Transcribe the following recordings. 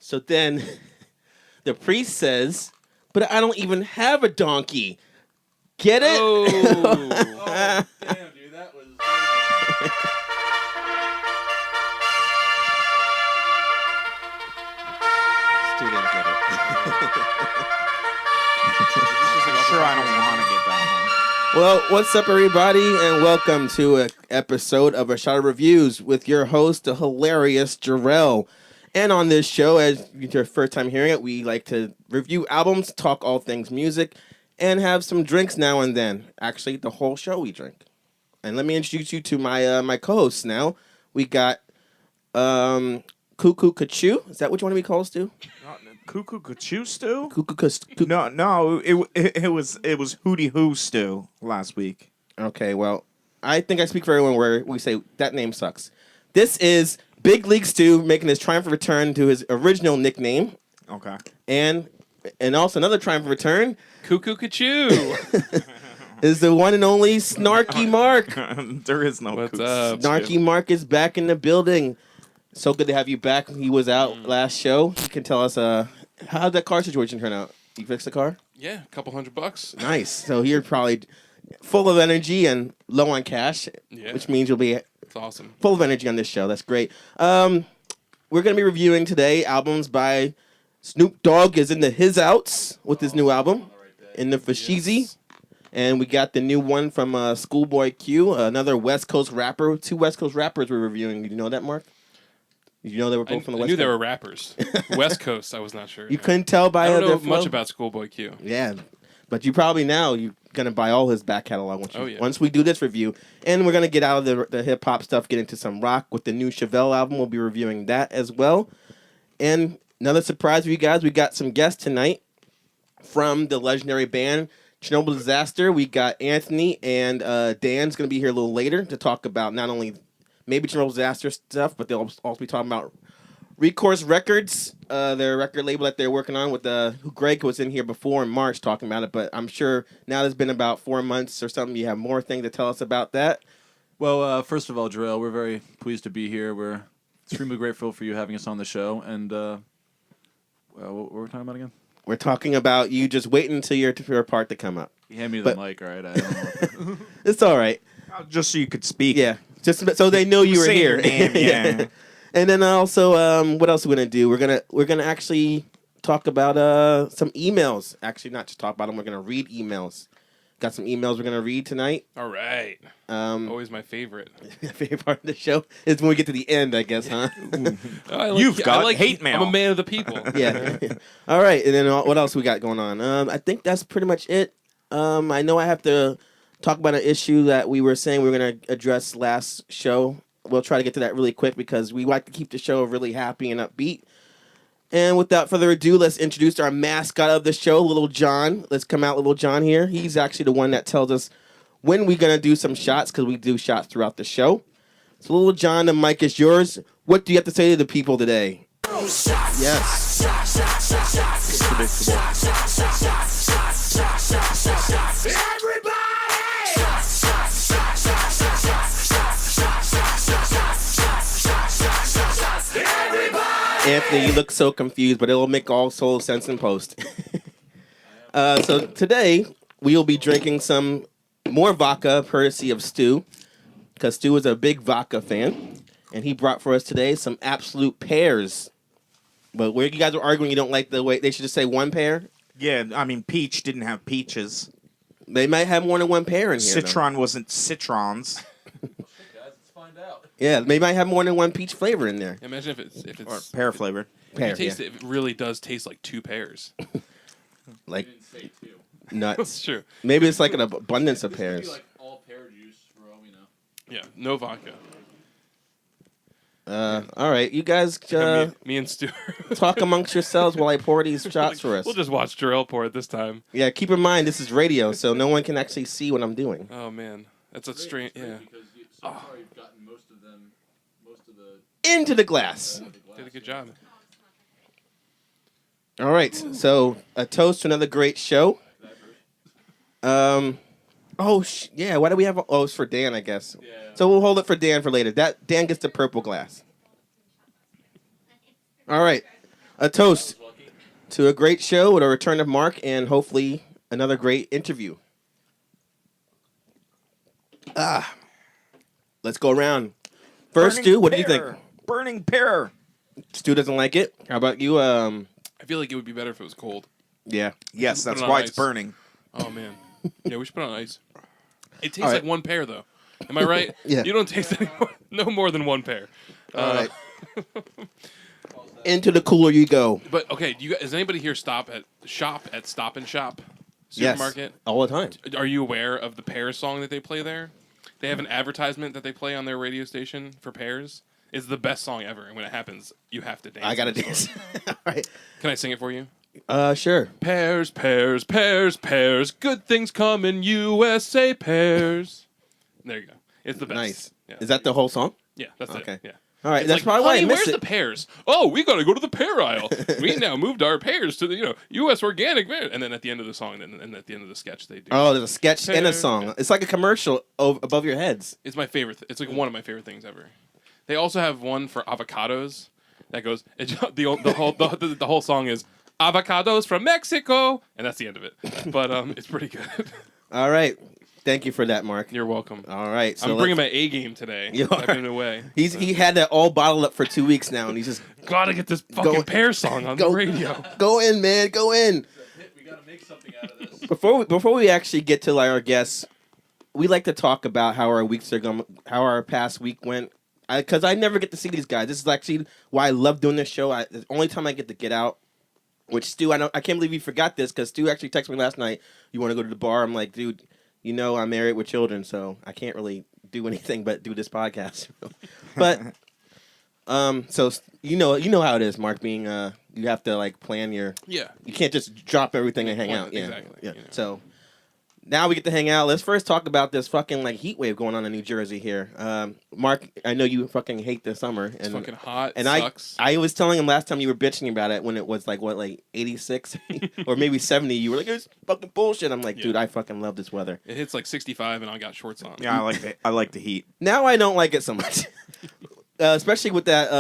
So then the priest says, "But I don't even have a donkey." Get it? Oh, damn, dude, that was. Stu didn't get it. I'm sure I don't want to get that Well, what's up, everybody, and welcome to an episode of A Shot of Reviews with your host, the hilarious Jarrell. And on this show, as it's your first time hearing it, we like to review albums, talk all things music, and have some drinks now and then. Actually, the whole show we drink. And let me introduce you to my co-hosts now. We got Cuckoo Kachoo. Is that which one we call Stu? one. Cuckoo Kachoo stew? Cuckoo. No, it was Hootie Hoo stew last week. Okay, well, I think I speak for everyone where we say that name sucks. This is Big League Stu making his triumphant return to his original nickname, Okay. and also another triumphant return Cuckoo Kachoo. is the one and only Snarky Mark. There is no What's Cooks. up? Snarky Mark is back in the building. So good to have you back. He was out last show. You can tell us how'd that car situation turn out? You fixed the car? Yeah, a couple $100. Nice. So you're probably full of energy and low on cash, Yeah. which means you'll be It's awesome. full of energy on this show. That's great. We're going to be reviewing today albums by Snoop Dogg is in the His Outs with his new album, in the Fashizi. Yes. And we got the new one from Schoolboy Q, another West Coast rapper. Two West Coast rappers we're reviewing. Did you know that, Mark? Did you know they were both from the I West knew Coast? they were rappers. West Coast, I was not sure. You couldn't tell by I don't know their flow? much about Schoolboy Q. Yeah, but you probably now you're gonna buy all his back catalog Oh, once we do this review, and we're gonna get out of the hip hop stuff, get into some rock with the new Chevelle album. We'll be reviewing that as well, and another surprise for you guys. We got some guests tonight from the legendary band Chernobyl Disaster. We got Anthony and Dan's gonna be here a little later to talk about not only maybe Chernobyl Disaster stuff, but they'll also be talking about Recourse Records, their record label that they're working on with who Greg was in here before in March talking about it, but I'm sure now there's been about 4 months or something. You have more things to tell us about that. Well, first of all, Jarrell, we're very pleased to be here. We're extremely grateful for you having us on the show. And what were we talking about again? We're talking about you just waiting until your part to come up. You hand me the But- mic, all right? I don't know. It's all right. Just so you could speak. Yeah, just so they know you were Say here. your name, yeah. And then also, what else are we gonna do? We're gonna actually talk about some emails. Actually, not just talk about them. We're gonna read emails. Got some emails we're gonna read tonight. All right. Always my favorite. Favorite part of the show is when we get to the end, I guess, huh? Oh, You've got hate mail. I'm a man of the people. Yeah. All right, and then what else we got going on? I think that's pretty much it. I know I have to talk about an issue that we were saying we were going to address last show. We'll try to get to that really quick because we like to keep the show really happy and upbeat. And without further ado, let's introduce our mascot of the show, Little John. Let's come out, Little John here. He's actually the one that tells us when we're going to do some shots because we do shots throughout the show. So, Little John, the mic is yours. What do you have to say to the people today? Yes. Anthony, you look so confused, but it'll make all soul sense in post. So today, we will be drinking some more vodka, courtesy of Stu, because Stu is a big vodka fan, and he brought for us today some Absolute Pears. But where you guys were arguing you don't like the way, they should just say one pear? Yeah, I mean, Peach didn't have peaches. They might have more than one pear in here. though. Citron wasn't citrons. Guys, let's find out. Yeah, they might have more than one peach flavor in there. Imagine if Or it's pear flavored. Pear, you taste yeah. it really does taste like two pears. Like Say two. nuts. That's true. Maybe it's like an abundance of This could be pears. like all pear juice for all we know. Yeah, no vodka. All right, you guys Me and Stu. talk amongst yourselves while I pour these shots for us. We'll just watch Jarrell pour it this time. Yeah, keep in mind this is radio, so no one can actually see what I'm doing. Oh man, that's a strange. Yeah, Because so far you've gotten most of the Into the glass. did a good job. All right, so a toast to another great show. Yeah. Why do we have? It's for Dan, I guess. Yeah. So we'll hold it for Dan for later. That Dan gets the purple glass. All right. A toast to a great show with a return of Mark and hopefully another great interview. Let's go around. First, Stu, what do you think? Burning pear. Stu doesn't like it. How about you? I feel like it would be better if it was cold. Yeah. Yes, Put that's it on why ice. it's burning. Oh man. Yeah, we should put it on ice. It tastes All right. like one pear though. Am I right? Yeah. You don't taste no more than one pear. All right. Into the cooler you go. But okay, does anybody here shop at Stop and Shop Yes. supermarket? All the time. Are you aware of the pears song that they play there? They have an advertisement that they play on their radio station for pears. It's the best song ever, and when it happens, you have to dance. I got to to the dance. song. All right. Can I sing it for you? Sure. Pears, pears, pears, pears. Good things come in USA pears. There you go. It's the best. Nice. Yeah. Is that the whole song? Yeah, that's Okay. it. Yeah. All right. It's That's like, probably why I honey, missed where's it. the pears? Oh, we gotta go to the pear aisle. We now moved our pears to the U.S. organic pear. And then at the end of the song, and at the end of the sketch, they do. Oh, there's a sketch and a Pear. song. It's like a commercial above your heads. It's my favorite. It's like one of my favorite things ever. They also have one for avocados that goes. The whole song is avocados from Mexico, and that's the end of it. But it's pretty good. All right. Thank you for that, Mark. You're welcome. All right. So I'm bringing my A game today. You I've are. been away. he had that all bottled up for 2 weeks now, and he's just Gotta get this fucking Go- pear song on the radio. go in, man, go in. We gotta make something out of this. Before we actually get to our guests, we like to talk about how our weeks are going, how our past week went. Because I never get to see these guys. This is actually why I love doing this show. The only time I get to get out. Which Stu, I can't believe you forgot this because Stu actually texted me last night. You want to go to the bar? I'm like, dude, you know I'm married with children, so I can't really do anything but do this podcast. But so you know how it is, Mark. Being you have to like plan your. Yeah. You can't just drop everything and hang Plan out. it, Yeah, exactly, yeah. you know. So now we get to hang out. Let's first talk about this fucking like heat wave going on in New Jersey here. Mark, I know you fucking hate the summer. It's And fucking hot. and It sucks. I was telling him last time you were bitching about it when it was like 86 or maybe 70. You were like, it's fucking bullshit. I'm like, Yeah. dude, I fucking love this weather. It hits like 65, and I got shorts on. Yeah, I like the heat. Now I don't like it so much, especially with that.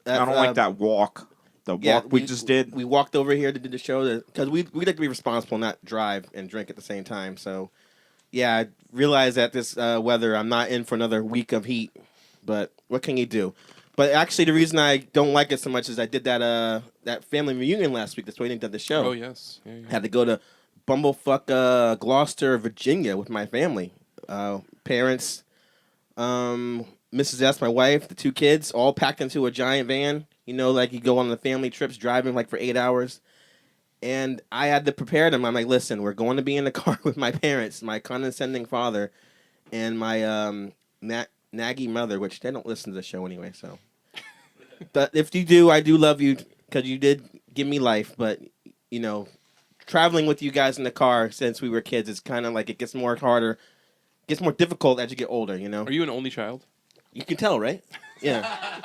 I don't like that walk. The walk we just did. We walked over here to do the show because we like to be responsible, not drive and drink at the same time. So, yeah, I realize that this weather, I'm not in for another week of heat. But what can you do? But actually, the reason I don't like it so much is I did that family reunion last week. That's why I didn't do the show. Oh yes. Yeah, yeah. Had to go to bumblefuck Gloucester, Virginia with my family. Parents, Mrs. S, my wife, the 2 kids, all packed into a giant van. You know, like you go on the family trips driving like for 8 hours. And I had to prepare them. I'm like, listen, we're going to be in the car with my parents, my condescending father, and my naggy mother, which they don't listen to the show anyway. So, but if you do, I do love you because you did give me life. But, you know, traveling with you guys in the car since we were kids is kind of like it gets more harder, gets more difficult as you get older, you know? Are you an only child? You can tell, right? Yeah.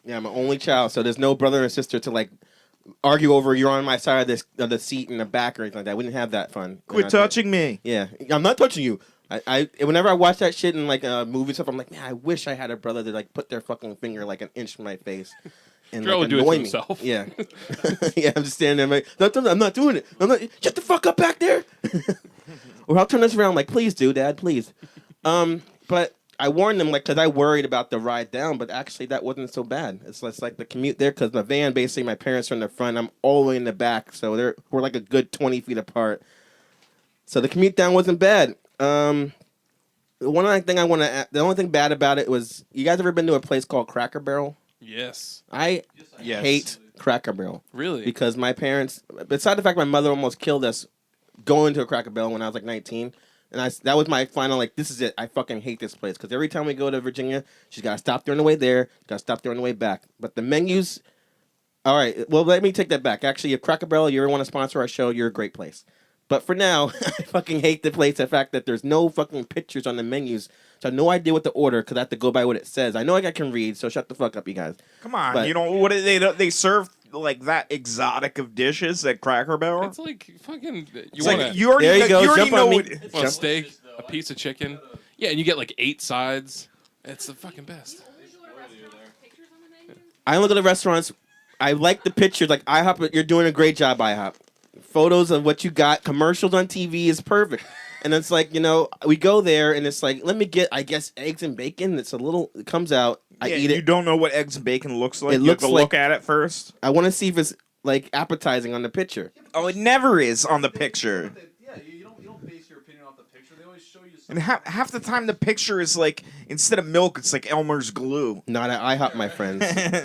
Yeah, I'm an only child, so there's no brother and sister to like argue over you're on my side of the seat in the back or anything like that. We didn't have that fun. Quit touching me. Yeah, I'm not touching you. I whenever I watch that shit in like movie stuff, I'm like, man, I wish I had a brother to like put their fucking finger like an inch from my face and Jarrell like would do it to annoy me. himself. Yeah, yeah. I'm just standing there, like, I'm not doing it. I'm not. Shut the fuck up back there. Or I'll turn this around, like, please, do, Dad, please. But I warned them, like, because I worried about the ride down, but actually that wasn't so bad. It's less like the commute there, because the van, basically, my parents are in the front, I'm all the way in the back, so we're like a good 20 feet apart. So the commute down wasn't bad. The only thing bad about it was, you guys ever been to a place called Cracker Barrel? Yes. I Yes. hate Cracker Barrel. Really? Because my parents, beside the fact my mother almost killed us going to a Cracker Barrel when I was like 19, and that was my final, like, this is it. I fucking hate this place. Because every time we go to Virginia, she's got to stop there on the way there, got to stop there on the way back. But the menus, all right, well, let me take that back. Actually, if Cracker Barrel, you ever want to sponsor our show, you're a great place. But for now, I fucking hate the place. The fact that there's no fucking pictures on the menus. So I have no idea what to order because I have to go by what it says. I know I can read, so shut the fuck up, you guys. Come on, But- you know what? They serve like that exotic of dishes at Cracker Barrel. It's like fucking. You It's want like a, you already, There you go, you already jump on know. me. What, want a Jump- steak, a piece of chicken. Yeah, and you get like 8 sides. It's the fucking best. I only go to restaurants I like the pictures. Like IHOP, you're doing a great job, IHOP. Photos of what you got, commercials on TV is perfect. And it's like, we go there and it's like, let me get, I guess, eggs and bacon. It comes out. I Yeah, eat you it. don't know what eggs and bacon looks like. It You looks have to like- look at it first. I want to see if it's like appetizing on the picture. Oh, it never is on the picture. Yeah, you don't base your opinion off the picture. They always show you And half the time the picture is like, instead of milk, it's like Elmer's glue. Not at IHOP, my friends.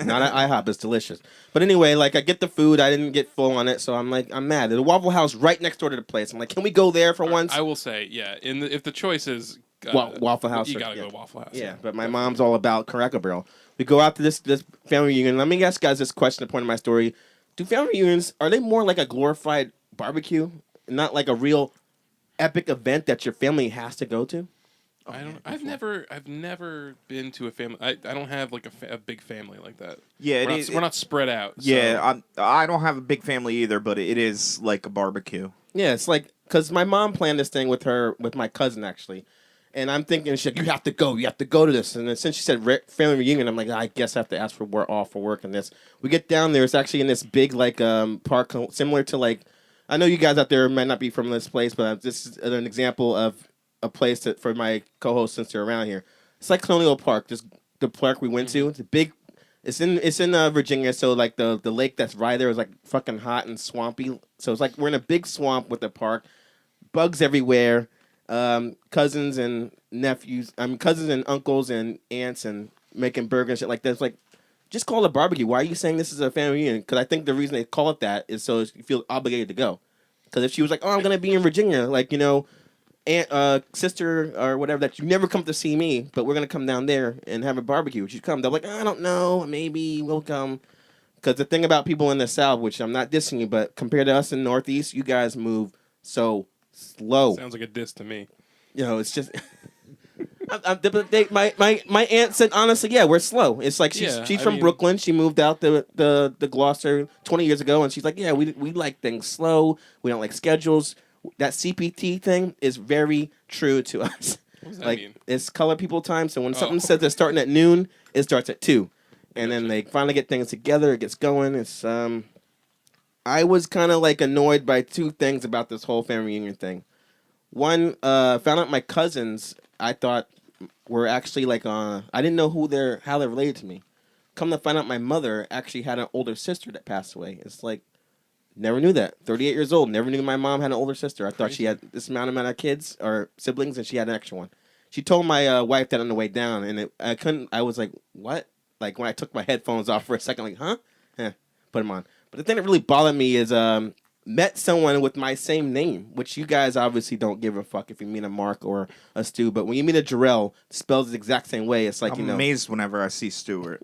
Not at IHOP. It's delicious. But anyway, like I get the food. I didn't get full on it, so I'm like, I'm mad. The Waffle House right next door to the place. I'm like, can we go there for once? I will say, yeah. If the choice is Waffle House, you or- gotta yeah. go Waffle House. Yeah, but my mom's all about Cracker Barrel. We go out to this family reunion. Let me ask guys this question. The point of my story: do family reunions are they more like a glorified barbecue, not like a real epic event that your family has to go to? I've never been to a family. I don't have like a big family like that. Yeah, We're not spread out. so- Yeah, I don't have a big family either, but it is like a barbecue. Yeah, it's like because my mom planned this thing with my cousin actually, and I'm thinking she's like, you have to go to this. And then since she said family reunion, I'm like, I guess I have to ask for off for work and this. We get down there, it's actually in this big like park similar to like, I know you guys out there might not be from this place, but this is an example of a place that for my co-hosts since they're around here. It's like Colonial Park, just the park we went to. It's a big. It's in Virginia, so like the lake that's right there is like fucking hot and swampy. So it's like we're in a big swamp with the park, bugs everywhere, cousins and nephews, cousins and uncles and aunts and making burgers and shit like that. It's like, just call it a barbecue. Why are you saying this is a family reunion? Because I think the reason they call it that is so you feel obligated to go. Because if she was like, oh, I'm gonna be in Virginia, like aunt, sister or whatever that you never come to see me, but we're gonna come down there and have a barbecue. Would you come? They're like, I don't know, maybe we'll come. Because the thing about people in the South, which I'm not dissing you, but compared to us in Northeast, you guys move so slow. Sounds like a diss to me. It's just. My aunt said honestly, yeah, we're slow. It's like she's Yeah, from Brooklyn. She moved out the Gloucester 20 years ago, and she's like, yeah, we like things slow. We don't like schedules. That CPT thing is very true to us. What does that Like mean? it's color people time. So when something Oh. says they're starting at noon, it starts at 2, and then they finally get things together. It gets going. It's I was kind of like annoyed by two things about this whole family reunion thing. One, found out my cousins. I thought were actually like I didn't know how they're related to me. Come to find out, my mother actually had an older sister that passed away. It's like never knew that. 38 years old, never knew my mom had an older sister. I thought she had this amount of kids or siblings, and she had an extra one. She told my wife that on the way down, and I couldn't. I was like, what? Like when I took my headphones off for a second, like, huh? Put them on. But the thing that really bothered me is met someone with my same name, which you guys obviously don't give a fuck if you meet a Mark or a Stu. But when you meet a Jarrell, spelled the exact same way. It's like, I'm amazed whenever I see Stewart,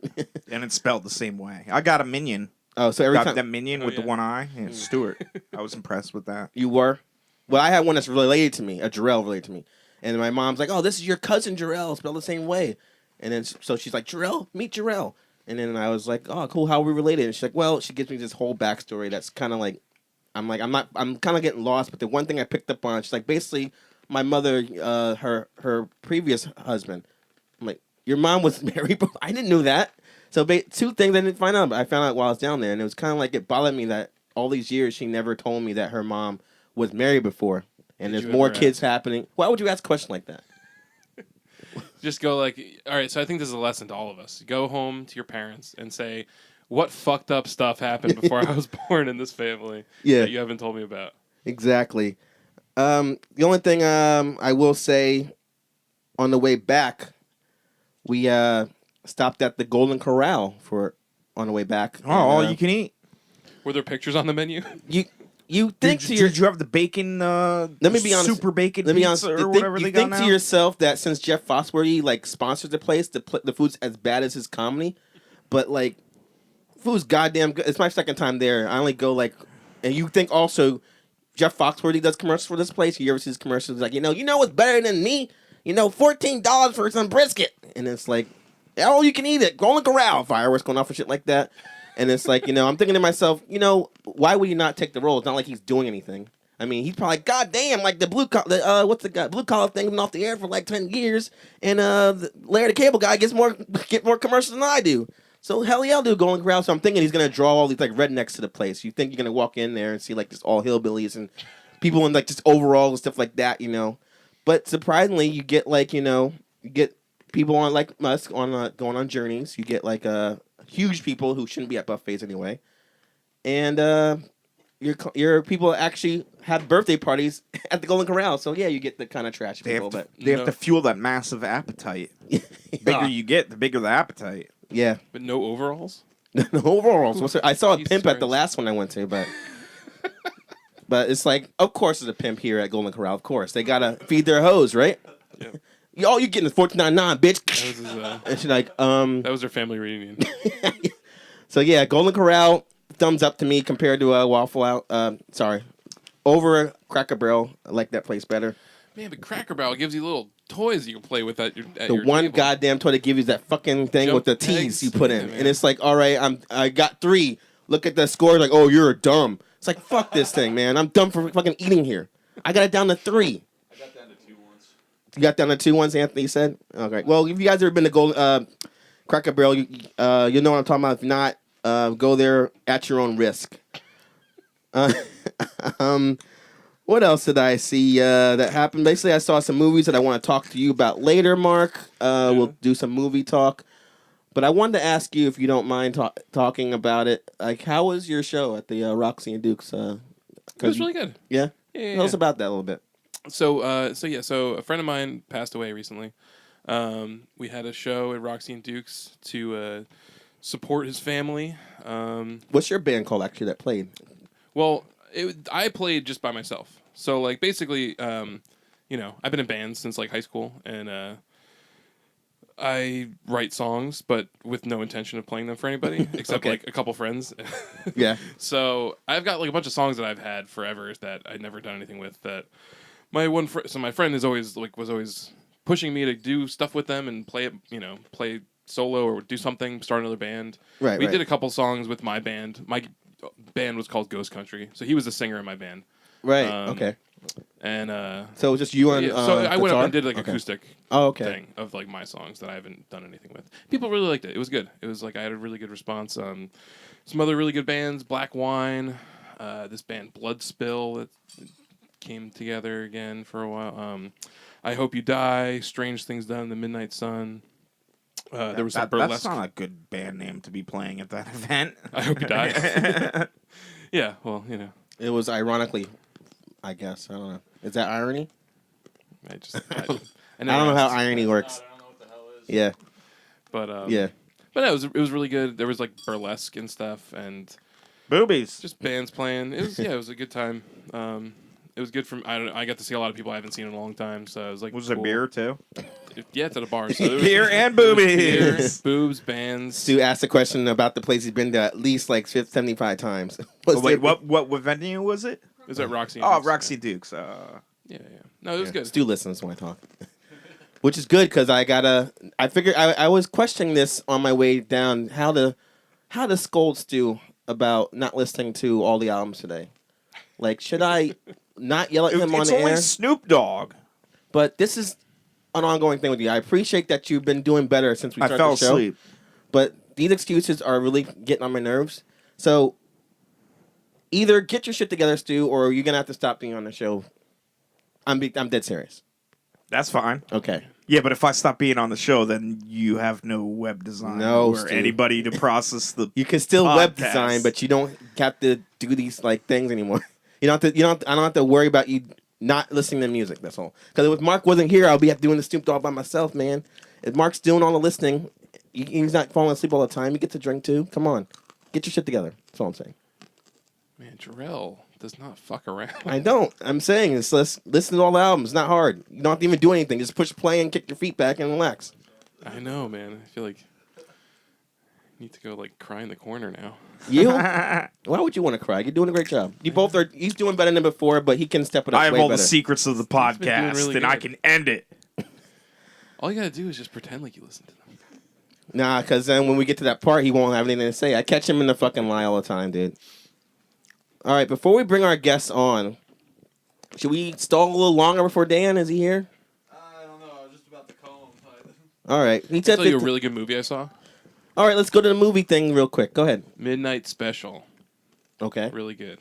and it's spelled the same way. I got a minion. Oh, so every Got time that minion with the yeah. one eye. Yeah, Stewart. I was impressed with that. you were, well, I had one that's related to me, a Jarrell related to me, and my mom's like, "Oh, this is your cousin Jarrell, spelled the same way," and then so she's like, "Jarrell, meet Jarrell," and then I was like, "Oh, cool, how are we related?" And she's like, "Well," she gives me this whole backstory that's kind of like, I'm kind of getting lost, but the one thing I picked up on, she's like, basically, my mother, her previous husband, I'm like, your mom was married, but I didn't know that. So two things I didn't find out, but I found out while I was down there, and it was kind of like it bothered me that all these years she never told me that her mom was married before, and Did there's you more ever kids happening. Why would you ask a question like that? Just go like, all right. So I think this is a lesson to all of us. Go home to your parents and say, what fucked up stuff happened before I was born in this family Yeah. that you haven't told me about. Exactly. The only thing I will say, on the way back, we stopped at the Golden Corral on the way back. Oh, all you can eat. Were there pictures on the menu? You think Did, to your did you have the bacon? Let me be honest. Super bacon Let me be pizza honest. or whatever you they got think now. to yourself that since Jeff Foxworthy like sponsors the place, the food's as bad as his comedy, but like food's goddamn good. It's my second time there. I only go like, and you think also Jeff Foxworthy does commercials for this place. You ever see his commercials? Like, you know what's better than me? $14 for some brisket, and it's like, oh, you can eat it. Golden Corral, fireworks going off and shit like that. And it's like, I'm thinking to myself, why would he not take the role? It's not like he's doing anything. I mean, he's probably like, God damn, like the blue collar, blue collar thing been off the air for like 10 years, and Larry the Cable Guy get more commercials than I do. So hell yeah, I'll do Golden Corral. So I'm thinking he's gonna draw all these like rednecks to the place. You think you're gonna walk in there and see like just all hillbillies and people in like just overalls and stuff like that, you know. But surprisingly, you get like you get people on like us on going on journeys. You get like huge people who shouldn't be at buffets anyway, and your people actually have birthday parties at the Golden Corral. So yeah, you get the kind of trash They people. have to, But they have to fuel that massive appetite. The bigger you get, the bigger the appetite. yeah, But no overalls. the overalls. I saw a Jesus pimp at the Christ. last one I went to, but. But it's like, of course, there's a pimp here at Golden Corral. Of course, they gotta feed their hoes, right? Yeah. All you getting is $14.99, bitch. That was his, And she's like, that was their family reunion. So yeah, Golden Corral, thumbs up to me compared to Waffle Out. Over Cracker Barrel. I like that place better. Man, but Cracker Barrel gives you little toys you can play with at The your one table. goddamn toy that gives you that fucking thing Jump with the T's eggs. you put in, Yeah, and man. it's like, all right, I got 3. Look at the score, like, oh, you're dumb. It's like, fuck this thing, man. I'm dumb for fucking eating here. I got it down to 3. I got down to 2 once. You got down to 2 once, Anthony said? Okay. Well, if you guys ever been to Golden Cracker Barrel, you know what I'm talking about. If not, go there at your own risk. What else did I see that happened? Basically, I saw some movies that I want to talk to you about later, Mark. We'll do some movie talk. But I wanted to ask you if you don't mind talking about it. Like, how was your show at the Roxy and Dukes? It was really good. Yeah? Yeah. Tell us about that a little bit. So a friend of mine passed away recently. We had a show at Roxy and Dukes to support his family. What's your band called, actually, that played? Well, I played just by myself. So like basically, I've been in bands since like high school, and I write songs, but with no intention of playing them for anybody except Okay. like a couple friends. Yeah. So I've got like a bunch of songs that I've had forever that I'd never done anything with. That my my friend is always was always pushing me to do stuff with them and play it, play solo or do something, start another band. Right, We right. did a couple songs with my band. My band was called Ghost Country, so he was the singer in my band. Right, okay. And So it was just you on so I went up guitar? and did like Okay. acoustic Oh, okay. thing of like my songs that I haven't done anything with. People really liked it. It was good. It was like I had a really good response. Some other really good bands, Black Wine, this band Blood Spill that came together again for a while. I Hope You Die, Strange Things Done in the Midnight Sun. There was some That's burlesque. not a good band name to be playing at that event. I Hope You Die. Yeah, well, It was ironically, I guess. I don't know. Is that irony? I I never don't know how asked. irony works. I don't know what the hell is. Yeah, But yeah. But no, it was really good. There was like burlesque and stuff, and Boobies. just bands playing. It was a good time. It was good from I got to see a lot of people I haven't seen in a long time, so it was like Was there cool. beer too? Yeah, it's at a bar. So there was- Beer and there was boobies. beer, boobs, bands. Stu asked a question about the place he's been to at least like 75 times. Oh, wait, what venue was it? It was at Roxy. and Oh, Dukes, Roxy yeah. Dukes. Yeah. No, it was good. Stu listens when I talk, which is good because I figured I was questioning this on my way down how to scold Stu about not listening to all the albums today. Like, should I not yell at him on It's the only air? Snoop Dogg. But this is an ongoing thing with you. I appreciate that you've been doing better since we I started fell the show. asleep. But these excuses are really getting on my nerves. So either get your shit together, Stu, or you're gonna have to stop being on the show. I'm dead serious. That's fine. Okay. Yeah, but if I stop being on the show, then you have no web design No, or Stu. anybody to process the. You can still web Podcast. design, but you don't have to do these like things anymore. I don't have to worry about you not listening to music. That's all. Because if Mark wasn't here, I'll be doing the Snoop Dogg by myself, man. If Mark's doing all the listening, he's not falling asleep all the time. You get to drink too. Come on, get your shit together. That's all I'm saying. Man, Jarrell does not fuck around. I don't. I'm saying is listen to all the albums. It's not hard. You don't have to even do anything. Just push play and kick your feet back and relax. I know, man. I feel like I need to go like cry in the corner now. You? Why would you want to cry? You're doing a great job. You both are. He's doing better than before, but he can step it up. I have way all better. the secrets of the been doing podcast, really and I good. can end it. All you gotta do is just pretend like you listen to them. Nah, because then when we get to that part, he won't have anything to say. I catch him in the fucking lie all the time, dude. All right, before we bring our guests on, should we stall a little longer before Dan? Is he here? I don't know. I was just about to call him. All right. He I'll said tell you a 15 really good movie I saw. All right, let's go to the movie thing real quick. Go ahead. Midnight Special, Okay. really good.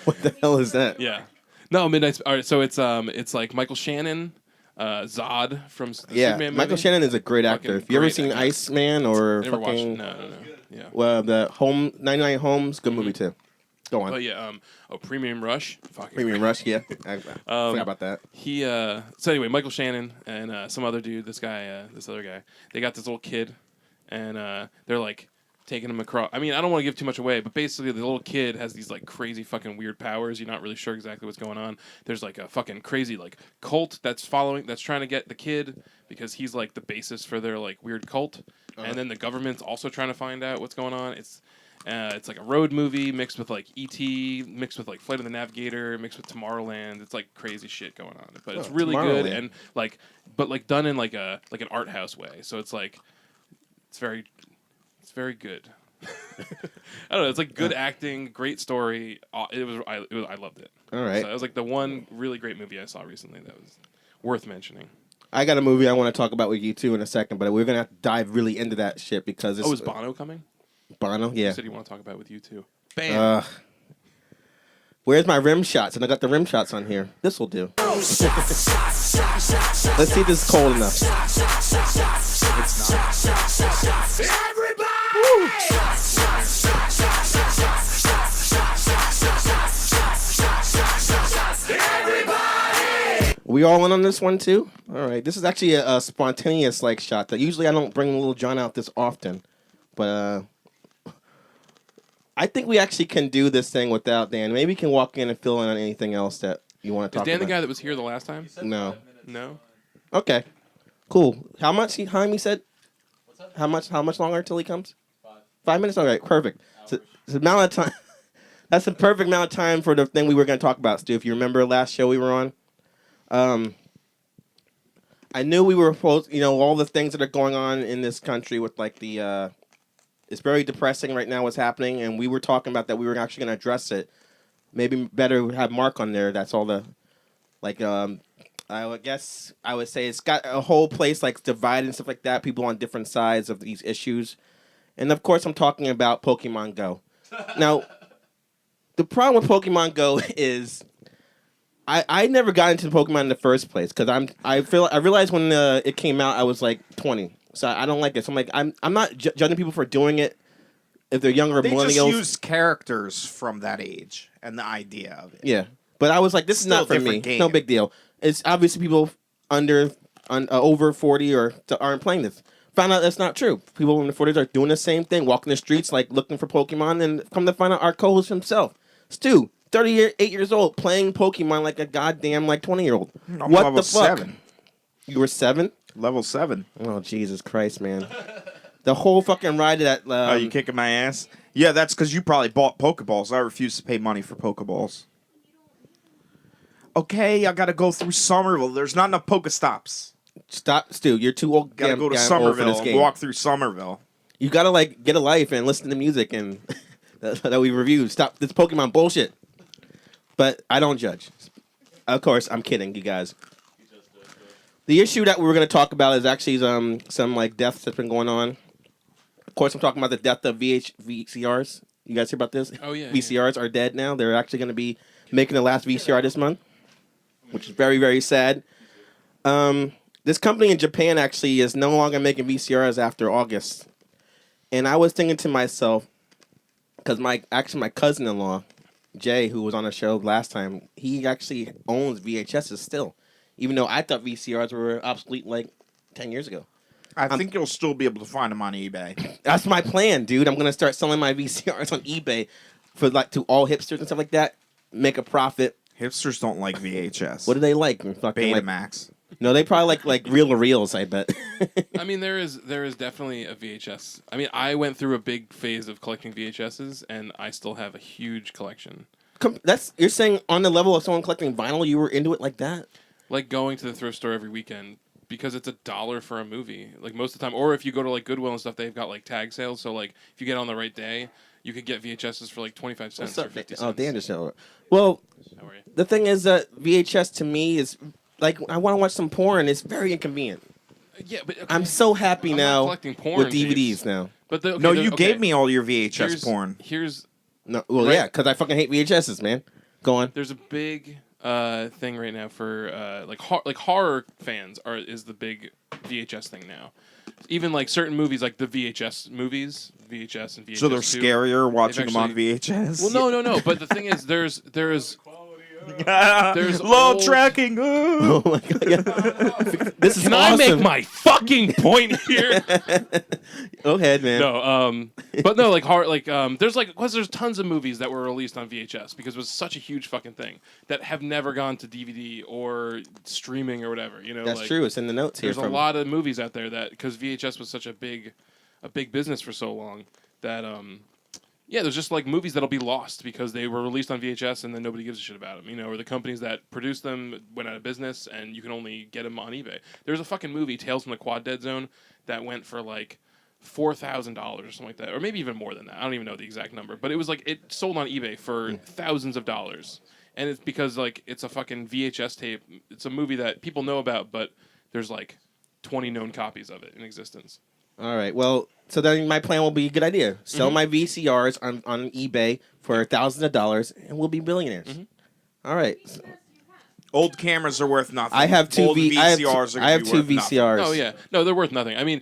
What the hell is that? Yeah. No, Midnight. All right, so it's like Michael Shannon, Zod from the Yeah, Superman Michael movie. Shannon is a great actor. Fucking If you ever great seen actor. Iceman or Never watched. fucking No. Yeah. well, the Home 99 Homes, good movie too. Go on. But yeah. Premium Rush. Fucking Premium Rush, yeah. I forgot about that. He so anyway, Michael Shannon and some other dude, this other guy, they got this little kid, and they're like taking him across. I mean, I don't want to give too much away, but basically the little kid has these like crazy fucking weird powers. You're not really sure exactly what's going on. There's like a fucking crazy like cult that's trying to get the kid because he's like the basis for their like weird cult, and then the government's also trying to find out what's going on. It's like a road movie mixed with like E.T., mixed with like Flight of the Navigator, mixed with Tomorrowland. It's like crazy shit going on, but it's really good Tomorrowland. and but done in like an art house way. So it's like it's very good. I don't know. It's like good acting, great story. I loved it. All right. So it was like the one really great movie I saw recently that was worth mentioning. I got a movie I want to talk about with you too in a second, but we're gonna have to dive really into that shit because it's Oh, is Bono coming? Bono, yeah. You said you want to talk about it with you too. Bam. Where's my rim shots? And I got the rim shots on here. This will do. Let's see if this is cold enough. We all in on this one too? All right. This is actually a spontaneous like shot that usually I don't bring Little John out this often, but I think we actually can do this thing without Dan. Maybe we can walk in and fill in on anything else that you want to Is talk Dan about. the guy that was here the last time? No. No. Okay. Cool. How much time he said? How much longer till he comes? 5 minutes? All right, perfect. So, it's the amount of time. That's the perfect amount of time for the thing we were going to talk about, Stu. If you remember last show we were on, I knew we were supposed, all the things that are going on in this country with like the, it's very depressing right now what's happening, and we were talking about that we were actually going to address it. Maybe better have Mark on there. That's all the, like, I would guess I would say it's got a whole place like divided and stuff like that. People on different sides of these issues, and of course I'm talking about Pokemon Go. Now, the problem with Pokemon Go is I never got into Pokemon in the first place because I realized when it came out I was like 20, so I don't like it. So I'm not judging people for doing it if they're younger They millennials. just use characters from that age and the idea of it. Yeah, but I was like, this is Still not a for me. different game. No big deal. It's obviously people over 40 or aren't playing this. Found out that's not true. People in the 40s are doing the same thing, walking the streets like looking for Pokemon, and come to find out our co-host himself, Stu, 38 years old, playing Pokemon like a goddamn 20-year-old. I'm What level the fuck? 7. You were 7? Level 7. Oh Jesus Christ, man! The whole fucking ride to that. Are you kicking my ass? Yeah, that's because you probably bought Pokeballs. I refuse to pay money for Pokeballs. Okay, I gotta go through Somerville. There's not enough Pokestops. Stop, Stu. You're too old. Gotta go to old for Somerville this and game. walk through Somerville. You gotta get a life and listen to music and that we reviewed. Stop this Pokemon bullshit. But I don't judge. Of course, I'm kidding, you guys. The issue that we were gonna talk about is actually some deaths that's been going on. Of course, I'm talking about the death of VCRs. You guys hear about this? Oh, yeah, VCRs are dead now. They're actually gonna be making the last VCR this month, which is very, very sad. This company in Japan actually is no longer making VCRs after August. And I was thinking to myself, because my cousin-in-law, Jay, who was on the show last time, he actually owns VHSs still, even though I thought VCRs were obsolete 10 years ago. I think you'll still be able to find them on eBay. That's my plan, dude. I'm gonna start selling my VCRs on eBay for to all hipsters and stuff like that. Make a profit. Hipsters don't like VHS. What do they like? Fucking Betamax. No, they probably like reel-to-reels, I bet. I mean, there is definitely a VHS. I mean, I went through a big phase of collecting VHSs, and I still have a huge collection. You're saying on the level of someone collecting vinyl, you were into it like that? Like going to the thrift store every weekend because it's $1 for a movie. Like most of the time, or if you go to Goodwill and stuff, they've got tag sales. So if you get on the right day, you could get VHSs for 25 cents or 50 cents. Oh, Dan just showed up. Well, How are you? the thing is that VHS to me is I want to watch some porn. It's very inconvenient. Yeah, but okay. I'm so happy I'm not now collecting porn with DVDs tapes. now. But the, okay, No, the- you okay. gave me all your VHS Here's- porn. Here's No, well, Right. yeah, because I fucking hate VHSs, man. Go on. there's a big thing right now for like horror fans is the big VHS thing now. Even like certain movies, like the VHS movies, VHS and VHS. So they're 2. scarier watching them on actually- VHS. Well, no. But the thing is, there's there's low old- tracking. Oh my god! Yeah. This is Can awesome. I make my fucking point here? Go ahead, man. No, but no, like hard, like there's tons of movies that were released on VHS because it was such a huge fucking thing that have never gone to DVD or streaming or whatever. You know, That's like, true. It's in the notes here. There's a lot of movies out there that because VHS was such a big business for so long that yeah, there's just like movies that'll be lost because they were released on VHS and then nobody gives a shit about them, you know, or the companies that produced them went out of business and you can only get them on eBay. There's a fucking movie, Tales from the Quad Dead Zone, that went for like $4,000 or something like that, or maybe even more than that. I don't even know the exact number, but it was like it sold on eBay for thousands of dollars, and it's because like it's a fucking VHS tape. It's a movie that people know about, but there's like 20 known copies of it in existence. All right. Well, so then my plan will be a good idea. Sell Mm-hmm. my VCRs on eBay for thousands of dollars, and we'll be billionaires. Mm-hmm. All right. So Old cameras are worth nothing. I have two Old VCRs. are I have gonna two be worth nothing. VCRs. Oh yeah, no, they're worth nothing. I mean,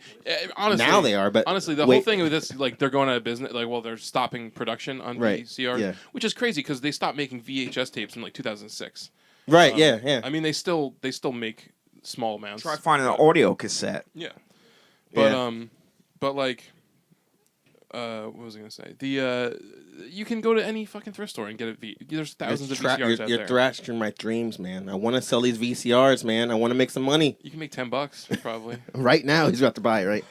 honestly, Now they are, but honestly, the wait. whole thing with this, like, they're going out of business. Like, well, they're stopping production on Right, VCRs, yeah. which is crazy because they stopped making VHS tapes in like 2006. Right. Yeah. I mean, they still make small amounts. Try finding an but- audio cassette. Yeah, but Yeah. but like, what was I gonna say? You can go to any fucking thrift store and get a There's thousands of VCRs out you're there. thrashing my dreams, man. I want to sell these VCRs, man. I want to make some money. You can make $10 probably. Right now, he's about to buy it, right?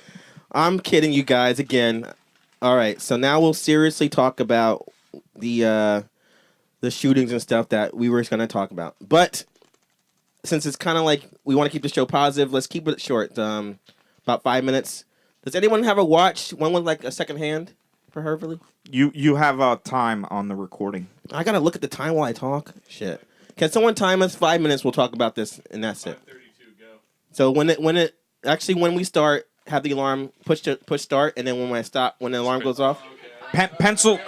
I'm kidding you guys again. All right, so now we'll seriously talk about the shootings and stuff that we were going to talk about. But since it's kind of like we want to keep the show positive, let's keep it short. About 5 minutes. Does anyone have a watch? One with like a second hand, preferably? You have time on the recording. I gotta look at the time while I talk. Shit. Can someone time us 5 minutes? We'll talk about this, and that's it. 32 go. So when we start, have the alarm push start, and then when the alarm goes off. Pencils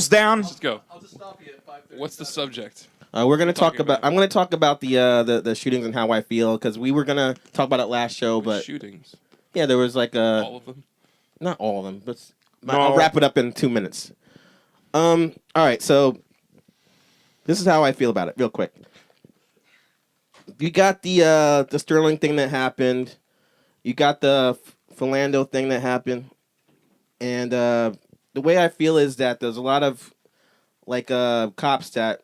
down. Let's go. I'll just stop you at 5:30. What's the subject? We're gonna talk talking about. about? I'm gonna talk about the shootings and how I feel because we were gonna talk about it last show, but Shootings. yeah, there was like All of them. not all of them, but No. I'll wrap it up in 2 minutes. All right, so this is how I feel about it, real quick. You got the Sterling thing that happened. You got the Philando thing that happened, and the way I feel is that there's a lot of like cops that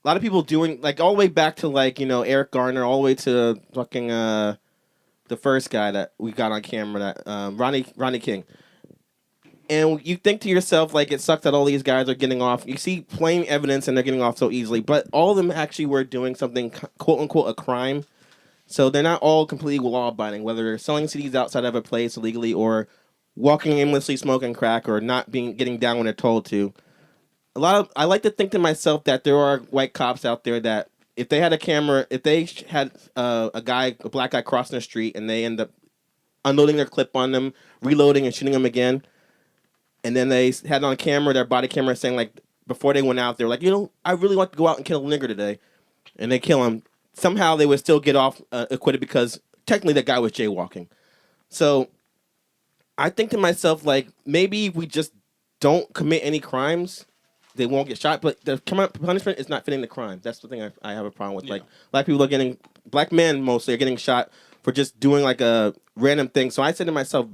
a lot of people doing like all the way back to like Eric Garner, all the way to fucking the first guy that we got on camera, that Ronnie King. And you think to yourself, like, it sucks that all these guys are getting off. You see plain evidence and they're getting off so easily. But all of them actually were doing something, quote-unquote, a crime. So they're not all completely law-abiding, whether they're selling CDs outside of a place illegally or walking aimlessly smoking crack or not getting down when they're told to. I like to think to myself that there are white cops out there that if they had a camera, if they had a black guy crossing the street and they end up unloading their clip on them, reloading and shooting them again, and then they had on camera, their body camera saying, like, before they went out, they were like, I really want to go out and kill a nigger today. And they kill him. Somehow they would still get off acquitted because technically that guy was jaywalking. So I think to myself, like, maybe we just don't commit any crimes, they won't get shot. But the punishment is not fitting the crime. That's the thing I have a problem with. Yeah. Like, black men mostly are getting shot for just doing, like, a random thing. So I said to myself,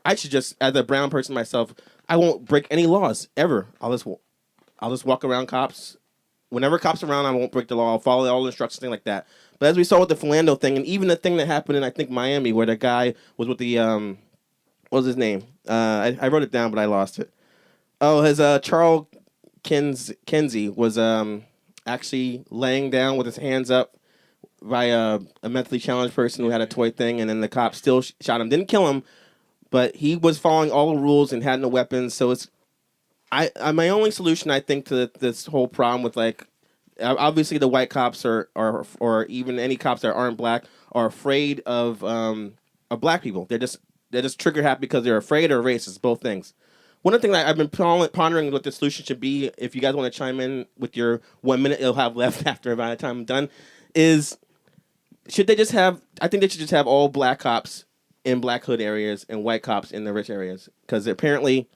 I should just, as a brown person myself, I won't break any laws ever. I'll just walk around cops. Whenever cops are around, I won't break the law. I'll follow all the instructions, thing like that. But as we saw with the Philando thing, and even the thing that happened in I think Miami, where the guy was with the what was his name? I wrote it down, but I lost it. Oh, his Charles Kinsey was actually laying down with his hands up by a mentally challenged person who had a toy thing, and then the cops still shot him. Didn't kill him. But he was following all the rules and had no weapons. So it's my only solution, I think, to this whole problem with like obviously the white cops are or even any cops that aren't black are afraid of black people. They're just trigger happy because they're afraid or racist. Both things. One of the things I've been pondering what the solution should be, if you guys want to chime in with your 1 minute you'll have left after by the time I'm done, is should they just have? I think they should just have all black cops in black hood areas and white cops in the rich areas, because apparently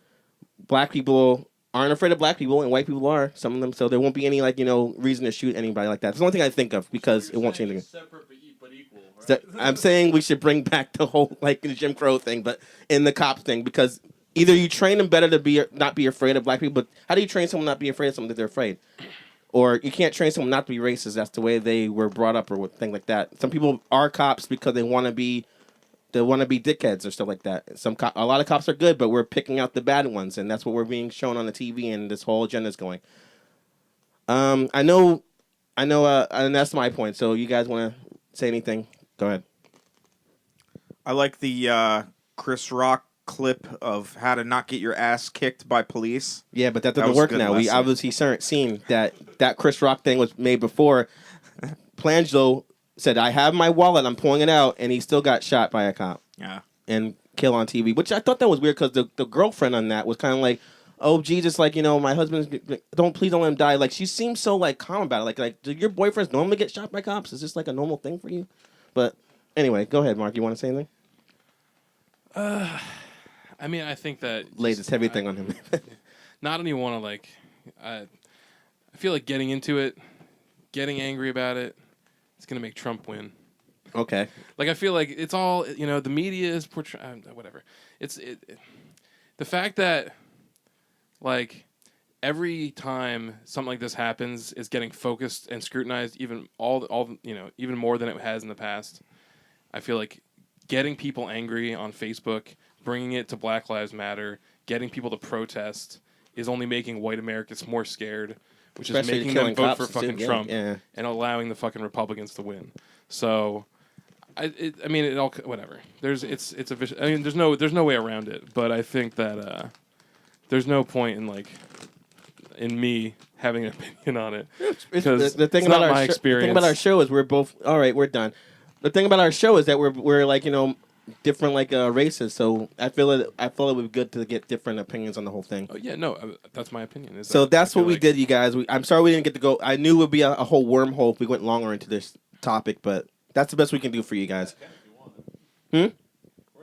black people aren't afraid of black people and white people are, some of them, so there won't be any reason to shoot anybody like that. It's the only thing I think of because it won't change anything. Separate but equal. Right? So I'm saying we should bring back the whole the Jim Crow thing, but in the cops thing, because either you train them better to not be afraid of black people, but how do you train someone not to be afraid of something that they're afraid? Or you can't train someone not to be racist. That's the way they were brought up, or thing like that. Some people are cops because they want to be dickheads or stuff like that. A lot of cops are good, but we're picking out the bad ones, and that's what we're being shown on the TV, and this whole agenda is going. I know, and that's my point. So you guys want to say anything? Go ahead. I like the Chris Rock clip of how to not get your ass kicked by police. Yeah, but that That doesn't was a work good now. We lesson. obviously seen that Chris Rock thing was made before. Plangelo said, "I have my wallet. I'm pulling it out," and he still got shot by a cop Yeah. and killed on TV. Which I thought that was weird because the girlfriend on that was kind of like, "Oh Jesus, my husband's please don't let him die." Like she seems so calm about it. Like do your boyfriends normally get shot by cops? Is this a normal thing for you? But anyway, go ahead, Mark. You want to say anything? I mean, I think that Lay this heavy thing on him. not only want to I feel like getting into it, getting angry about it, it's gonna make Trump win. Okay. I feel like it's all the media is portraying whatever. The fact that every time something like this happens is getting focused and scrutinized even even more than it has in the past. I feel like getting people angry on Facebook, bringing it to Black Lives Matter, getting people to protest is only making white Americans more scared, which Especially is making killing them vote cops for fucking too, yeah, Trump yeah. and allowing the fucking Republicans to win. So, it all whatever. There's there's no way around it. But I think that there's no point in me having an opinion on it because the thing it's about not our my The experience. thing about our show is we're both all right. We're done. The thing about our show is that we're different races. So I feel it would be good to get different opinions on the whole thing. Oh yeah, no, that's my opinion. Is So that that's I feel what we like- did, you guys. I'm sorry we didn't get to go. I knew it would be a whole wormhole if we went longer into this topic, but that's the best we can do for you guys. We're in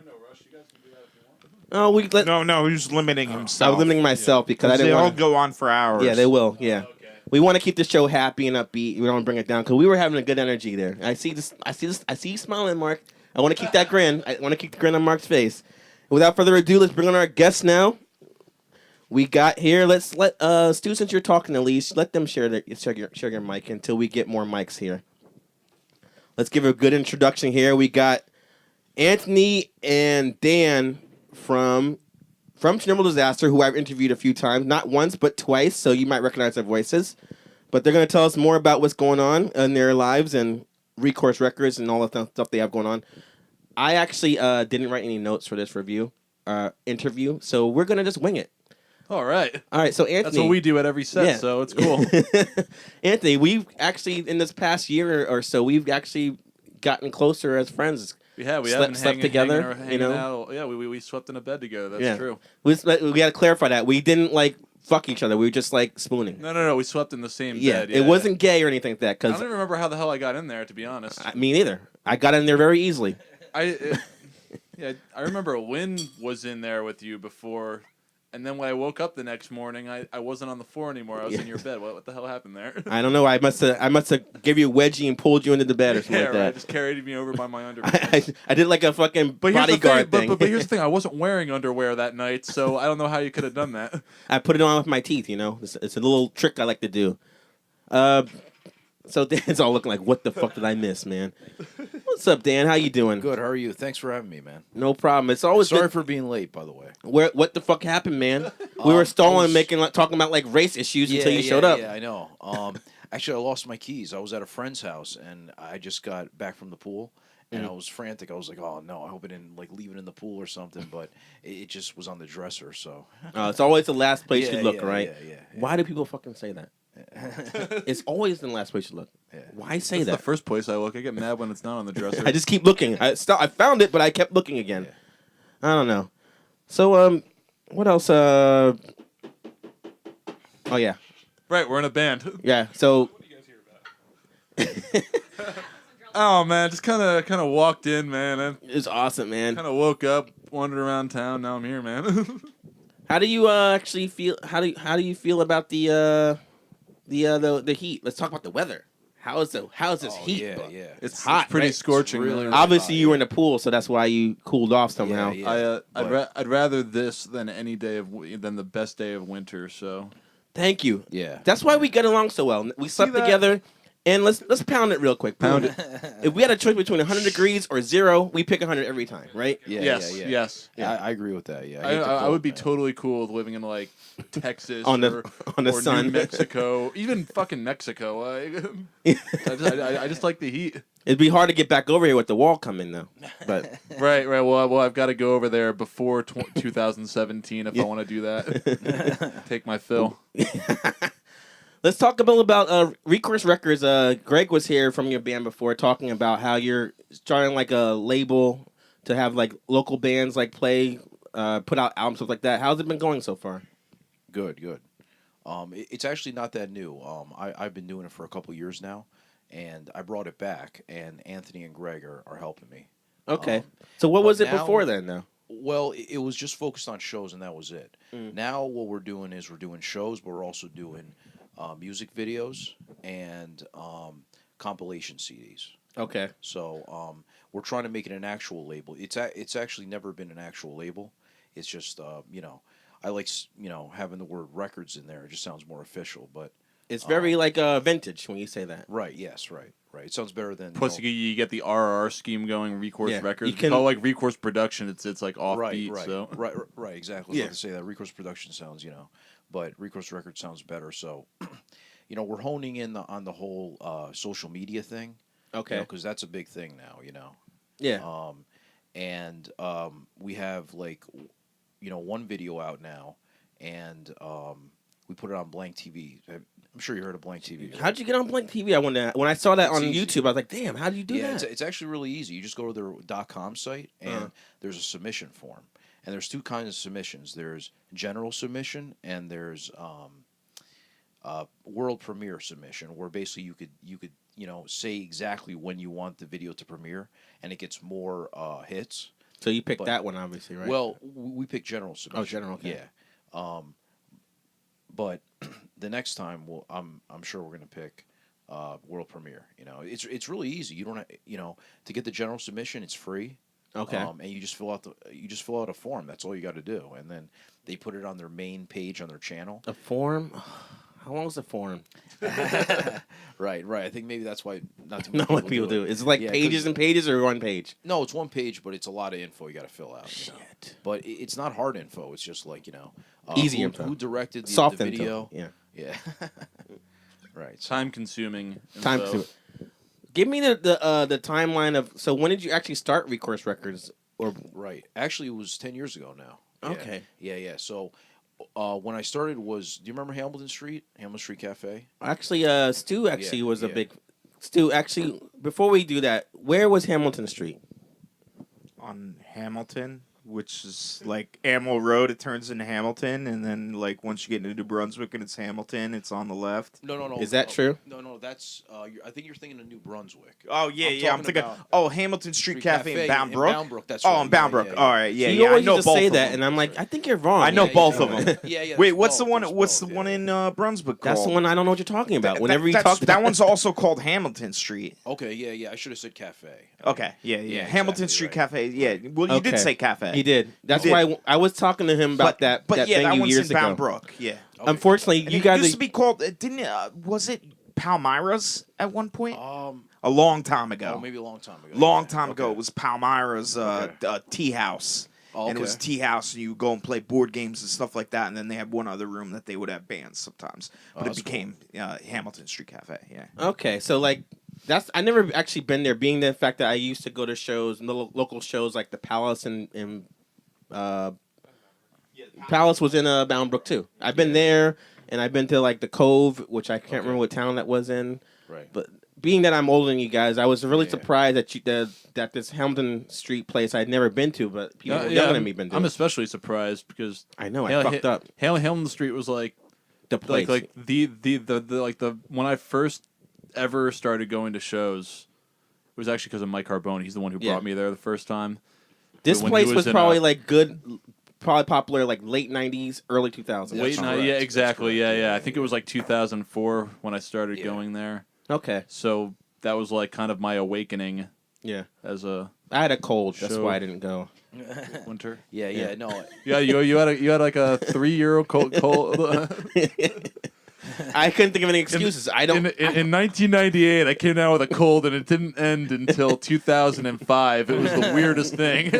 no rush. You guys can do that if you want. Oh, we let. No, he's limiting I himself. was limiting myself because I They didn't all want. go on for hours. Yeah, they will. Yeah. Okay. We want to keep the show happy and upbeat. We don't bring it down because we were having a good energy there. I see you smiling, Mark. I want to keep that grin. I want to keep the grin on Mark's face. Without further ado, let's bring on our guests now. We got here. Let's let Stu, since you're talking at least, let them share your mic until we get more mics here. Let's give a good introduction here. We got Anthony and Dan from Chernobyl Disaster, who I've interviewed a few times, not once but twice, so you might recognize their voices. But they're going to tell us more about what's going on in their lives and Recourse Records and all the stuff they have going on. I actually didn't write any notes for this interview, so we're going to just wing it. All right. All right, so Anthony. That's what we do at every set, Yeah. so it's cool. Anthony, we've actually, in this past year or so, we've actually gotten closer as friends. We have Slept been hanging together, hanging out. Yeah, we slept in a bed together. That's Yeah. true. We got to clarify that. We didn't, fuck each other. We were just, spooning. No. We slept in the same Yeah, bed. it wasn't gay or anything like that. I Because don't even remember how the hell I got in there, to be honest. me neither. I got in there very easily. I remember Lynn was in there with you before, and then when I woke up the next morning, I wasn't on the floor anymore. I was in your bed. What the hell happened there? I don't know. I must have gave you a wedgie and pulled you into the bed or something yeah, like right. that. Just carried me over by my underwear. I did like a fucking But here's bodyguard the thing. But here's the thing: I wasn't wearing underwear that night, so I don't know how you could have done that. I put it on with my teeth. It's a little trick I like to do. So Dan's all looking like, what the fuck did I miss, man? What's up, Dan? How you doing? Good. How are you? Thanks for having me, man. No problem. It's always Sorry good. for being late, by the way. What the fuck happened, man? We were I stalling, was- talking about race issues until you showed up. Yeah, I know. Actually, I lost my keys. I was at a friend's house, and I just got back from the pool, and I was frantic. I was like, "Oh no, I hope I didn't leave it in the pool or something." But it just was on the dresser. So It's always the last place Yeah, you look, yeah, right? yeah. Why do people fucking say that? It's always in the last place you look. Yeah. Why say It's the that? first place I look. I get mad when it's not on the dresser. I just keep looking. I found it, but I kept looking again. Yeah. I don't know. So what else? Oh yeah, Right, we're in a band. yeah. So Oh man, just kind of walked in, man. And it's awesome, man. kind of woke up, wandered around town. Now I'm here, man. How do you actually feel? How do you feel about the heat? Let's talk about the weather. How is this heat? Yeah, bro? yeah. It's hot, pretty right? scorching. really man. hot. Obviously, you were in the pool, so that's why you cooled off somehow. Yeah, yeah. I'd rather this than any day than the best day of winter. So Thank you. Yeah. That's why we get along so well. We slept that? together, and let's pound it real quick. Pound it. If we had a choice between 100 degrees or 0, we pick 100 every time, right? Yeah, yes, yeah, yeah. yes. Yeah, I agree with that. Yeah, I, hate the I cold, would be man. totally cool with living in like Texas On the- or, on the or sun. New Mexico, even fucking Mexico. I just like the heat. It'd be hard to get back over here with the wall coming though. But Right. Well, I've got to go over there before 2017 if I want to do that. Take my fill. let's talk a little about Recourse Records. Greg was here from your band before, talking about how you're starting like a label to have like local bands like play, put out albums, stuff like that. How's it been going so far? Good, good. It's actually not that new. I've been doing it for a couple years now, and I brought it back, and Anthony and Greg are helping me. Okay. So what was but it now- before then, though? Well, it was just focused on shows, and that was it. Mm. Now what we're doing is we're doing shows, but we're also doing music videos and compilation CDs. Okay. So we're trying to make it an actual label. It's actually never been an actual label. It's just I like having the word records in there. It just sounds more official. But It's very like vintage when you say that. right, yes, right. It sounds better than Plus, you get the RR scheme going, Recourse Yeah, Records. you can- It's all like Recourse Production. It's like right, offbeat. right, So right, exactly. I was Yeah. about to say that Recourse Production sounds, but Recourse Records sounds better. So, we're honing in on the whole social media thing. Okay. Because that's a big thing now. Yeah. And we have one video out now, and we put it on Blank TV. I'm sure you heard of Blank TV. right? How'd you get on Blank TV? When I saw that It's on easy. YouTube, I was like, damn, how do you do Yeah, that? it's actually really easy. You just go to their .com site, and there's a submission form. And there's two kinds of submissions. There's general submission, and there's world premiere submission, where basically you could say exactly when you want the video to premiere, and it gets more hits. So you picked but- that one, obviously, right? Well, we pick general submission. Oh, general, okay. Yeah. But the next time, I'm sure we're gonna pick world premiere. It's really easy. You don't to get the general submission. It's free. okay. And you just fill out a form. That's all you got to do, and then they put it on their main page on their channel. A form? How long is a form? Right. I think maybe that's why not too Not many what people do. it. It's like Yeah, pages 'cause- and pages or one page? No, it's one page, but it's a lot of info you got to fill out. Shit. But it's not hard info. It's just like Easy who, info. Who directed the, Soft the info. video? Yeah. Yeah. Right. time consuming. Time to give me the timeline of. So when did you actually start Recourse Records? Or Right. Actually, it was 10 years ago now. Yeah. Okay. Yeah. So when I started do you remember Hamilton Street Cafe? actually, Stu actually Yeah, was a yeah. big. Stu, actually, before we do that, where was Hamilton Street? On Hamilton, which is like Amwell Road. It turns into Hamilton, and then like once you get into New Brunswick and it's Hamilton, it's on the left. No. Is that true? No. That's I think you're thinking of New Brunswick. Oh yeah, I'm yeah. I'm talking thinking. about Oh, Hamilton Street Cafe in Bound Brook. Bound Brook, that's Oh, right. in Bound Brook. Yeah. All right, yeah, So you yeah. I always know used to both say of that, them. and I'm like, I think you're wrong. I know Yeah, both yeah, of yeah. them. Yeah. Wait, there's what's the both, one? there's What's the both, one yeah. in Brunswick called? That's the one I don't know what you're talking about. That- Whenever you that's- talk that one's also called Hamilton Street. Okay, yeah. I should have said cafe. Okay, yeah. Yeah, Hamilton exactly, Street right. Cafe. Yeah. Well, you did Okay. say cafe. He did. That's did. why I was talking to him about that. But that yeah, venue that one's years in Bound ago. Brook. Yeah. Okay. Unfortunately, And you it guys. used to be called. Didn't was it Palmyra's at one point? Um, A long time ago. maybe a long time ago. Long yeah. time ago, Okay. it was Palmyra's Okay. tea house. Oh, And it was okay. tea house, and you would go and play board games and stuff like that. And then they had one other room that they would have bands sometimes. But it that's became Hamilton Street Cafe. Yeah. Okay, so like I never actually been there. Being the fact that I used to go to shows, local shows like the Palace and Palace was in Bound Brook too. I've been there. and I've been to like the Cove, which I can't remember what town that was in. Right. But being that I'm older than you guys, I was really Yeah. surprised that this Hamilton Street place I'd never been to, but people younger than me been to. I'm especially surprised because I know I fucked up Hamilton Street was like the place. like the when I first ever started going to shows, it was actually because of Mike Carbone. He's the one who Yeah. brought me there the first time. This when he place was was in probably a- like good, probably popular like late '90s, early 2000s. Yeah, Wait, that's no, correct. yeah, That's exactly, correct. yeah. I think it was like 2004 when I started Yeah. going there. Okay, So that was like kind of my awakening yeah. as a I had a cold, that's Show. why I didn't go. winter. Yeah, no. Yeah, you had like a €3 cold. I couldn't think of any excuses. I don't. In 1998, I came down with a cold, and it didn't end until 2005. It was the weirdest thing.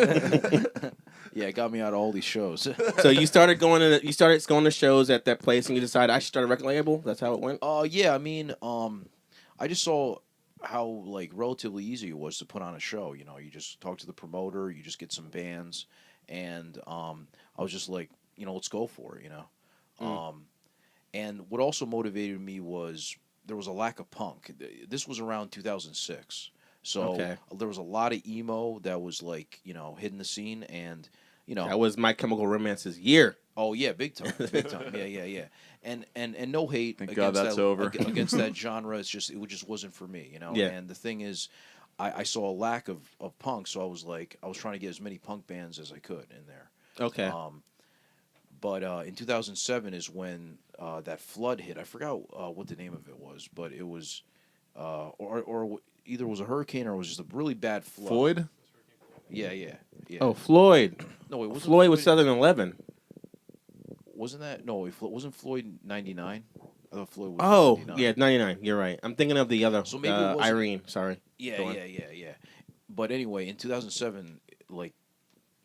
Yeah, it got me out of all these shows. So you started going to shows at that place, and you decided I should start a record label. That's how it went. Yeah, I mean, I just saw how like relatively easy it was to put on a show. You know, you just talk to the promoter, you just get some bands, and I was just like, you know, let's go for it. You know, and what also motivated me was there was a lack of punk. This was around 2006, so Okay. there was a lot of emo that was like, you know, hitting the scene, and you know, That was My Chemical Romance's year. oh yeah, big time, big time, yeah. And no hate Thank against God that's that, over. against that genre. It's just it just wasn't for me, you know. Yeah. And the thing is, I saw a lack of punk, so I was trying to get as many punk bands as I could in there. Okay. But in 2007 is when that flood hit. I forgot what the name of it was, but it was or either it was a hurricane or it was just a really bad flood. Floyd? Yeah. Oh, Floyd. No, it wasn't Floyd was Southern 11. Wasn't that? No, wasn't Floyd 99? I thought Floyd was Oh, 99. yeah, 99. You're right. I'm thinking of the other. So maybe it wasn't- Irene. Sorry. Yeah, Go on. yeah. But anyway, in 2007, like,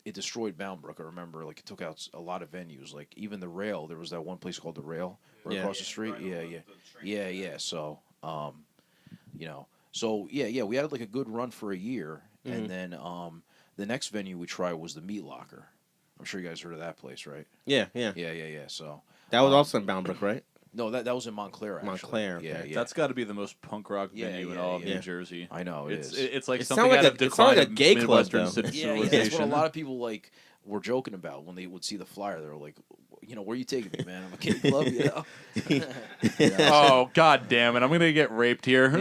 it destroyed Boundbrook. I remember, like, it took out a lot of venues. Like, even the Rail. There was that one place called the Rail right Yeah. across the street. Yeah. So, you know, we had like a good run for a year, Mm-hmm. and then the next venue we tried was the Meat Locker. I'm sure you guys heard of that place, right? Yeah. Yeah. So That was also in Boundbrook, right? no, that was in Montclair. Actually. Montclair, Yeah, okay. yeah. That's got to be the most punk rock Yeah, venue in yeah, all of yeah. New Jersey. I know it is. It's like It something sounded out like of it sounded decline like a of gay club, Midwestern though. Yeah, civilization. that's what a lot of people like were joking about when they would see the flyer. They were like, you know, where are you taking me, man? I'm a kid club, you know. Oh, god damn it. I'm going to get raped here.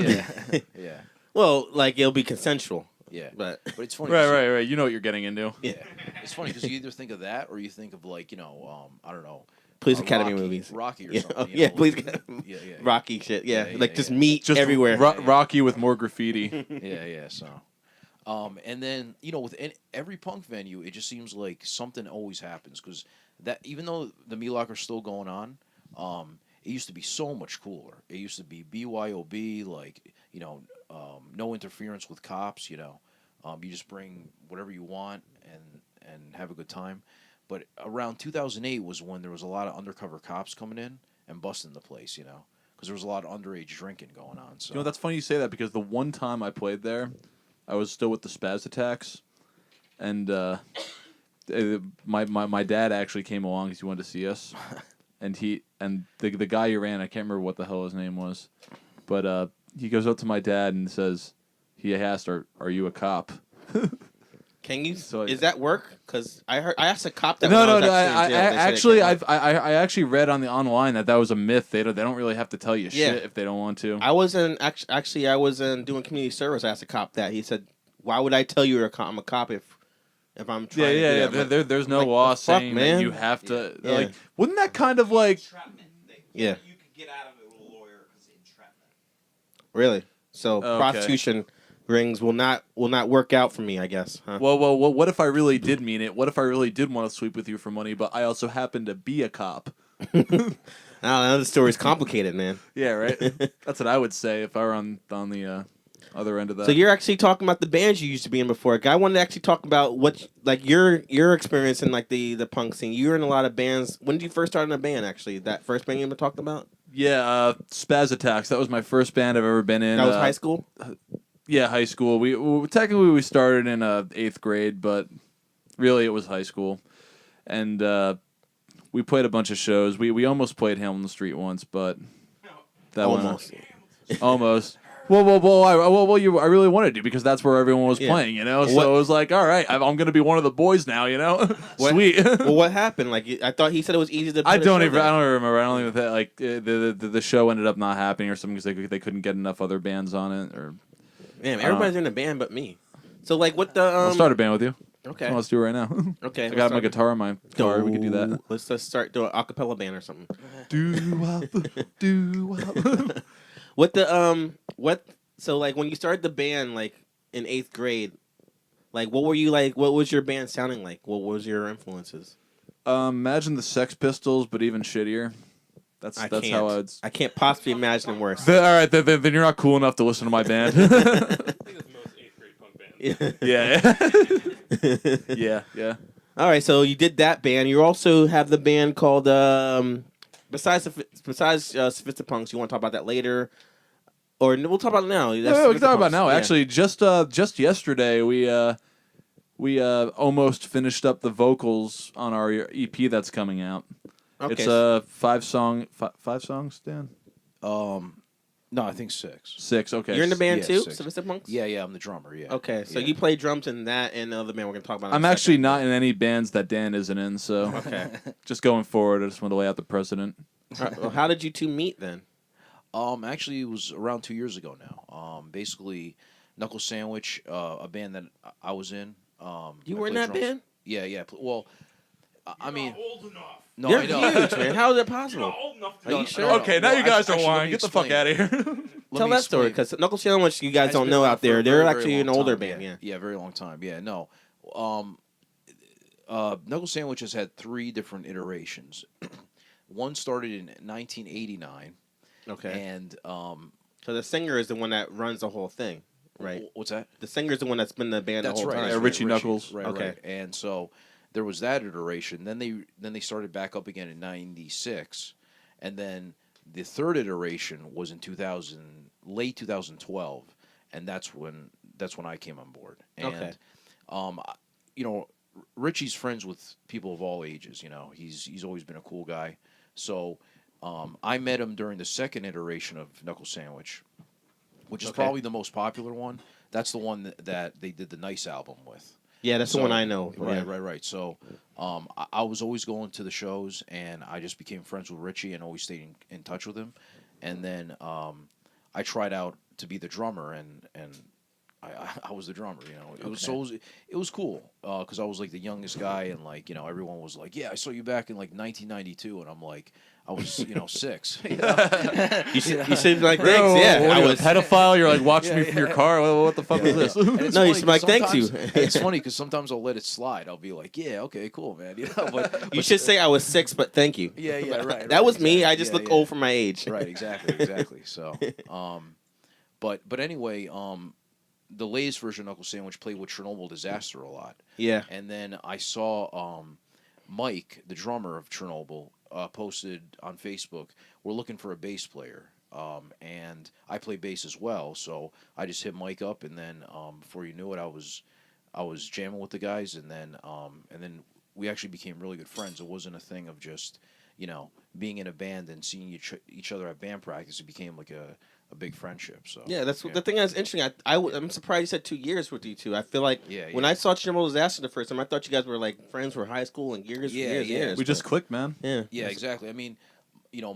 Yeah. Well, like it'll be consensual, Yeah. but But it's funny. Right. You know what you're getting into. Yeah. It's funny because you either think of that or you think of like, you know, I don't know. Police Academy Rocky, movies. Rocky or Yeah, something. you yeah, know, Police with- Academy. Yeah. Rocky shit. Yeah, Yeah, like yeah, just yeah. meat Just everywhere. Rocky with more graffiti. Yeah. So, and then you know, with every punk venue, it just seems like something always happens because that even though the Meat Locker's still going on, it used to be so much cooler. It used to be BYOB, like you know, no interference with cops. You know, you just bring whatever you want and have a good time. But around 2008 was when there was a lot of undercover cops coming in and busting the place. You know, because there was a lot of underage drinking going on. So You know, that's funny you say that because the one time I played there, I was still with the Spaz Attacks, and my dad actually came along because he wanted to see us, and the guy you ran, I can't remember what the hell his name was, but he goes up to my dad and says, he asked, "Are you a cop?" Can you? So- Is that work? Because I asked a cop that. No. when I was I actually in jail, they said it actually, can't work. I actually read on the online that was a myth. They don't really have to tell you Yeah. shit if they don't want to. I was in actually I was in doing community service. I asked a cop that. He said, "Why would I tell you I'm a cop if I'm trying to do Yeah. that?" I'm like, There's no like, law the fuck, saying man? that you have to. Yeah. Like, wouldn't that kind of like? Yeah. You could get out of it with a lawyer because entrapment. Really? So Okay. prostitution rings will not work out for me, I guess. Huh? Well, what if I really did mean it? What if I really did want to sweep with you for money, but I also happen to be a cop? I don't know. The story's complicated, man. Yeah, right. That's what I would say if I were on the other end of that. So you're actually talking about the bands you used to be in before. I wanted to actually talk about what like your experience in like the punk scene. You were in a lot of bands. When did you first start in a band? Actually, that first band you ever talked about? Spaz Attacks. That was my first band I've ever been in. That was high school. Yeah, high school. We technically we started in 8th grade, but really it was high school, and we played a bunch of shows. We almost played Hamilton Street once, but that Almost. almost. Well, I really wanted to because that's where everyone was Yeah. playing, you know. What- So it was like, all right, I'm going to be one of the boys now, you know. What- Sweet. Well, what happened? Like, I thought he said it was easy to. I put a don't show even. I there. don't remember. I don't even like the show ended up not happening or something because they couldn't get enough other bands on it. Or Damn, everybody's in a band but me. So like, what the? I'll start a band with you. Okay. Let's do it right now. Okay. I got my guitar on my guitar. We could do that. Let's just start doing a cappella band or something. Do What the what? So like, when you started the band, like in 8th grade, like what were you like? What was your band sounding like? What was your influences? Imagine the Sex Pistols, but even shittier. That's I that's can't. how I'd. I can't possibly imagine worse. All right, then you're not cool enough to listen to my band. I think it's the most 8th grade punk band. yeah. All right, so you did that band. You also have the band called besides Sophistipunks. You want to talk about that later, or we'll talk about it now? Yeah, we can talk about it now. Yeah. Actually, just yesterday we almost finished up the vocals on our EP that's coming out. Okay. It's five songs, Dan. No, I think 6. 6. Okay. You're in the band Yeah, too, 6. Sophistipunks? Yeah, I'm the drummer. Yeah. Okay, so Yeah. you play drums in that and the other band we're gonna talk about. In I'm a actually second. not in any bands that Dan isn't in, so Okay. just going forward, I just want to lay out the precedent. All right, well, how did you two meet then? Actually, it was around 2 years ago now. Basically, Knuckle Sandwich, a band that I was in. You I were in played that drums. band? Yeah. Well, I mean, old enough. no, You're I know. huge, man. How is that possible? Old enough to Are you No, sure? no, Okay, now well, you guys are actually, let lying. me Get the fuck explain. out of here. Tell that story, because Knuckle Sandwich, you guys It's don't been know around out for a there. very, They're very actually an long older time, band, yeah. Yeah, very long time. Yeah, no. Knuckle Sandwich has had 3 different iterations. One started in 1989, Okay. and So the singer is the one that runs the whole thing, right? what's that? The singer's the one that's been in the band That's the whole right. time. Yeah, that's Richie right, Knuckles. Right, Okay. right. And so there was that iteration. Then they started back up again in '96, and then the third iteration was in late 2012, and that's when I came on board. And Okay. you know, Richie's friends with people of all ages. You know, he's always been a cool guy. So I met him during the second iteration of Knuckle Sandwich, which is Okay. probably the most popular one. That's the one that they did the Nice album with. Yeah, that's the So- one I know. Right, Yeah. right. So I was always going to the shows, and I just became friends with Richie and always stayed in touch with him. And then I tried out to be the drummer, and I was the drummer. You know, it was cool because I was like the youngest guy, and like everyone was like, "Yeah, I saw you back in like 1992," and I'm like, I was 6. You know? You should be like, Bro, thanks. Yeah, what are I you, a was. pedophile. You're like watching me Yeah, from your yeah. car. What the fuck was this? And it's No, you funny should be like, 'cause "Thank you." sometimes- It's funny because sometimes I'll let it slide. I'll be like, "Yeah, okay, cool, man." You know, but You should say I was 6, but thank you. Yeah, right. That was me. exactly. I just Yeah, look yeah. old for my age. Right, exactly. So, but anyway, the latest version of Knuckle Sandwich played with Chernobyl Disaster a lot, Yeah. and then I saw Mike, the drummer of Chernobyl, posted on Facebook, "We're looking for a bass player." And I play bass as well, so I just hit Mike up, and then before you knew it, I was jamming with the guys, and then we actually became really good friends. It wasn't a thing of just being in a band and seeing each other at band practice. It became like a big friendship. So Yeah, that's the thing that's interesting. I'm surprised you said 2 years with you two. I feel like Yeah, when yeah. I saw Chernobyl Disaster the first time, I thought you guys were like friends for high school and years, Yeah, years, yeah. years. We just clicked, man. yeah. Yeah, exactly. I mean,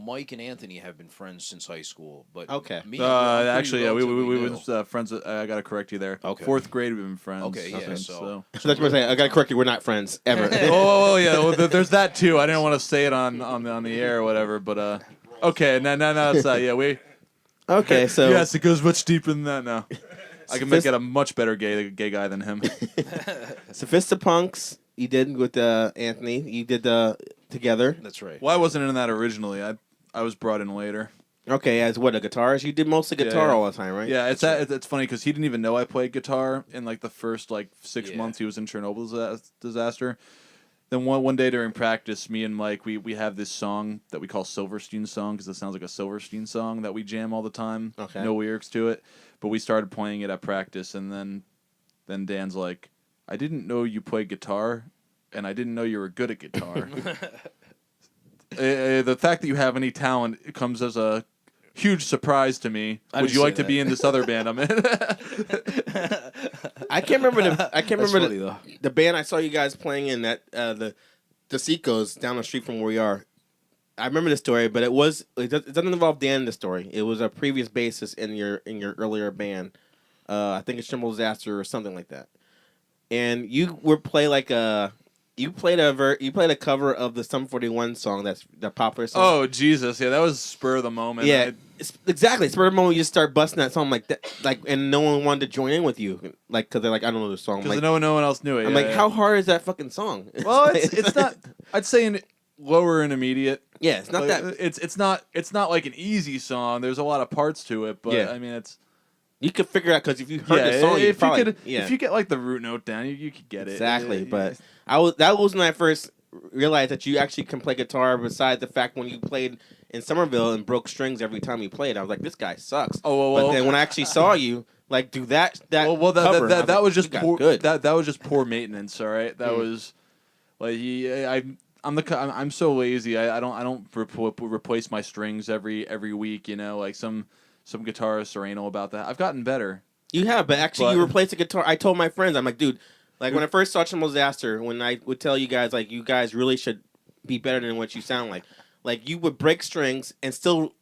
Mike and Anthony have been friends since high school, but Okay. me, I'm pretty Actually, yeah, we relatively was new. friends. I gotta correct you there. Okay. 4th grade, we've been friends. Okay, yeah, since, so- So that's what I'm saying. I gotta correct you. We're not friends ever. oh yeah, well, there's that too. I didn't want to say it on the air or whatever, but okay, no, it's yeah, we. Okay, so Yes, it goes much deeper than that now. I can make it a much better gay guy than him. Sophistipunks, you did with Anthony. You did together. That's right. Well, I wasn't in that originally. I was brought in later. Okay, as what, a guitarist? You did mostly guitar yeah. all the time, right? Yeah, it's funny because he didn't even know I played guitar in like the first 6 Yeah. months he was in Chernobyl disaster. Then one day during practice, me and Mike we have this song that we call Silverstein song because it sounds like a Silverstein song that we jam all the time. Okay. No lyrics to it, but we started playing it at practice, and then Dan's like, "I didn't know you played guitar, and I didn't know you were good at guitar." the fact that you have any talent comes as a huge surprise to me. I Would didn't you say like to that. be in this other band I'm in? I can't remember the. I can't That's remember funny, though. the band I saw you guys playing in that the Seaco's down the street from where we are. I remember the story, but it doesn't involve Dan in the story. It was a previous bassist in your earlier band. I think it's Shamble Disaster or something like that. And you would play like a you played a cover of the Sum 41 song, that's the popular song. Oh Jesus, yeah, that was spur of the moment. Yeah, exactly. Spur of the moment, you just start busting that song like that, and no one wanted to join in with you, like because they're like, I don't know the song. because Like, no one else knew it. I'm yeah, like, yeah. how hard is that fucking song? Well, it's not. I'd say an lower intermediate. Yeah, it's not Like, that. it's not like an easy song. There's a lot of parts to it, but Yeah. I mean it's You could figure it out because if you heard the song, if probably, you could yeah, if you get like the root note down, you could get it exactly. Uh, But that was when I first realized that you actually can play guitar. Besides the fact when you played in Somerville and broke strings every time you played, I was like, this guy sucks. Oh, But then when I actually saw you like do that well, cover, I that like, was just you got poor. good. That was just poor maintenance. All right, that Mm. was like I'm so lazy. I don't replace my strings every week. You know, like some guitarists are anal about that. I've gotten better. You have, but actually, you But- replaced the guitar. I told my friends, I'm like, dude, like when I first saw Shamble Disaster, when I would tell you guys, like, you guys really should be better than what you sound like. Like, you would break strings and still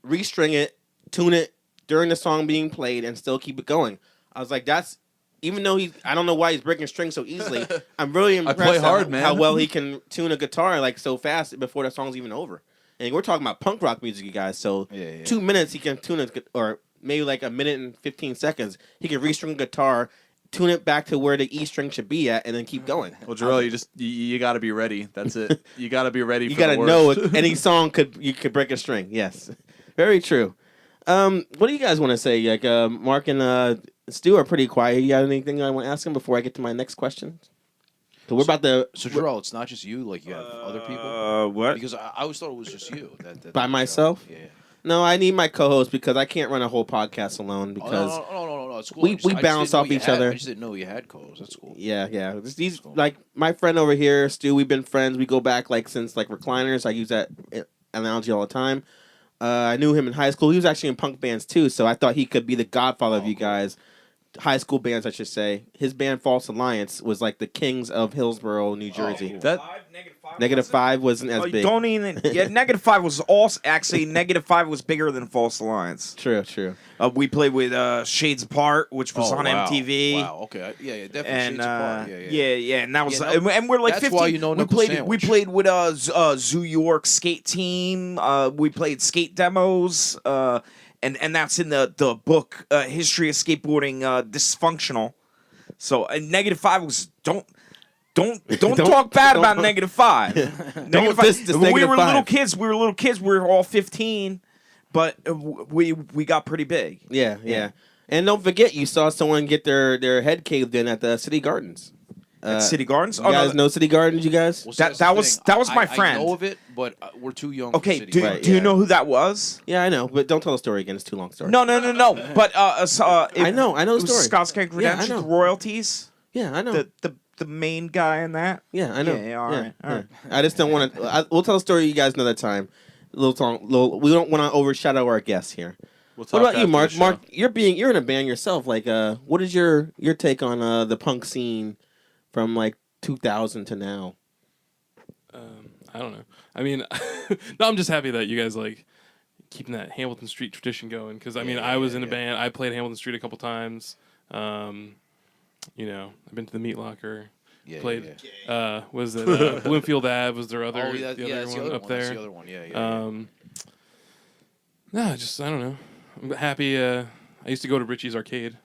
restring it, tune it during the song being played, and still keep it going. I was like, that's, even though I don't know why he's breaking strings so easily, I'm really impressed play hard, how, man. how well he can tune a guitar, like, so fast before the song's even over. And we're talking about punk rock music, you guys, so Yeah. 2 minutes he can tune it, or maybe like a minute and 15 seconds, he can restring a guitar, tune it back to where the E string should be at, and then keep going. Well, Jarrell, you got to be ready. That's it. You got to be ready. You for the gotta know worst. any song you could break a string. Yes, very true. What do you guys want to say? Like Mark and Stu are pretty quiet. You got anything I want to ask them before I get to my next question? So we're about to So, Jarrell, it's not just you. Like you have other people. What? Because I always thought it was just you. That By myself? Yeah. No, I need my co-host because I can't run a whole podcast alone. Oh, Because no. It's cool. we I just bounce didn't know off you each had- other. I just didn't know you had co-hosts. That's cool. yeah. These Cool. like my friend over here, Stu. We've been friends. We go back like since like recliners. I use that analogy all the time. I knew him in high school. He was actually in punk bands too, so I thought he could be the godfather of you guys. High school bands, I should say. His band False Alliance was like the kings of Hillsborough, New Jersey. cool. That -5 wasn't as Oh, you big. don't even. Yeah, -5 was also actually -5 was bigger than False Alliance. True. We played with Shades Apart, which was on wow. MTV. Wow. Okay. Yeah. Definitely. And Shades Apart. and that was Yeah, no, and we're like that's 15. why you know we Knuckle played Sandwich. with Zoo York skate team. We played skate demos. And that's in the book History of Skateboarding Dysfunctional. So -5 was don't talk bad don't- about -5. Don't diss this we were -5. little kids. We were all 15, but we got pretty big. Yeah. And don't forget, you saw someone get their head caved in at the City Gardens. At City Gardens. You guys know City Gardens, you guys? Well, see, That- that's the that was- thing. that was my I friend. know of it, but we're too young. for Okay, City do Gardens. Right, you yeah. know who that was? Yeah, I know, but don't tell the story again. It's too long story. No. But I know the it was story. Scotskank Yeah, I Redemption know. royalties. Yeah, I know. The main guy in that. Yeah, I know. Yeah, all right. I just don't want to. We'll tell the story you guys another time. We don't want to overshadow our guests here. We'll What talk about you, after Mark? the show. Mark, you're in a band yourself. Like, what is your take on the punk scene from like 2000 to now? I don't know. I mean, no, I'm just happy that you guys like keeping that Hamilton Street tradition going. Because I mean, I was in a band. I played Hamilton Street a couple times. You know, I've been to the Meat Locker. Yeah, Played. yeah. Was it Bloomfield Ave? Was there other? Oh, yeah, the that's other the one other up one. there? That's the other one. Yeah. No, just I don't know. I'm happy. I used to go to Richie's Arcade.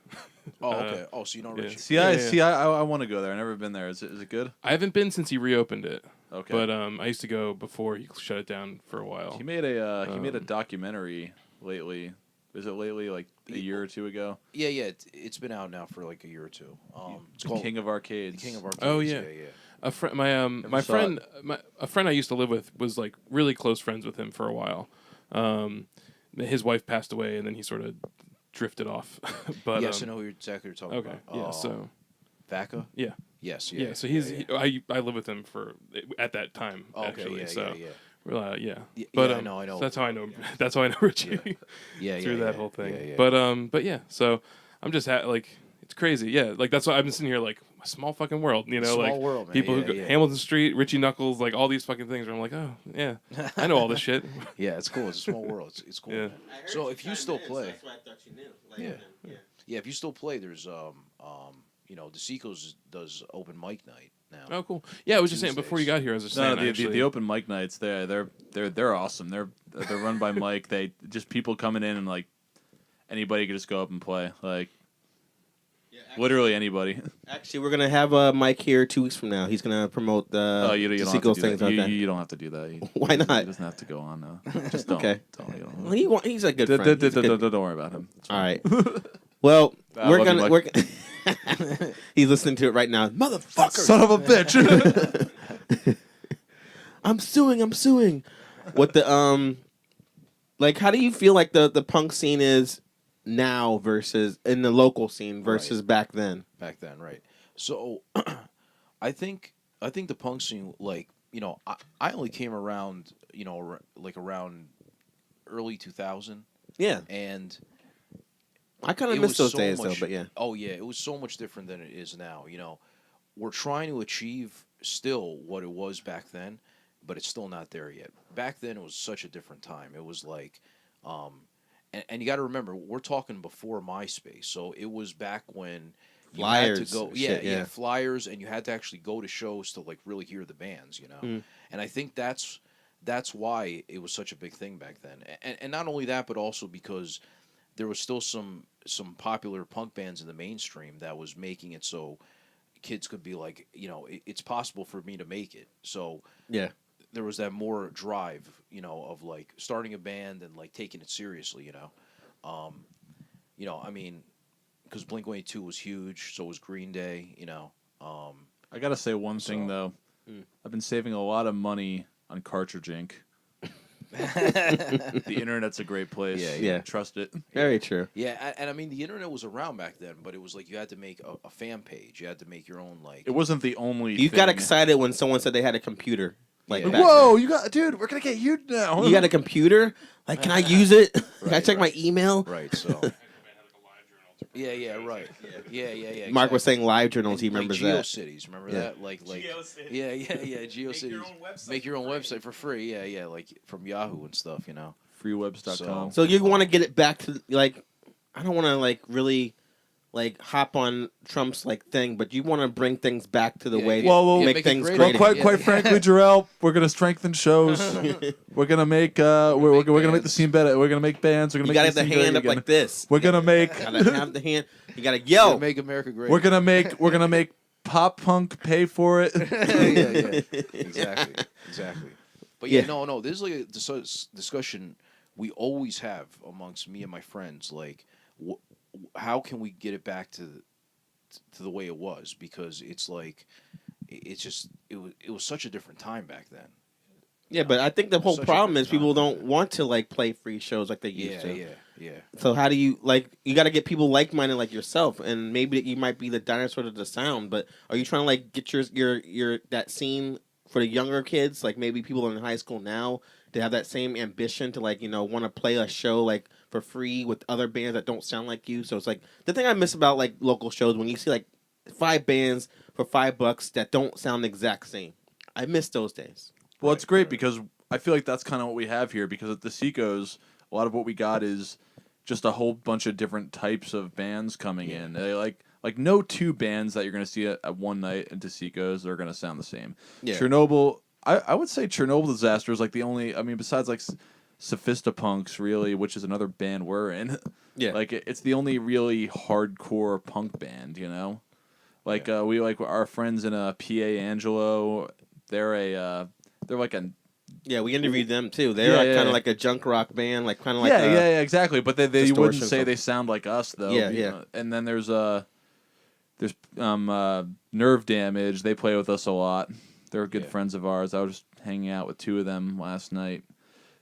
Oh, okay. Oh, so you know yeah. Richie. See, I want to go there. I've never been there. Is it good? I haven't been since he reopened it. Okay. But I used to go before he shut it down for a while. He made a documentary lately. Is it lately, like a year or two ago? Yeah. It's been out now for like a year or two. It's called King of Arcades. King of Arcades. Oh, yeah. yeah. A friend, my saw friend, a friend I used to live with was like really close friends with him for a while. His wife passed away, and then he sort of drifted off. But Yes, I know exactly what you're talking okay, about. yeah. So Vaca. yeah, Yes. yeah. So he's I live with him for at that time Oh, okay. actually. Yeah. So Yeah. Yeah. Yeah, But I know. so that's how I know. That's how I know Richie Yeah, through yeah, that yeah. whole thing. Yeah, yeah. But yeah. So I'm just like it's crazy. Yeah, like that's why I've been sitting here like a small fucking world. You know, Small like world, man. people Yeah, who go yeah. Hamilton Street, Richie Knuckles, like all these fucking things. Where I'm like, oh yeah, I know all this shit. Yeah, it's cool. It's a small world. It's cool. Yeah. Man. So if you still play, why I thought you knew. Yeah. yeah, if you still play, there's you know, DeSico's does open mic night now. Oh, cool. Yeah, I was just saying before you Tuesdays. got here, I was just No, saying the open mic nights they're awesome. They're run by Mike. They just people coming in and like anybody could just go up and play. Like literally anybody. Actually, we're gonna have Mike here 2 weeks from now. He's gonna promote the Oh, you don't have to Sequels do things. that. Okay. You don't have to do that. Why not? He doesn't have to go on now. Just don't. Okay. Don't. Well, he's a good friend. He's a good- Don't worry about him. It's All fine. right. Well, I we're love you, gonna. Mike. He's listening to it right now. Motherfucker! Son of a bitch. I'm suing. What the like? How do you feel like the punk scene is now versus in the local scene versus back then? Back then, right? So, I think the punk scene, like, you know, I only came around, you know, like around early 2000, Yeah, and I kind of it miss was those so days much- though. But yeah, Oh yeah, it was so much different than it is now. You know, we're trying to achieve still what it was back then, but it's still not there yet. Back then, it was such a different time. It was like, and you got to remember, we're talking before MySpace, so it was back when you had Flyers to go, and yeah, shit, yeah, yeah. flyers, and you had to actually go to shows to like really hear the bands, you know. Mm. And I think that's why it was such a big thing back then, and not only that, but also because there was still some popular punk bands in the mainstream that was making it so kids could be like, you know, it's possible for me to make it. So yeah. there was that more drive, you know, of like starting a band and like taking it seriously, you know. You know, I mean, because Blink-182 was huge, so was Green Day, you know. I gotta say one thing So- though. I've been saving a lot of money on cartridge ink. The internet's a great place. Yeah, yeah. Trust it. Very true. Yeah, and I mean, the internet was around back then, but it was like you had to make a fan page. You had to make your own, like... It wasn't the only. You got thing. excited when someone said they had a computer. Like Yeah. back Whoa, you got, dude. We're gonna get huge now. then. You got a computer? Like, can I use it? Can I Right, check my right. email? Right, so... Yeah, right. Yeah. Mark was exactly. saying live journals. He Like remembers that. GeoCities, remember Yeah. that? Like GeoCities. Yeah, GeoCities. Make your own website for free. Yeah, like from Yahoo and stuff, you know. Freewebs.com. So you want to get it back to like, I don't want to like really, like hop on Trump's like thing, but you want to bring things back to the Yeah, way. yeah. Well, make make it things great great. Well, again. quite frankly, Jarrell, we're gonna strengthen shows. We're gonna make we're gonna make the scene better. We're gonna make bands. We're gonna You make got to have the the scene hand big up again. like this. We're gonna make Gotta have the hand. You gotta Yeah, yo. make America great. we're gonna make pop punk pay for it. yeah. Exactly. But yeah, Yeah. no. This is like a discussion we always have amongst me and my friends. Like, how can we get it back to the way it was? Because it's like, it's just it was such a different time back then. Yeah, but I think the whole Such a problem good is people time. don't want to like play free shows like they used to. Yeah. So how do you like? You got to get people like-minded like yourself, and maybe you might be the dinosaur to the sound. But are you trying to like get your that scene for the younger kids? Like maybe people in high school now to have that same ambition to like want to play a show like for free with other bands that don't sound like you. So it's like the thing I miss about like local shows when you see like 5 bands for $5 that don't sound the exact same. I miss those days. Well, it's great because I feel like that's kind of what we have here. Because at the Seacos, a lot of what we got is just a whole bunch of different types of bands coming in. They like no 2 bands that you're going to see at one night at Seacos are going to sound the same. Yeah. Chernobyl, I would say Chernobyl Disaster is like the only. I mean, besides like Sophistipunks, really, which is another band we're in. Yeah. Like it's the only really hardcore punk band, you know. Like we like our friends in PA Angelo. They're like a Yeah, we interviewed them too. They're Yeah, like, yeah, kind of yeah. like a junk rock band, like kind of like yeah, exactly. But they you wouldn't distortion say from- they sound like us though. Yeah, you yeah. know. And then there's Nerve Damage. They play with us a lot. They're good Yeah. friends of ours. I was just hanging out with 2 of them last night.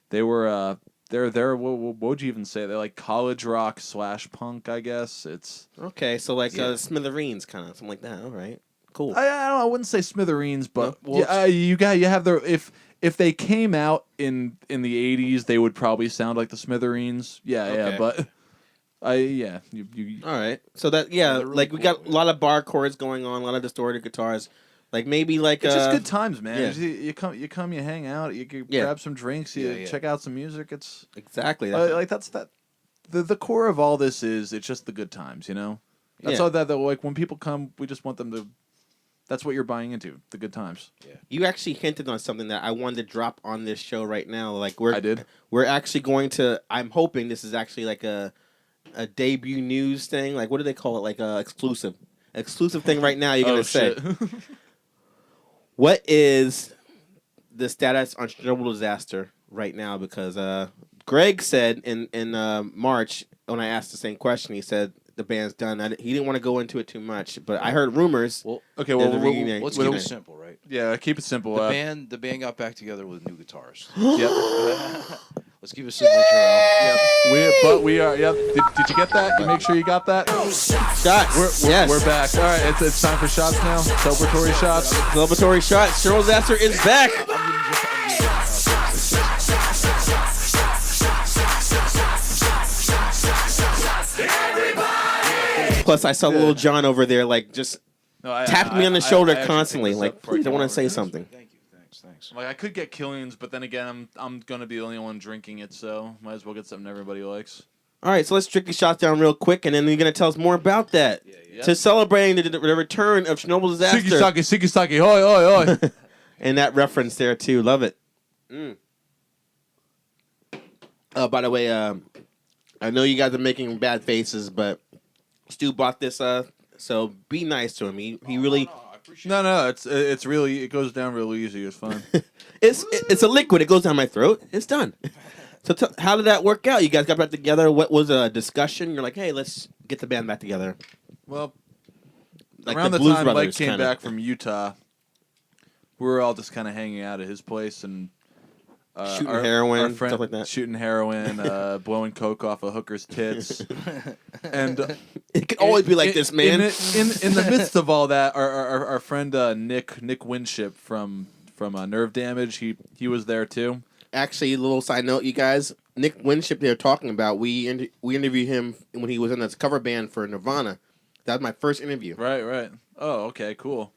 They were they're what would you even say? They're like college rock / punk, I guess. It's Okay, so like Yeah. Smithereens, kind of something like that. All right, cool. I don't know, I wouldn't say Smithereens, but No, well, you have their if if they came out in the 80s, they would probably sound like the Smithereens. Yeah, Okay. but you All right. So that yeah, they're really like we cool, got a lot of bar chords going on, a lot of distorted guitars. Like maybe like it's just good times, man. yeah. You come, you hang out, you Yeah. grab some drinks, you Yeah. check out some music. It's Exactly. like that's that. The core of all this is it's just the good times, you know. That's Yeah. all that like when people come, we just want them to. That's what you're buying into, the good times. You actually hinted on something that I wanted to drop on this show right now. Like I did. we're actually going to. I'm hoping this is actually like a debut news thing. Like what do they call it? Like a exclusive thing right now. You're gonna say shit. what is the status on Chernobyl disaster right now? Because Greg said in March when I asked the same question, he said the band's done. He didn't want to go into it too much, but I heard rumors. Well, Okay, There's well, a reunion. let's Well, keep well, it simple, right? yeah, keep it simple. The band got back together with new guitarists. Yep. Let's keep it simple, Jarrell. We are. Yep. Did you get that? You make sure you got that. Shots. Yes. We're back. All right, it's time for shots now. Celebratory shots. Celebratory shots. Cheryl Disaster is back. Plus, I saw little John over there, like just No, tapping me on the shoulder actually constantly, picked this like up before I don't came want to over. say something. Thank you. Thanks. Like I could get Killian's, but then again, I'm gonna be the only one drinking it, so might as well get something everybody likes. All right, so let's drink these shots down real quick, and then you're gonna tell us more about that. Yeah. To celebrating the return of Chernobyl disaster, Sikisaki, hoi, hoi, hoi. and that reference there too, love it. By the way, I know you guys are making bad faces, but Stu bought this, so be nice to him. He really, No, it's really, it goes down real easy. It's fun. it's a liquid. It goes down my throat. It's done. So how did that work out? You guys got back together. What was a discussion? You're like, hey, let's get the band back together. Well, Like around the Blues time Mike Brothers, came kinda. back from Utah, we were all just kind of hanging out at his place and Shooting heroin, our friend, stuff like that. shooting heroin, blowing coke off a hooker's tits, and It could always be like this, man. In the midst of all that, our friend Nick Winship from Nerve Damage, he was there too. Actually, a little side note, you guys. Nick Winship they're talking about. We interviewed him when he was in this cover band for Nirvana. That was my first interview. Right. Oh, okay, cool.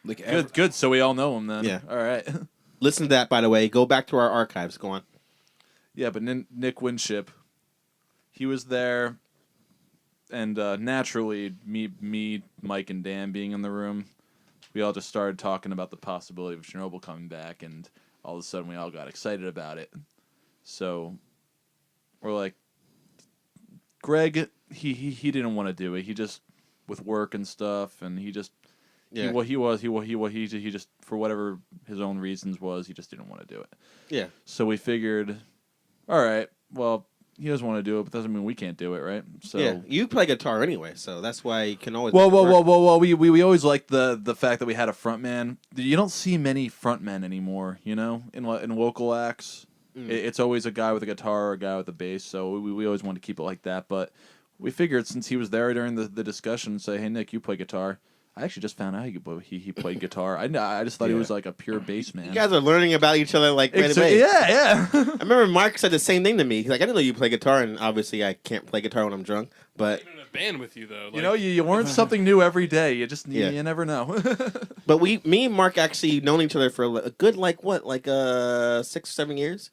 Like Good. So we all know him then. Yeah. All right. Listen to that, by the way. Go back to our archives. Go on. Yeah, but Nick Winship, he was there, and naturally, me, Mike, and Dan being in the room, we all just started talking about the possibility of Chernobyl coming back, and all of a sudden we all got excited about it. So we're like, Greg, he didn't want to do it. He just with work and stuff, and he just he just for whatever his own reasons was, he just didn't want to do it. Yeah. So we figured, all right, well, he doesn't want to do it, but doesn't mean we can't do it, right? So Yeah. You play guitar anyway, so that's why you can always. Well, make it work. we always liked the fact that we had a front man. You don't see many front men anymore, you know, in local acts. It's always a guy with a guitar or a guy with a bass. So we always want to keep it like that. But we figured since he was there during the discussion, say, hey Nick, you play guitar. I actually just found out he played guitar. I just thought he was like a pure bass man. You guys are learning about each other like right away. Yeah. I remember Mark said the same thing to me. He's like, I didn't know you play guitar, and obviously I can't play guitar when I'm drunk. But I'm in a band with you though. You know, you learn something new every day. You just Yeah. you never know. me and Mark actually known each other for a good 6 or 7 years.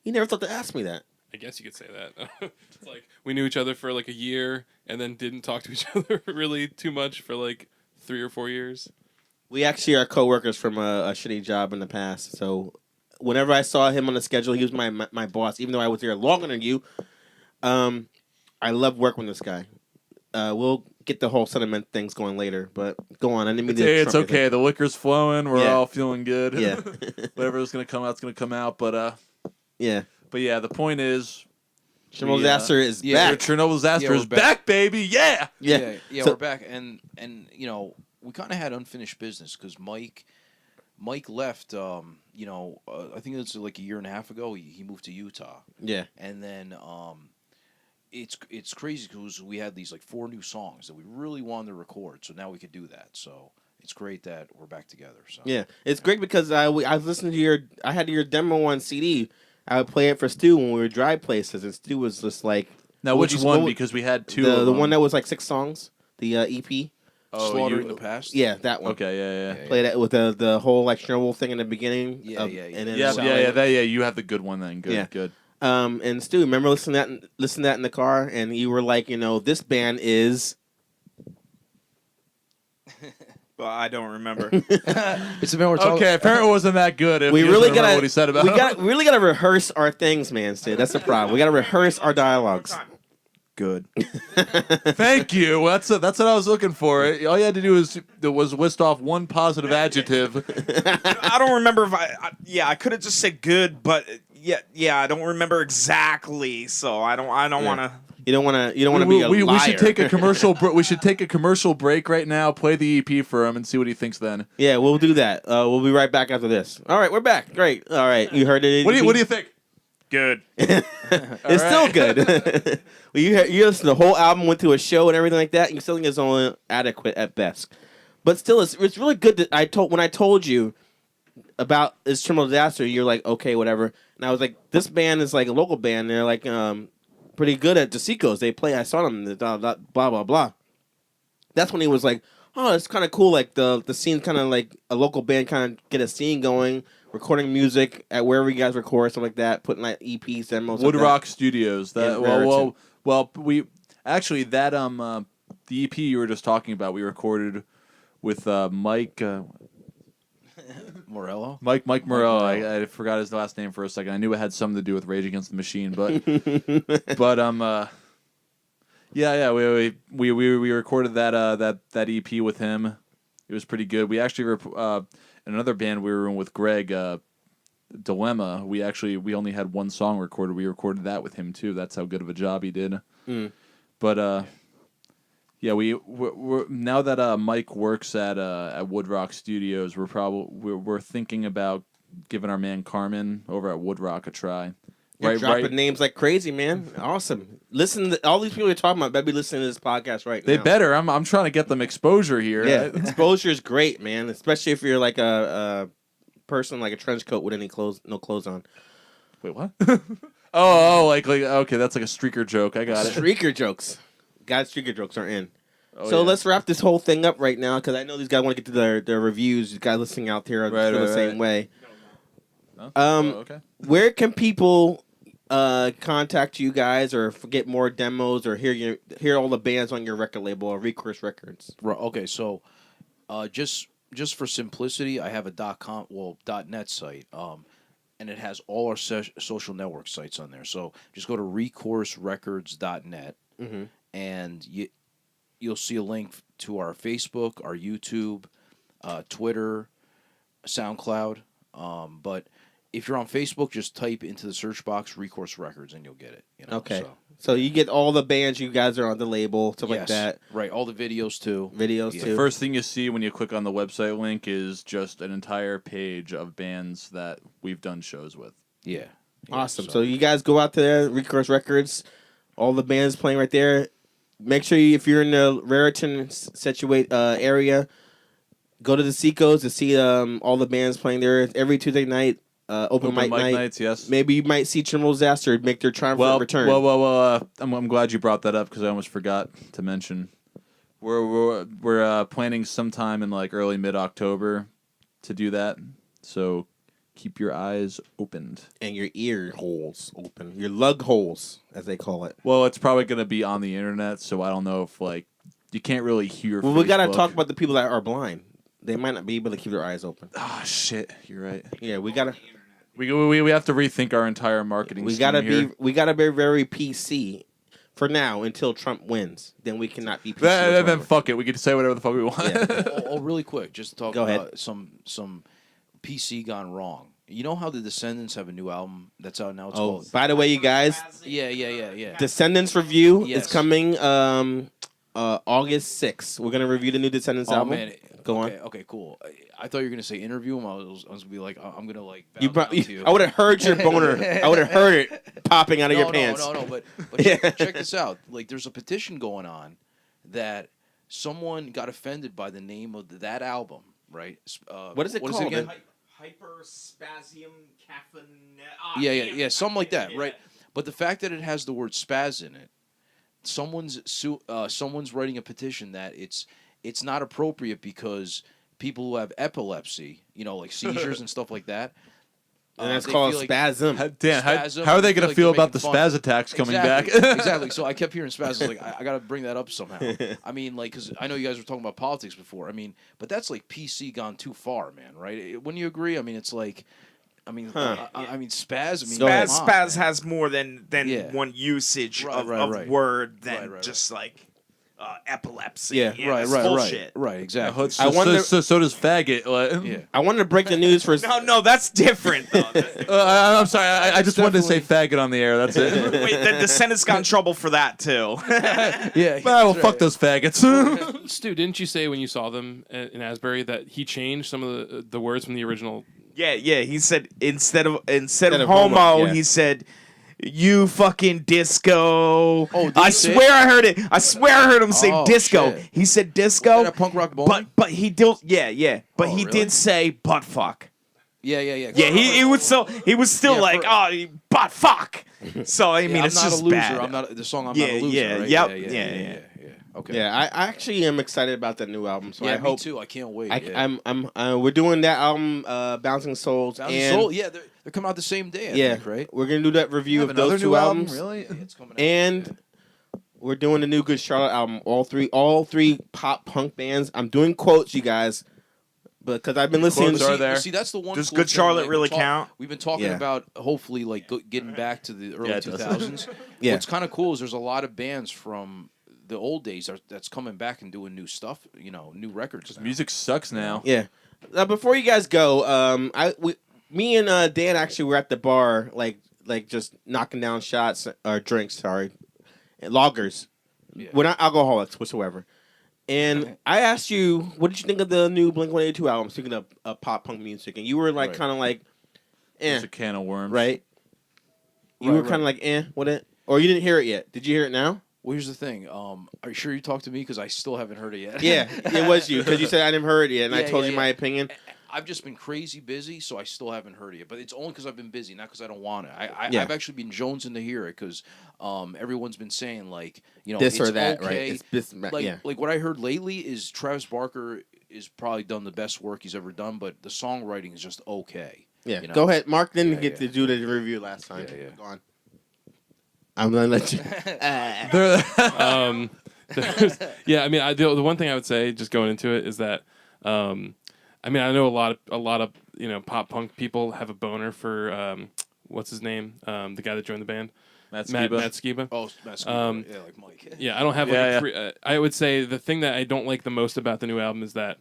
He never thought to ask me that. I guess you could say that. It's like we knew each other for like a year and then didn't talk to each other really too much for like 3 or 4 years. We actually are coworkers from a shitty job in the past. So whenever I saw him on the schedule, he was my boss. Even though I was there longer than you, I love working with this guy. We'll get the whole sentiment things going later, but go on. I didn't mean to It's interrupt okay. The liquor's flowing. We're Yeah. all feeling good. Yeah. Whatever's gonna come out's gonna come out. But Yeah. yeah, the point is, Chernobyl We, disaster is yeah, back. Chernobyl disaster we're is back. back, baby. Yeah. Yeah. So, we're back, and you know we kind of had unfinished business because Mike left. I think it was like a year and a half ago. He moved to Utah, Yeah. and then it's crazy because we had these like 4 new songs that we really wanted to record. So now we could do that. So it's great that we're back together. So Yeah, it's great because I was listening to I had your demo on CD. I would play it for Stu when we would drive places, and Stu was just like, Now, what which would you- one? what would- Because we had two. the of the them. one that was like 6 songs, the EP. Oh, Slaughtering you- the Past. Yeah, that one. Okay, yeah. Yeah. Play that with the whole like Chernobyl thing in the beginning. Yeah, yeah. And then Yeah, it was- yeah. You have the good one then. Good, Yeah. good. And Stu, remember listening to that in the car, and you were like, this band is. Well, I don't remember. It's the man we're talking. Okay, apparently it wasn't that good. If We you doesn't really remember gotta what he said about we it. got really gotta rehearse our things, man. Stu, that's the problem. We gotta rehearse our dialogues. Good. Thank you. That's what I was looking for. All you had to do was list off one positive adjective. I don't remember if I could have just said good, but I don't remember exactly. So I don't want to. You don't want to be a liar. We should take a commercial. We should take a commercial break right now. Play the EP for him and see what he thinks. Then. Yeah, we'll do that. We'll be right back after this. All right, we're back. Great. All right, you heard it. What do you think? Good. It's still good. Well, you listen to the whole album, went to a show and everything like that, and you still think it's only adequate at best. But still, it's really good that when I told you about this Terminal Disaster, you're like, okay, whatever. And I was like, this band is like a local band. They're like pretty good at DeSicos. They play. I saw them. Blah blah blah. That's when he was like, oh, it's kind of cool. Like the scene, kind of like a local band, kind of get a scene going. Recording music at wherever you guys record, stuff like that. Putting like EPs, demos. Wood like that. Rock Studios. That In Raritan. we actually that the EP you were just talking about. We recorded with Mike. Morello. Mike Morello. Morello. I forgot his last name for a second. I knew it had something to do with Rage Against the Machine, but we recorded that EP with him. It was pretty good. We actually another band we were in with Greg, Dilemma. We only had one song recorded. We recorded that with him too. That's how good of a job he did. But we're now that Mike works at Wood Rock Studios, we're thinking about giving our man Carmen over at Wood Rock a try. You're dropping names like crazy, man. Awesome. Listen, all these people you're talking about better be listening to this podcast right now. They better. I'm trying to get them exposure here. Yeah, exposure is great, man. Especially if you're like a person like a trench coat with no clothes on. Wait, what? oh, like okay, that's like a streaker joke. I got it. Streaker jokes. Guys, streaker jokes are in. Oh, So yeah. let's wrap this whole thing up right now because I know these guys want to get to their reviews. You guys listening out there feel the same way. No? Okay. Where can people contact you guys or get more demos or hear all the bands on your record label or Recourse Records? Right. Okay. So, just for simplicity, I have a .net site. And it has all our social network sites on there. So just go to recourserecords.net, and you'll see a link to our Facebook, our YouTube, Twitter, SoundCloud. But if you're on Facebook, just type into the search box Recourse Records, and you'll get it. Okay. So you get all the bands you guys are on the label, stuff like Yes, that. right. All the videos too. Videos Yeah. too. First thing you see when you click on the website link is just an entire page of bands that we've done shows with. Yeah. Awesome. So you guys go out there, Recourse Records, all the bands playing right there. Make sure if you're in the Raritan area, go to the Seacos to see all the bands playing there every Tuesday night. Open mic night. nights, yes. Maybe you might see Terminal Disaster make their triumphant return. Well. I'm glad you brought that up because I almost forgot to mention. We're planning sometime in like early mid-October to do that. So keep your eyes opened. And your ear holes open. Your lug holes, as they call it. Well, it's probably going to be on the internet, so I don't know if like you can't really hear. Well, we got to Facebook. talk about the people that are blind. They might not be able to keep their eyes open. Ah, shit. You're right. Yeah, we got to. We have to rethink our entire marketing. We scheme gotta here. be very PC for now until Trump wins. Then we cannot be PC. Then whatsoever. fuck it. We get to say whatever the fuck we want. Yeah. Really quick, just to talk Go ahead. about some PC gone wrong. You know how the Descendants have a new album that's out now? It's Oh, called. by the way, you guys, Yeah. Descendants review Yes. is coming August 6th. We're gonna review the new Descendants Oh album. man. Go on. Okay, cool. I thought you were gonna say interview him. I was gonna be like, I'm gonna like. Bow You, down to you. I would have heard your boner. I would have heard it popping out of your pants. No. But Yeah. check this out. Like, there's a petition going on that someone got offended by the name of that album, right? What is it called? again? Hyperspasium caffeine. Yeah, something like that, right? But the fact that it has the word spaz in it, someone's writing a petition that it's not appropriate because people who have epilepsy, like seizures and stuff like that. And that's they called feel like- spasm. Dan, Spasm, how are they I feel going to like feel they're about the making fun. spaz attacks coming Exactly, back? exactly. So I kept hearing spaz. I was like, I got to bring that up somehow. I mean, like, because I know you guys were talking about politics before. I mean, but that's like PC gone too far, man. Right? Wouldn't you agree? I mean, it's like, I mean, I mean, spaz. I mean, Go ahead. come on, Spaz man. has more than Yeah. one usage Right, of right. word than Right. just like epilepsy. Yeah. Right, that's right, bullshit. right, exactly. I wonder- So does faggot. Like, Yeah. I wanted to break the news for. No, that's different though. I'm sorry. I just wanted to say faggot on the air. That's it. Wait, the Senate's got in trouble for that too. Yeah. Well, fuck those faggots. Stu, didn't you say when you saw them in Asbury that he changed some of the words from the original? yeah. He said instead of of homo, homo, yeah. he said. You fucking disco! Oh, did I he say swear I heard it. I swear I heard him say Oh, disco. shit. He said Was disco, that a punk rock bowling? but he did. Yeah. But Oh, he really? did say butt fuck. Yeah. Yeah, he was still Yeah, like, for- oh, butt fuck. So I mean, Yeah, I'm it's not just a loser. bad. I'm not the song. I'm Yeah, not a loser. yeah, right? yep, yeah. Okay. Yeah, I actually am excited about that new album. So Yeah, I me hope. too. I can't wait. I, yeah. we're doing that album, Bouncing Souls, Bouncing and Soul, yeah, they're coming out the same day. I yeah, think, right? we're gonna do that review of Another those two new album, albums, really? Yeah, it's coming out. and we're doing the new Good Charlotte album. All three pop punk bands. I'm doing quotes, you guys, because I've been listening. Quotes are there. See, that's the one. Does cool Good thing, Charlotte like, really count? We've been talking Yeah. about hopefully like getting back to the early Yeah, it does. 2000s. Yeah. What's kind of cool is there's a lot of bands from the old days that's coming back and doing new stuff. New records. now. Music sucks now. Yeah. Before you guys go, me and Dan actually were at the bar, like just knocking down shots or drinks. Sorry, and lagers. Yeah. We're not alcoholics whatsoever. And I asked you, what did you think of the new Blink-182 album? Speaking of pop punk music, and you were like, Right. kind of like, It's a can of worms. right? You Right, were kind of like, with it, or you didn't hear it yet? Did you hear it now? Well, here's the thing. Are you sure you talked to me? Because I still haven't heard it yet. Yeah, it was you because you said I didn't heard it yet, and I Yeah, told yeah, you my yeah. opinion. I've just been crazy busy, so I still haven't heard it yet. But it's only because I've been busy, not because I don't want it. Yeah. I've actually been jonesing to hear it because everyone's been saying like, This it's or that, okay. right? It's this, Like yeah. like what I heard lately is Travis Barker is probably done the best work he's ever done, but the songwriting is just okay. Yeah, you know? go ahead. Mark didn't Yeah, get yeah. to do the review last time. Yeah. Go on. I'm gonna let you. Yeah, I mean, the one thing I would say, just going into it, is that, I mean, I know a lot of pop punk people have a boner for what's his name, the guy that joined the band, Matt Matt Skiba. Skiba. Oh, that's Um, yeah, like Mike. Yeah, I don't have like Yeah, I would say the thing that I don't like the most about the new album is that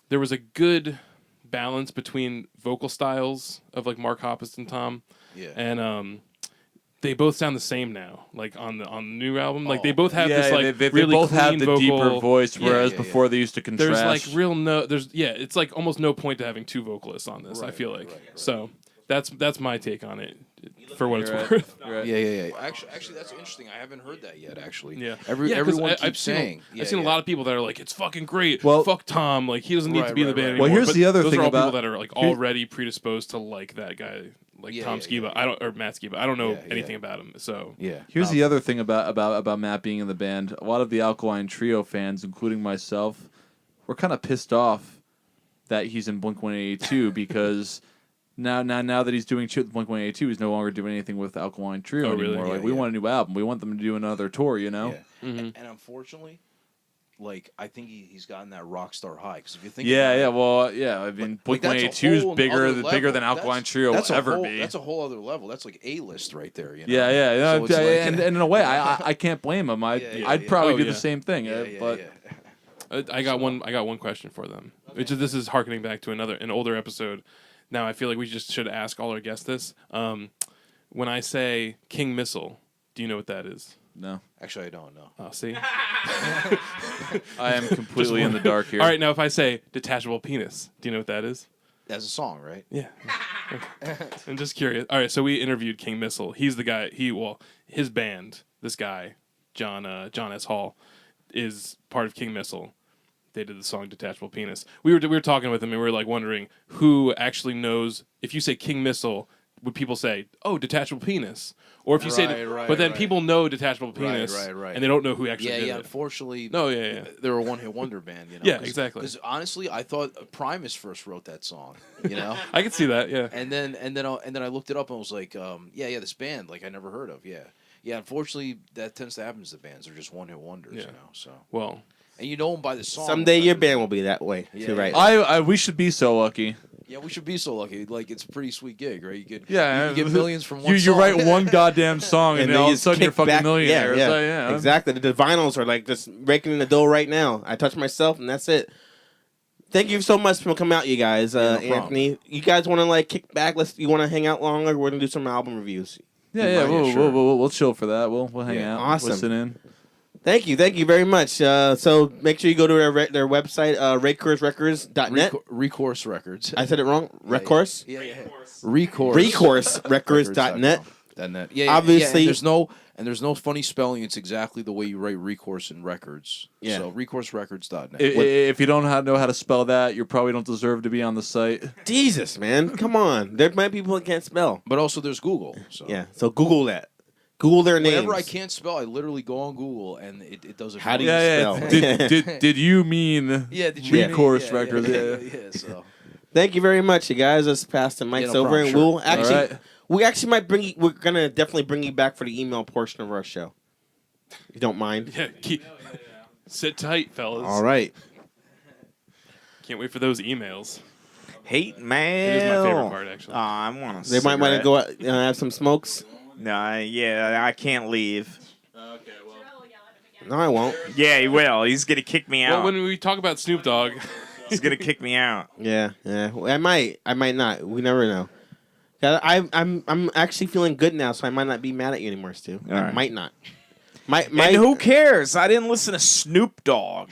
there was a good balance between vocal styles of like Mark Hoppus and Tom, Yeah. and they both sound the same now. Like on the new album, like they Oh, both have this like they really both have clean the vocal. deeper voice, Yeah, whereas yeah, before they used to contrast. There's like it's like almost no point to having two vocalists on this. I Right, feel like right. so. That's my take on it, for what it's You're right. worth. You're right. Yeah. Actually, that's interesting. I haven't heard that yet. Actually, Yeah, Everyone keeps I've seen saying. I've seen a lot of people that are like, it's fucking great. Well- Fuck Tom. Like he doesn't need to Right, be in the right, band right. anymore. Well, here's But the other those thing are all about- people that are like already predisposed to like that guy, like Yeah, Tom yeah, Skiba. yeah. I don't or Matt Skiba. I don't know Yeah, anything yeah. about him. So Yeah. Here's the other thing about Matt being in the band. A lot of the Alkaline Trio fans, including myself, were kind of pissed off that he's in Blink-182 because now that he's doing shit with Blink-182, he's no longer doing anything with Alkaline Trio Oh, really? anymore. Yeah, Like we yeah. want a new album. We want them to do another tour. You know. Yeah. Mhm. And unfortunately, like I think he's gotten that rock star high. Because if you think, Yeah, about yeah, it, well, yeah. I mean, like, that's a Blink-182 is whole bigger other bigger level. than Alkaline That's- Trio that's will a ever whole, be. That's a whole other level. That's like A-list right there. You know? Yeah, yeah, So it's like- and in a way, I can't blame him. I'd Yeah, I'd yeah. probably Oh, do yeah. the same thing. But I got one question for them. Which is this is harkening back to an older episode. Now I feel like we just should ask all our guests this. When I say King Missile, do you know what that is? no, Actually, I don't know. Oh, see. I am completely in the dark here. All right, now if I say detachable penis, do you know what that is? That's a song, right? Yeah. I'm just curious. All right, so we interviewed King Missile. He's the guy. His band. This guy, John S. Hall. is part of King Missile. They did the song "Detachable Penis." We were talking with him, and we were like wondering who actually knows. If you say King Missile, would people say, "Oh, Detachable Penis"? Or if you say, Right, but then right. people know Detachable Right, Penis, right. and they don't know who actually Yeah, did yeah. it. Unfortunately, No, yeah. they're a one-hit wonder band. Yeah, exactly. Because honestly, I thought Primus first wrote that song. I can see that. Yeah. And then I looked it up and was like, yeah, this band, like I never heard of. Yeah. Unfortunately, that tends to happen to the bands. They're just one-hit wonders. Yeah. So Well, and you know them by the song. Someday your band will be that way Yeah. too, right? I we should be so lucky. Yeah, we should be so lucky. Like it's a pretty sweet gig, right? You get Yeah, you get millions from one. You song. write one goddamn song and, And then they all of a just sudden you're kick fucking back- millionaires. Yeah, Yeah, exactly. The vinyls are like just raking in the dough right now. I touch myself, and that's it. Thank you so much for coming out, you guys. no problem. Anthony, you guys want to like kick back? You want to hang out longer? We're gonna do some album reviews. Yeah, Right, we'll chill for that. We'll hang Yeah, out. awesome. Listen in. Thank you very much. So make sure you go to their website, RecourseRecords.net. Recourse Records. I said it wrong. Recourse. Yeah. Recourse. RecourseRecords.net. .net. Yeah, Obviously- and there's no funny spelling. It's exactly the way you write recourse in records. Yeah. So recourserecords.net. If you don't know how to spell that, you probably don't deserve to be on the site. Jesus, man, come on. There might be people that can't spell. But also there's Google. So Yeah, so Google that. Google their names. whenever I can't spell, I literally go on Google and it does it. How for do me. you Yeah, spell? Did you mean? Yeah, did you Recourse yeah, Records, Yeah, so Thank you very much, you guys. Let's pass the mics Yeah, no over, problem, and sure. we'll actually, All right. we actually might bring you. We're gonna definitely bring you back for the email portion of our show. If you don't mind. Yeah. Sit tight, fellas. All right. Can't wait for those emails. Hate mail. It is my favorite part, actually. I want to. They might want to go out and have some smokes. No, yeah, I can't leave. No, I won't. Yeah, he will. He's gonna kick me Well, out. when we talk about Snoop Dogg, He's gonna kick me out. Yeah. I might not. We never know. I'm actually feeling good now, so I might not be mad at you anymore, Stu. All I right. might not. And who cares? I didn't listen to Snoop Dogg.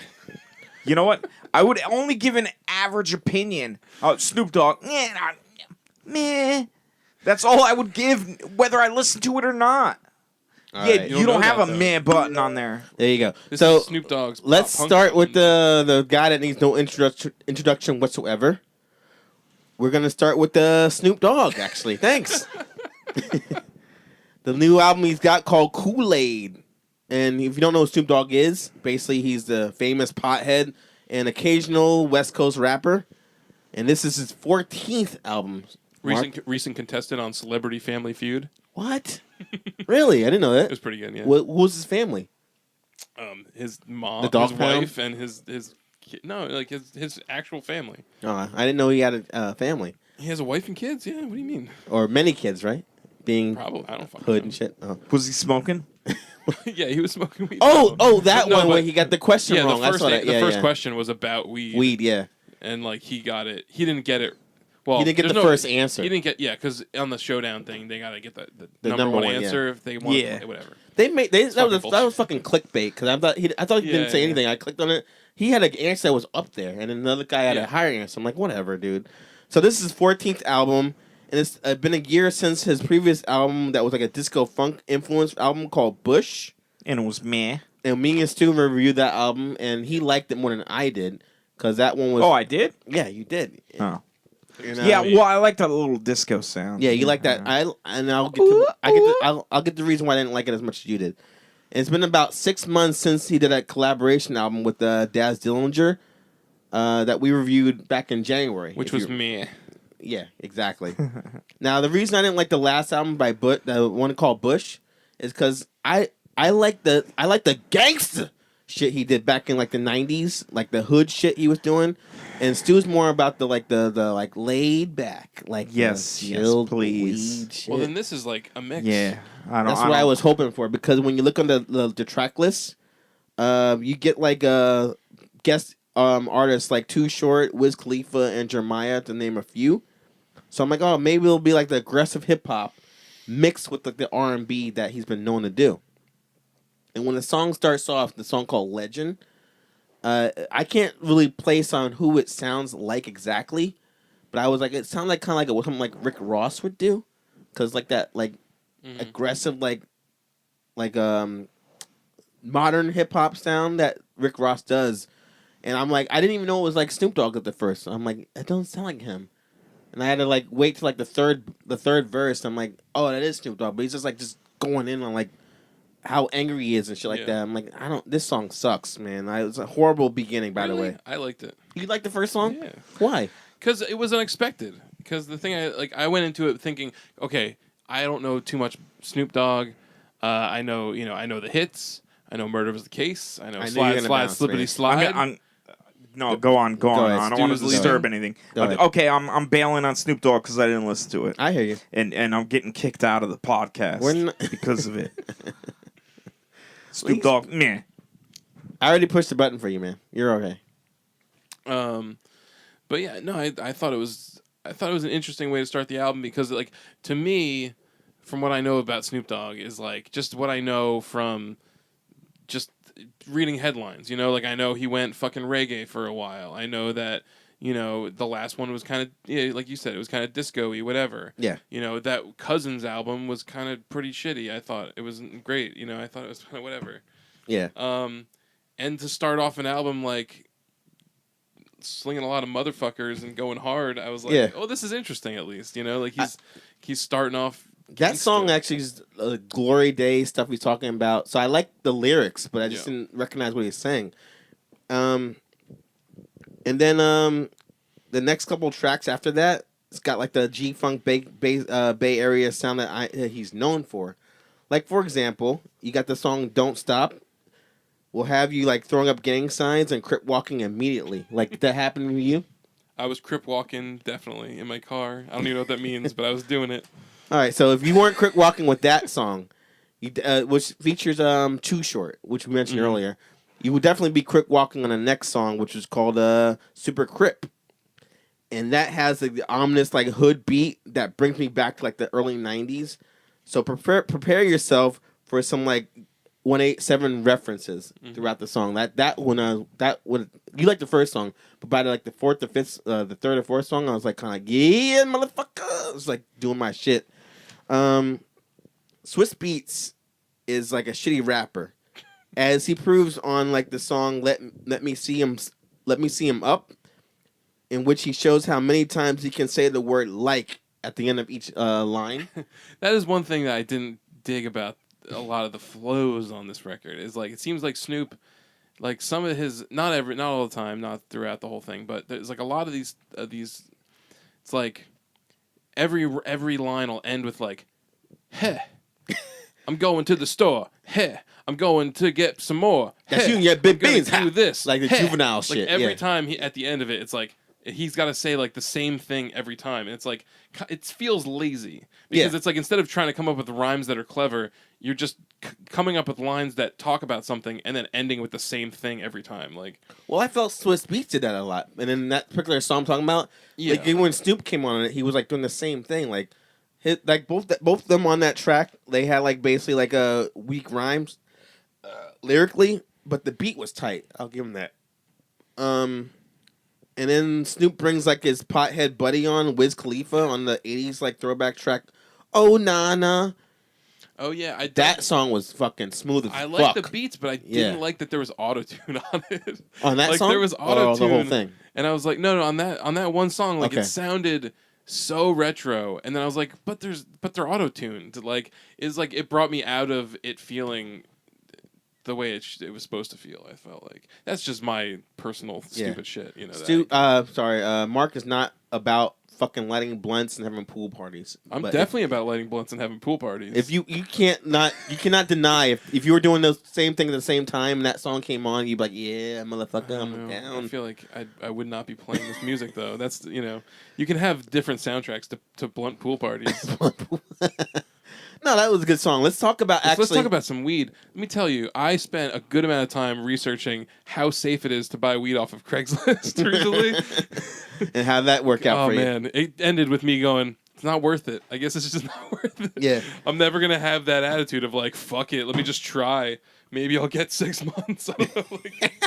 You know what? I would only give an average opinion. Oh, Snoop Dogg. Meh. That's all I would give, whether I listen to it or not. All Yeah, right. you don't know have that, a though. meh button on there. There you go. this So is Snoop Dogg's. let's pop punk start with album. the guy that needs no introduction whatsoever. We're gonna start with the Snoop Dogg. Actually, thanks. The new album he's got called Kool-Aid, and if you don't know who Snoop Dogg is, basically he's the famous pothead and occasional West Coast rapper, and this is his 14th album. Mark? recent contestant on Celebrity Family Feud. What? Really? I didn't know It that. was pretty good. Yeah. Who's his family? His mom, The dog his pound? wife, and his kid. No, like his actual family. Oh, I didn't know he had a family He has a wife and kids. Yeah. What do you mean? or many kids, right? Being Probably. I don't fucking hood know. and shit. Oh. Was he smoking? Yeah, he was smoking weed. That No, one where but- he got the question Yeah, wrong. the first, I saw that. the Yeah, first yeah. question was about weed. Weed, yeah. And like he got it. He didn't get it. Well, He didn't get there's the first answer. He didn't get because on the showdown thing they gotta get the The number one one, yeah. answer if they want. Yeah. Whatever. That was fucking that was fucking clickbait because I thought he didn't Yeah, say yeah. anything. I clicked on it. He had an answer that was up there, and another guy had Yeah. a higher answer. I'm like, whatever, dude. So this is his 14th album, and it's been a year since his previous album that was like a disco funk influenced album called Bush. And it was meh. And me and Stu reviewed that album, and he liked it more than I did because that one was. Oh, I did? yeah, you did. Oh. You know? Yeah, well, I like that little disco sound. Yeah, you like that. I'll get the reason why I didn't like it as much as you did. And it's been about 6 months since he did that collaboration album with Daz Dillinger that we reviewed back in January. Which if was you- me. yeah, exactly. Now the reason I didn't like the last album by the one called Bush, is because I like the gangster shit he did back in like the 90s, like the hood shit he was doing. And Stu's more about the like laid back, like Yes, the yes, chilled please. weed shit. Well, then this is like a mix. Yeah. That's what I was hoping for, because when you look on the track list, you get like guest artists like Too Short, Wiz Khalifa, and Jeremiah, to name a few. So I'm like, oh, maybe it'll be like the aggressive hip hop mixed with like the R&B that he's been known to do. And when the song starts off, the song called Legend, I can't really place on who it sounds like exactly, but I was like, it sounded like kind of like what something like Rick Ross would do, because like that aggressive like modern hip hop sound that Rick Ross does, and I'm like, I didn't even know it was like Snoop Dogg at the first. I'm like, it don't sound like him, and I had to like wait till like the third verse. I'm like, oh, that is Snoop Dogg, but he's just going in on like how angry he is and shit like Yeah. that. I'm like, this song sucks, man. It was a horrible beginning, by the Really? way. I liked it. You like the first song? Yeah. Why? Because it was unexpected. Because the thing I went into it thinking, okay, I don't know too much Snoop Dogg. I know the hits. I know Murder Was the Case. I know I knew you were Slide, gonna Slide, bounce, Slippity man. Slide. No, go on. ahead. I don't want to Stu's disturb leaving. anything. Go ahead. Okay, I'm bailing on Snoop Dogg because I didn't listen to it, I hear you. and I'm getting kicked out of the podcast We're not- because of it. Snoop Dogg, meh. I already pushed the button for you, man. You're okay. But yeah, no, I thought it was an interesting way to start the album because like to me, from what I know about Snoop Dogg is like just what I know from just reading headlines. Like I know he went fucking reggae for a while. I know that the last one was kind of like you said, it was kind of disco-y, whatever. Yeah. That Cousins album was kind of pretty shitty. I thought it wasn't great. I thought it was kind of whatever. Yeah. And to start off an album like slinging a lot of motherfuckers and going hard, I was like, Yeah. oh, this is interesting at least. Like he's starting off. That gangsta. song actually is Glory Days stuff he's talking about. So I like the lyrics, but I just Yeah. didn't recognize what he's saying. And then the next couple tracks after that, it's got like the G-Funk Bay Area sound that he's known for. Like, for example, you got the song Don't Stop. Will have you like throwing up gang signs and crip walking immediately. Like, that happened to you? I was crip walking definitely in my car. I don't even know what that means, but I was doing it. All right, so if you weren't crip walking with that song, which features Too Short, which we mentioned earlier, you would definitely be crip walking on the next song, which is called Super Crip, and that has like, the ominous like hood beat that brings me back to like the early '90s. So prepare yourself for some like 187 references throughout the song. That would you like the first song, but by the fourth, the fifth, the third or fourth song, I was like kind of like, yeah, motherfucker, I was like doing my shit. Swiss Beats is like a shitty rapper, as he proves on like the song Let Me See Him Up, in which he shows how many times he can say the word like at the end of each line. That is one thing that I didn't dig about a lot of the flows on this record. Is like it seems like Snoop, like some of his not all the time, not throughout the whole thing, but there's like a lot of these. It's like every line will end with like, "Heh, I'm going to the store. Heh, I'm going to get some more. That's Heh, you and your big I'm gonna beans. do Ha." this Like the Heh." juvenile Like shit. every Yeah. time at the end of it, it's like he's got to say like the same thing every time, and it's like it feels lazy because Yeah. it's like instead of trying to come up with rhymes that are clever, you're just coming up with lines that talk about something and then ending with the same thing every time. Like, Well, I felt Swiss Beats did that a lot, and in that particular song I'm talking about, Yeah. like when Snoop came on it, he was like doing the same thing. Like, both of them on that track, they had like basically like a weak rhymes lyrically, but the beat was tight. I'll give him that. And then Snoop brings like his pothead buddy on, Wiz Khalifa, on the '80s like throwback track. Oh Nana, oh yeah, that song was fucking smooth as I fuck. like the beats, but I didn't Yeah. like that there was auto tune on it. On that like song? there was Or auto the whole tune, thing? and I was like, no, on that one song, like Okay. it sounded so retro, and then I was like, but they're auto tuned. Like is like it brought me out of it feeling the way it was supposed to feel. I felt like that's just my personal stupid shit. Mark is not about fucking lighting blunts and having pool parties. I'm But definitely about lighting blunts and having pool parties. If you cannot deny if you were doing the same thing at the same time and that song came on, you'd be like, yeah, motherfucker, I'm I down. feel like I would not be playing this music though. That's you can have different soundtracks to blunt pool parties. No, that was a good song. Let's talk about Let's talk about some weed. Let me tell you, I spent a good amount of time researching how safe it is to buy weed off of Craigslist recently. and how that work out Oh for you. man, it ended with me going, "It's not worth it." I guess it's just not worth it. Yeah. I'm never gonna have that attitude of like, "Fuck it, let me just try. Maybe I'll get 6 months." I don't know, like,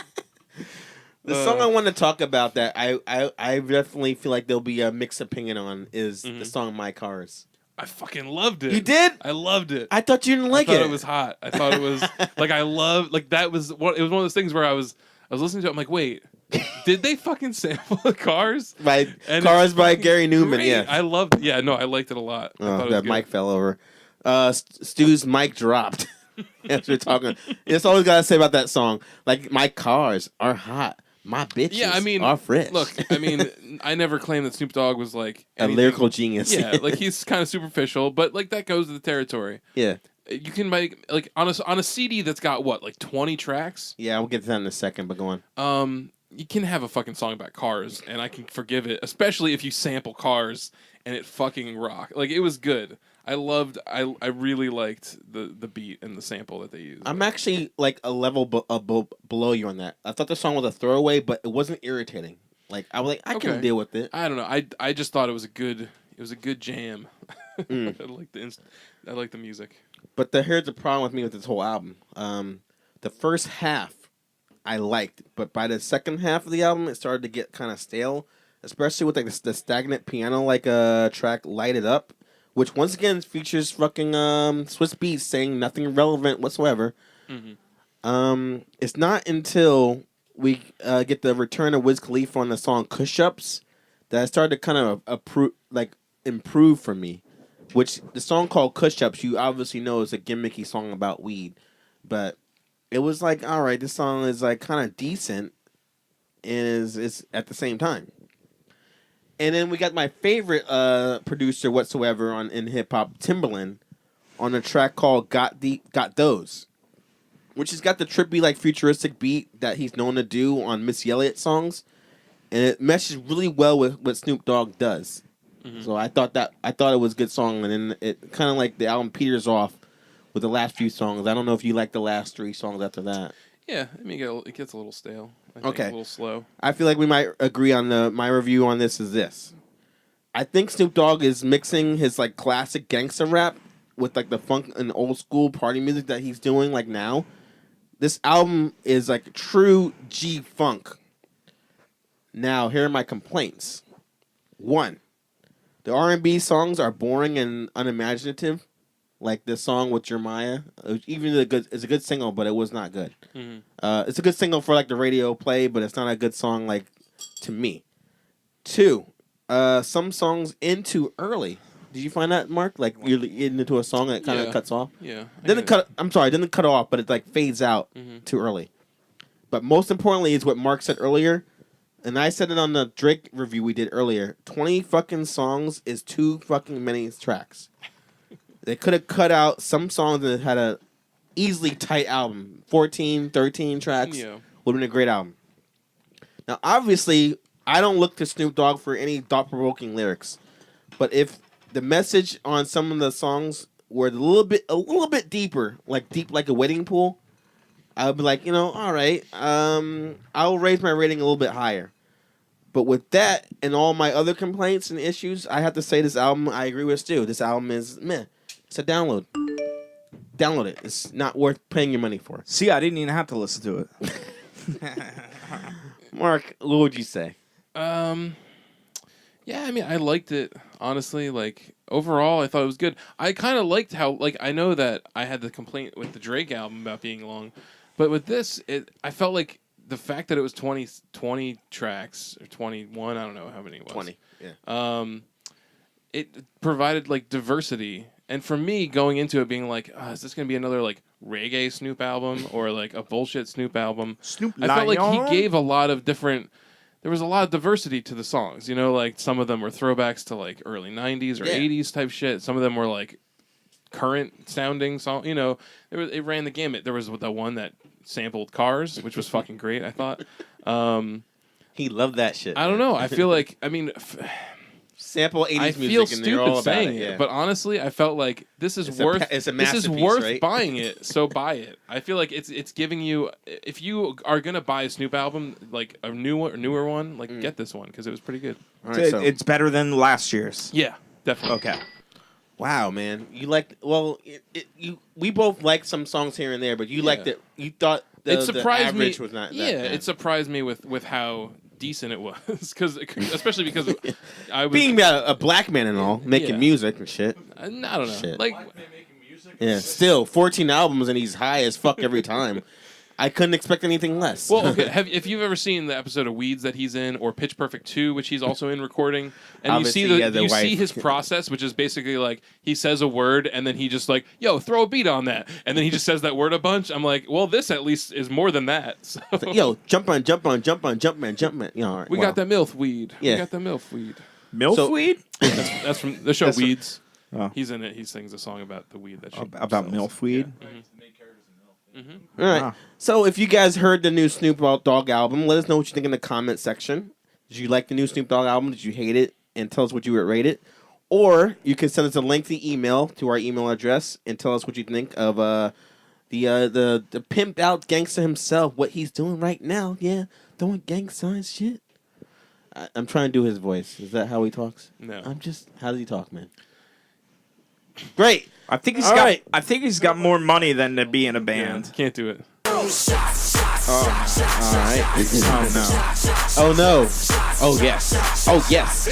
The song I want to talk about that I definitely feel like there'll be a mixed opinion on is the song "My Cars." I fucking loved it. You did? I loved it. I thought you didn't like I thought it. it was hot. I thought it was like I loved like that was one. It was one of those things where I was listening to it. I'm like, wait, did they fucking sample the Cars? by And Cars it's by fucking Gary Newman. great. Yeah. I loved. Yeah, no, I liked it a lot. I thought it was That good. mic fell over. Stu's mic dropped as we're talking. That's all we gotta say about that song. Like, my cars are hot. My bitches Yeah, I mean, are fresh. Look, I mean, I never claimed that Snoop Dogg was like a anything- lyrical genius. Yeah, like he's kind of superficial, but like that goes to the territory. yeah. You can make like on a CD that's got what, like 20 tracks. Yeah, we'll get to that in a second, but go on. You can have a fucking song about cars, and I can forgive it, especially if you sample Cars and it fucking rock. Like, it was good. I really liked the beat and the sample that they used. I'm actually like a level below you on that. I thought the song was a throwaway, but it wasn't irritating. Like, I was like, I can Okay. deal with it. I don't know. I just thought it was a good jam. I like the music. But here's the problem with me with this whole album. The first half I liked, but by the second half of the album, it started to get kind of stale, especially with like the stagnant piano track "Light It Up," which once again features fucking Swiss Beats saying nothing relevant whatsoever. It's not until we get the return of Wiz Khalifa on the song "Kush Ups" that it started to kind of improve for me. Which the song called "Kush Ups," you obviously know is a gimmicky song about weed, but it was like, all right, this song is like kind of decent, and is at the same time. And then we got my favorite producer whatsoever in hip hop, Timbaland, on a track called "Got Those," which has got the trippy like futuristic beat that he's known to do on Missy Elliott songs, and it meshes really well with what Snoop Dogg does. So I thought it was a good song, and then it kind of like the album peters off with the last few songs. I don't know if you like the last 3 songs after that. Yeah, I mean, it gets a little stale. I think, Okay. a little slow. I feel like we might agree on my review on this is this. I think Snoop Dogg is mixing his like classic gangster rap with like the funk and old school party music that he's doing like now. This album is like true G-funk. Now, here are my complaints. 1. The R&B songs are boring and unimaginative, like the song with Jeremiah. Even it's a good single, but it was not good. It's a good single for like the radio play, but it's not a good song like to me. 2, some songs end too early. Did you find that, Mark? Like you're getting into a song that kind of Yeah. cuts off. Yeah. Didn't cut off, but it like fades out too early. But most importantly is what Mark said earlier. And I said it on the Drake review we did earlier. 20 fucking songs is too fucking many tracks. They could have cut out some songs that had a easily tight album. 14, 13 tracks Yeah. would have been a great album. Now, obviously, I don't look to Snoop Dogg for any thought-provoking lyrics. But if the message on some of the songs were a little bit deeper, like deep like a wedding pool, I would be like, all right, I'll raise my rating a little bit higher. But with that and all my other complaints and issues, I have to say this album, I agree with Stu. This album is meh. It's a download. Download it. It's not worth paying your money for. See, I didn't even have to listen to it. Mark, what would you say? Yeah, I mean, I liked it, honestly. Like, overall, I thought it was good. I kind of liked how, like, I know that I had the complaint with the Drake album about being long, but with this, I felt like the fact that it was 20 tracks, or 21, I don't know how many it was. 20. Yeah. It provided, like, diversity. And for me, going into it being like, is this going to be another, like, reggae Snoop album or, like, a bullshit Snoop album? Snoop I felt like Lion. he gave a lot of different... There was a lot of diversity to the songs, like some of them were throwbacks to like early 90s or 80s type shit. Some of them were like current sounding song, it ran the gamut. There was the one that sampled Cars, which was fucking great, I thought. He loved that shit. I don't know. I feel like, Sample 80s I music feel and they're stupid all about saying it. it, Yeah. but honestly, I felt like this is It's worth a this is masterpiece, worth right? buying it, so buy it. I feel like it's giving you, if you are gonna buy a Snoop album, like a newer one, like get this one because it was pretty good. All right, so, It's better than last year's. Yeah, definitely. Okay. wow, man. You liked, we both liked some songs here and there, but you liked it. You thought It surprised the average me. was not that Yeah, bad. it surprised me with how decent it was, especially because I was Being a black man and all, making Yeah. music and shit. I don't know, Shit. like Yeah, still 14 albums and he's high as fuck every time. I couldn't expect anything less. well, okay, if you've ever seen the episode of Weeds that he's in, or Pitch Perfect 2, which he's also in recording, and Obviously, you see yeah, the you see wife. his process, which is basically like he says a word and then he just like, yo, throw a beat on that, and then he just says that word a bunch. I'm like, well, this at least is more than that. So, Yo, jump on, Jumpman. You know, all right, we well. got that MILF weed. Yeah. We got that MILF weed. Milfweed? That's from the show That's from- Weeds. Oh. He's in it. He sings a song about the weed that she About sells. milfweed? All right. Wow. So if you guys heard the new Snoop Dogg album, let us know what you think in the comment section. Did you like the new Snoop Dogg album? Did you hate it? And tell us what you would rate it. Or you can send us a lengthy email to our email address and tell us what you think of the pimped out gangster himself, what he's doing right now. Yeah, throwing gang signs shit. I'm trying to do his voice. Is that how he talks? No. How does he talk, man? Great. I think All right. I think he's got more money than to be in a Yeah, band. can't do it. All right. Oh no. Oh no. Oh yes. Oh yes.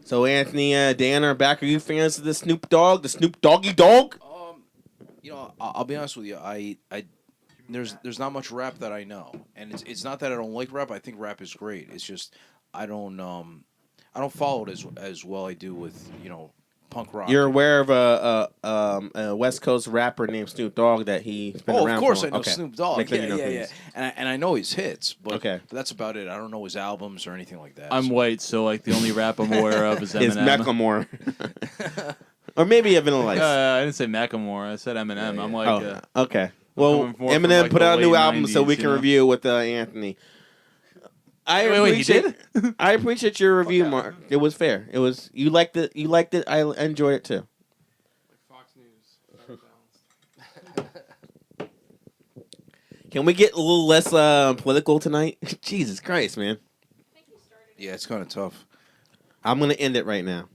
So Anthony, Dan are back. Are you fans of the Snoop Dogg, the Snoop Doggy Dog? You know, I'll be honest with you. There's not much rap that I know, and it's not that I don't like rap. I think rap is great. It's just I don't follow it as well I do with punk rock. You're aware of a West Coast rapper named Snoop Dogg that he's been around of course for I a know long- okay. Snoop Dogg. Make sure Yeah, you know yeah, who he yeah. is. And I know his hits, but, Okay. but that's about it. I don't know his albums or anything like that. I'm white, so like the only rap I'm aware of is It's Eminem. Macklemore. Or maybe a Vanilla Ice. I didn't say Macklemore. I said Eminem. I'm like, Okay. Well, coming more from, Eminem like, put the out a new late album so 90s, we you can know? review with Anthony. I Wait, he appreciate. I appreciate your review, Mark. It was fair. It was you liked it. You liked it. I enjoyed it too. Fox News. Can we get a little less political tonight? Jesus Christ, man! yeah, it's kind of tough. I'm gonna end it right now.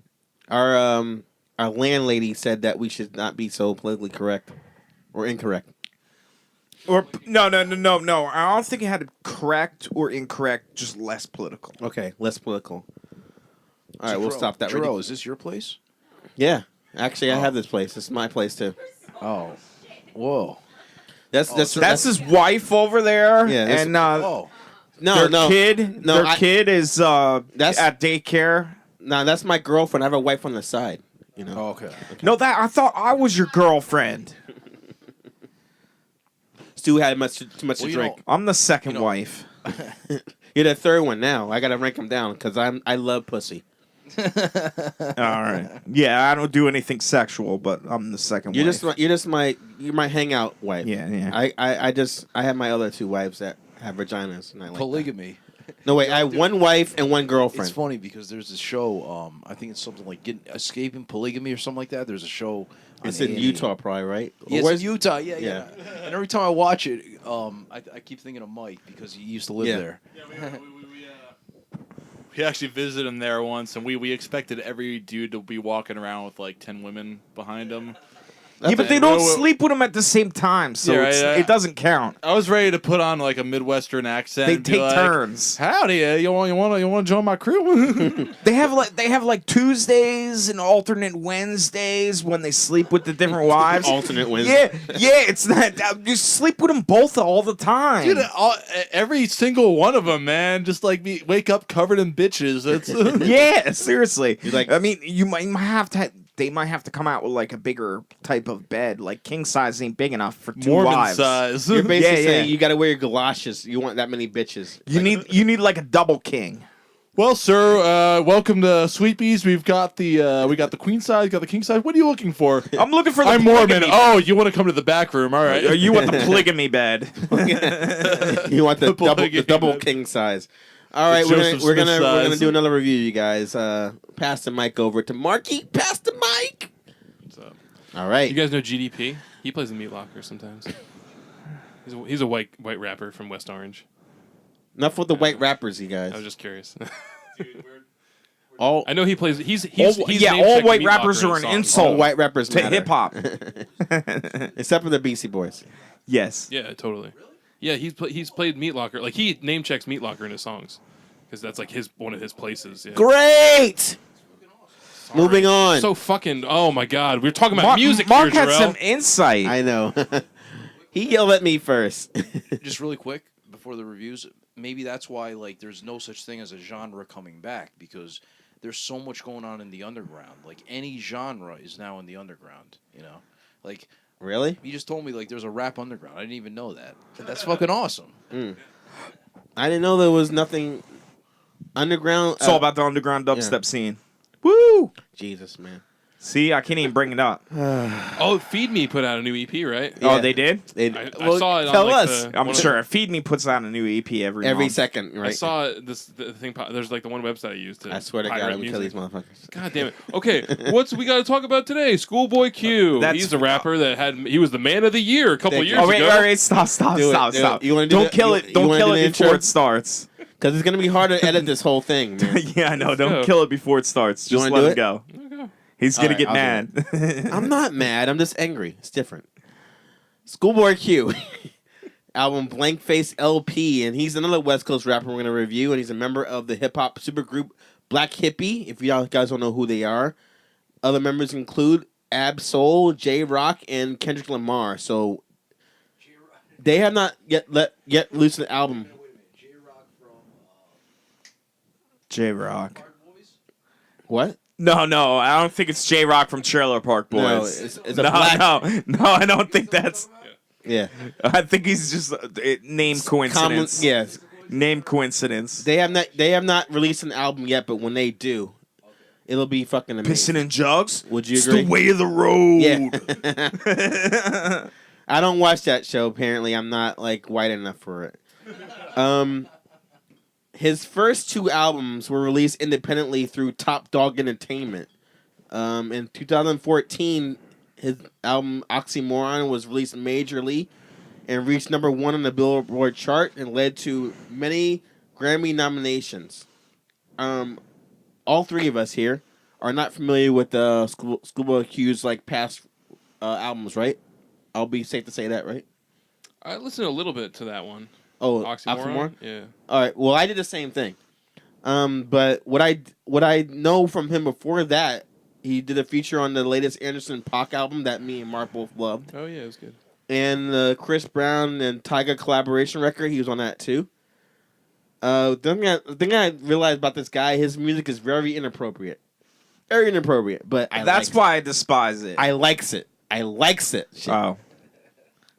Our landlady said that we should not be so politically correct or incorrect. Or no. I don't think it had to correct or incorrect, just less political. Okay, less political. All right, we'll stop that. Jarrell, is this your place? Yeah, actually, I have this place. It's my place too. Oh, whoa. That's his wife over there. Yeah, this- and Oh, no, their kid. No, their kid is That's- at daycare. No, that's my girlfriend. I have a wife on the side. You know. oh, okay. No, that I thought I was your girlfriend. Stu had too much to Well, you drink. know- I'm the second You know- wife. You're the third one now. I gotta rank him down because I love pussy. All right. Yeah, I don't do anything sexual, but I'm the second You're wife. just my hangout wife. Yeah. I have my other two wives that have vaginas and I like that. Polygamy. No wait, I have one wife and one girlfriend. It's funny because there's this show. I think it's something like Escaping Polygamy or something like that. There's a show. On It's in A&E. Utah, probably, right? Yeah, it's Where's- in Utah. Yeah, Yeah. yeah. And every time I watch it, I keep thinking of Mike because he used to live Yeah. there. we actually visited him there once, and we expected every dude to be walking around with like 10 women behind him. Yeah, but they don't sleep with them at the same time, so Yeah, right, it doesn't count. I was ready to put on like a Midwestern accent. They and be take like, turns. Howdy, you want to join my crew? They have like Tuesdays and alternate Wednesdays when they sleep with the different wives. alternate wins. Yeah, it's that you sleep with them both all the time. Dude, every single one of them, man, just like me, wake up covered in bitches. It's Yeah, seriously. You like- I mean, you might have to. They might have to come out with like a bigger type of bed. Like king size ain't big enough for two Mormon wives. size. You're basically Yeah, saying yeah. you gotta wear your galoshes. You want that many bitches. You need like a double king. Well, sir, welcome to Sweet Bees. We've got the queen size, got the king size. What are you looking for? I'm looking for the I'm Mormon. polygamy- Oh, you want to come to the back room? All right. Or you want the polygamy bed? You want the Polygamy. double king size. All right, The we're Joseph gonna Smith we're gonna size. do another review, you guys. Pass the mic over to Marky. Pass the mic. So, All right. you guys know GDP? He plays in Meat Locker sometimes. He's a white rapper from West Orange. Enough with the white rappers, you guys. I was just curious. All I know he plays. He's all name-checked white Meat rappers Locker are in an songs. insult all white rappers to matter. hip hop. except for the Beastie Boys. Yes. Yeah, totally. Yeah, he's played Meat Locker. Like he name checks Meat Locker in his songs because that's like one of his places. Yeah. Great. Moving on. So fucking. Oh my God, we're talking about music Mark here, had Jarrell. some insight. I know. He yelled at me first. Just really quick before the reviews, maybe that's why like there's no such thing as a genre coming back because there's so much going on in the underground. Like any genre is now in the underground. You know, like Really? you just told me like there's a rap underground. I didn't even know that. That's fucking awesome. I didn't know there was nothing underground. It's all about the underground dubstep yeah. scene. Woo! Jesus, man. See, I can't even bring it up. Oh, Feed Me put out a new EP, right? Yeah. Oh, they did? I saw it on tell like us. the, I'm one sure. Feed Me puts out a new EP every Every month. second, right? I saw the thing. There's like the one website I used to. I swear to God, pirate I'm gonna kill these music. motherfuckers. God damn it. Okay, what's we got to talk about today? Schoolboy Q. That's- He's the rapper that he was the man of the year a couple Thank you. years Oh, wait, ago. all right, stop, Do it, stop, do stop. it. You wanna do Don't the- kill you- it. you Don't wanna kill do it the before intro? it starts. Because it's gonna be hard to edit this whole thing, man. Yeah, I know. Don't go. kill it before it starts. You Just wanna let do him it? go. Okay. He's gonna All get right, mad. I'm not mad. I'm just angry. It's different. Schoolboy Q. Album Blank Face LP, and he's another West Coast rapper we're gonna review, and he's a member of the hip hop supergroup Black Hippie. If you guys don't know who they are, other members include Ab Soul, J Rock, and Kendrick Lamar. So they have not yet released an album. J Rock. What? No, I don't think it's J Rock from Trailer Park Boys. No, it's a no, black. no, I don't think that's. Yeah. I think he's just name coincidence. Yes. Name coincidence. They have not released an album yet, but when they do, it'll be fucking amazing. Piston and Jugs. Would you It's agree? the way of the road. Yeah. I don't watch that show. Apparently, I'm not like white enough for it. His first two albums were released independently through Top Dog Entertainment. In 2014, his album Oxymoron was released majorly and reached number 1 on the Billboard chart and led to many Grammy nominations. All three of us here are not familiar with Schoolboy Q's like past albums, right? I'll be safe to say that, right? I listened a little bit to that one. Oh, Oxymoron? Yeah. All right. Well, I did the same thing. But what I know from him before that, he did a feature on the latest Anderson .Paak album that me and Mark both loved, Oh yeah, it was good. and the Chris Brown and Tyga collaboration record. He was on that too. The thing I realized about this guy, his music is very inappropriate, very inappropriate. But That's why I despise it. I likes it. I likes it. Shit. Oh.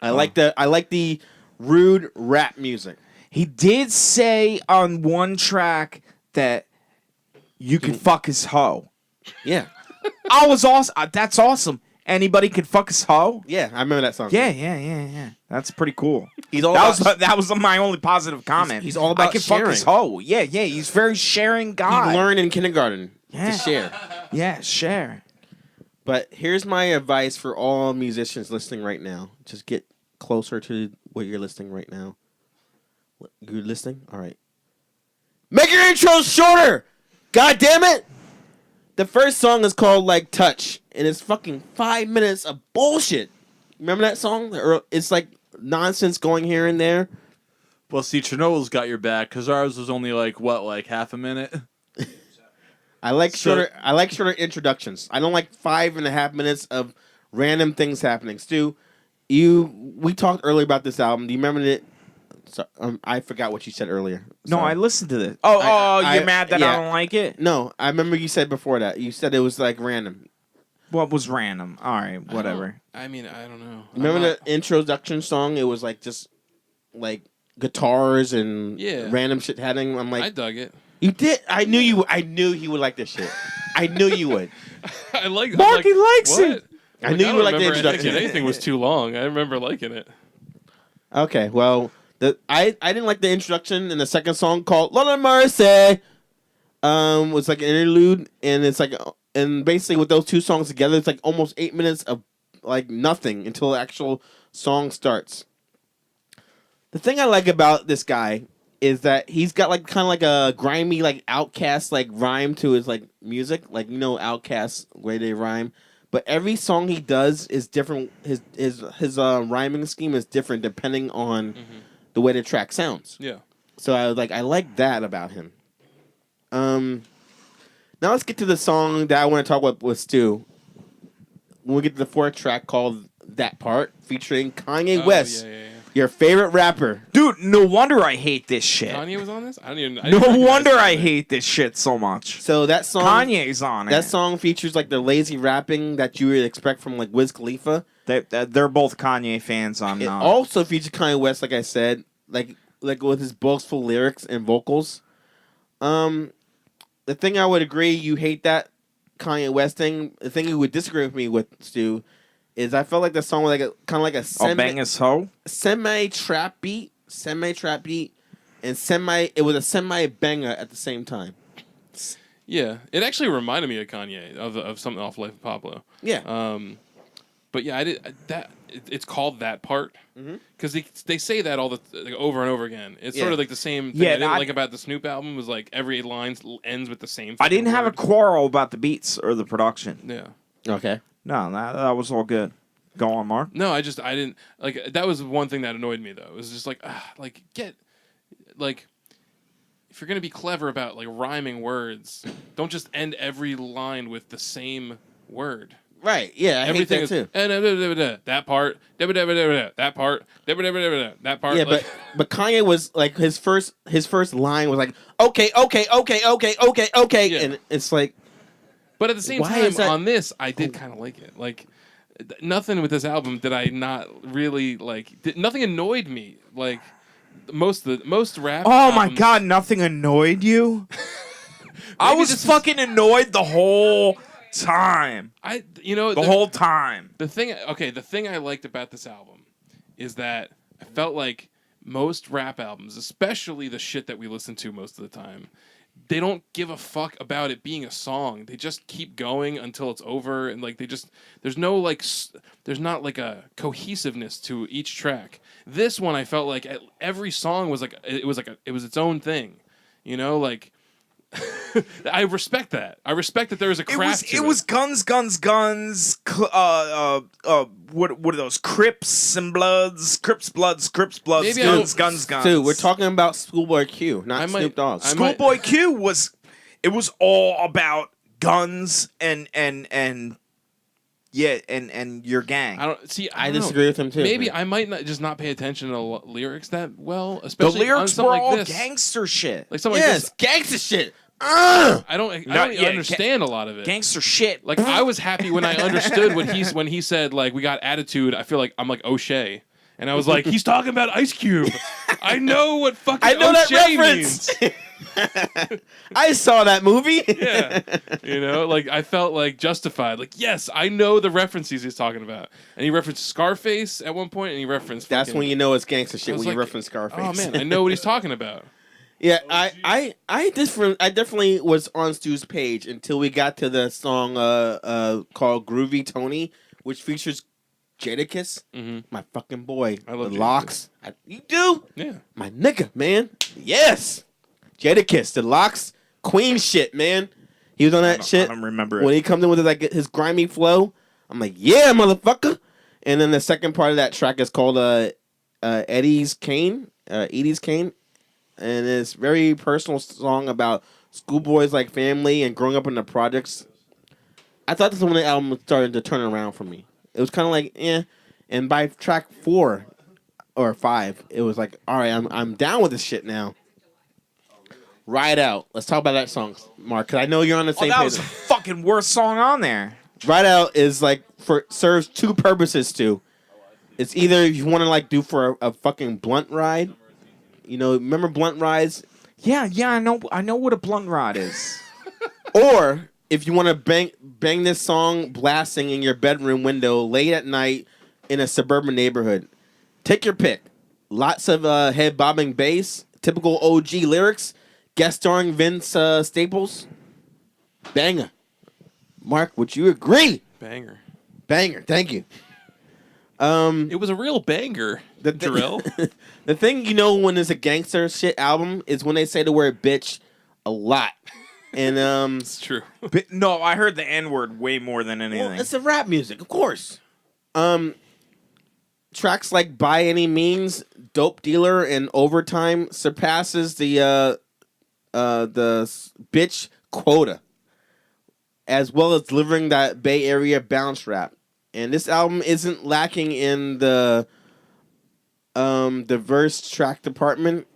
I like the rude rap music. He did say on one track that you could fuck his hoe. Yeah, I was awesome. That's awesome. Anybody could fuck his hoe. yeah. I remember that song. Yeah. That's pretty cool. He's all That about. was my only positive comment. He's all about I can fuck his sharing. hoe. Yeah. He's very sharing guy. He learned in kindergarten Yeah. to share. Yeah, share. But here's my advice for all musicians listening right now. Just get closer to what you're listening right now. You're listening? All right. Make your intros shorter! God damn it! The first song is called like Touch, and it's fucking 5 minutes of bullshit. Remember that song? It's like nonsense going here and there. Well, see, Chernobyl's got your back because ours was only like half a minute. I like shorter introductions. I don't like 5.5 minutes of random things happening. Stu, we talked earlier about this album. Do you remember it? So, I forgot what you said earlier. No, Sorry. I listened to this. Oh, I- you're mad that yeah. I don't like it? No, I remember you said before that. You said it was like random. What was random? All right, whatever. I mean, I don't know. Remember the introduction song? It was like just like guitars and Yeah. random shit happening. I'm I like, dug it. you did. I knew you would like this shit. I knew you would. I like. Marky likes what? it. I knew you would like the remember introduction. thinking anything was too long. I remember liking it. Okay, well, I didn't like the introduction in the second song called "Lord of Mercy." Was like an interlude, and it's like, and basically with those two songs together, it's like almost 8 minutes of like nothing until the actual song starts. The thing I like about this guy is that he's got like kind of like a grimy like Outcast like rhyme to his like music, like Outcast way they rhyme. But every song he does is different. His rhyming scheme is different depending on the way the track sounds. Yeah. So I like that about him. Now let's get to the song that I want to talk about with Stu. When we get to the fourth track called "That Part," featuring Kanye West, Yeah. your favorite rapper. Dude, no wonder I hate this shit. Kanye was on this. I didn't No recognize wonder I Kanye. hate this shit so much. So that song, Kanye's on it. that song features like the lazy rapping that you would expect from like Wiz Khalifa. They're both Kanye fans. I'm It not. also features Kanye West, like I said, like with his boastful lyrics and vocals. The thing I would agree, you hate that Kanye West thing. The thing you would disagree with me with, Stu, is I felt like the song was like kind of like a I'll bang his hoe. semi trap beat, and it was a semi banger at the same time. Yeah, it actually reminded me of Kanye of something off Life of Pablo. Yeah, But yeah, I did that. It's called That Part because they say that all like, over and over again. It's Yeah. sort of like the same thing. Yeah, I didn't I- like about the Snoop album was like every line ends with the same. I didn't fucking have a word. quarrel about the beats or the production. Yeah. okay. No, that was all good. Go on, Mark. No, I didn't like. That was one thing that annoyed me though. It was just like if you're gonna be clever about like rhyming words, don't just end every line with the same word. Right, yeah, I Everything hate that too. is that part, that part, that part. Yeah, like, but Kanye was like his first line was like okay, Yeah. and it's like but at the same Why time, is that- on this, I did kind of like it. Like, nothing with this album did I not really like. Nothing annoyed me. Like, most rap. Oh my albums- god, nothing annoyed you? I Maybe was this is- fucking annoyed the whole time. The Whole time. The thing I liked about this album is that I felt like most rap albums, especially the shit that we listen to most of the time, they don't give a fuck about it being a song. They just keep going until it's over, and like there's no like there's not like a cohesiveness to each track. This one I felt like every song was like it was its own thing, like. I respect that. I respect that there is a craft to it. It was guns. What are those? Crips, Bloods. Maybe I Guns, don't- guns. dude, we're talking about Schoolboy Q, not I might- Snoop Dogg. I might- Schoolboy Q was all about guns and your gang. I don't see. I don't know. disagree with him too. Maybe man. I might not just not pay attention to lyrics that well, especially The lyrics on something were like all this. gangster shit. Like something like yes, this. gangster shit. I don't yeah, understand a lot of it. Gangster shit. Like I was happy when I understood when he said like we got attitude. I feel like I'm like O'Shea, and I was like he's talking about Ice Cube. I know what fucking I know that O'Shea reference. means. I saw that movie. Yeah, like I felt like justified. Like yes, I know the references he's talking about, and he referenced Scarface at one point, and he referenced. That's fucking- when you know it's gangster I shit was when you like, reference Scarface. Oh man, I know what he's talking about. Yeah, I definitely was on Stu's page until we got to the song called Groovy Tony, which features Jadakiss, my fucking boy. I love the Jadakiss. Locks. You do? Yeah. My nigga, man. Yes. Jadakiss, the Locks, Queen shit, man. He was on that shit. I don't remember When it. he comes in with his grimy flow, I'm like, yeah, motherfucker. And then the second part of that track is called Eddie's Kane. And it's a very personal song about schoolboys like family and growing up in the projects. I thought this was when the album started to turn around for me. It was kind of like, eh. And by track 4 or 5, it was like, all right, I'm down with this shit now. Ride Out. Let's talk about that song, Mark, because I know you're on the Oh, same that page. was the fucking worst song on there. Ride Out is like serves two purposes too. It's either if you want to like do for a fucking blunt ride. Remember blunt rides? Yeah, I know what a blunt rod is. Or if you want to bang this song blasting in your bedroom window late at night in a suburban neighborhood. Take your pick. Lots of head bobbing bass, typical OG lyrics, guest starring Vince Staples. Banger. Mark, would you agree? Banger. Banger. Thank you. It was a real banger. The drill. The thing you know when it's a gangster shit album is when they say the word bitch a lot. And It's true. No, I heard the N word way more than anything. well, it's a rap music, of course. Tracks like By Any Means, Dope Dealer, and Overtime surpasses the bitch quota, as well as delivering that Bay Area bounce rap. And this album isn't lacking in the verse track department.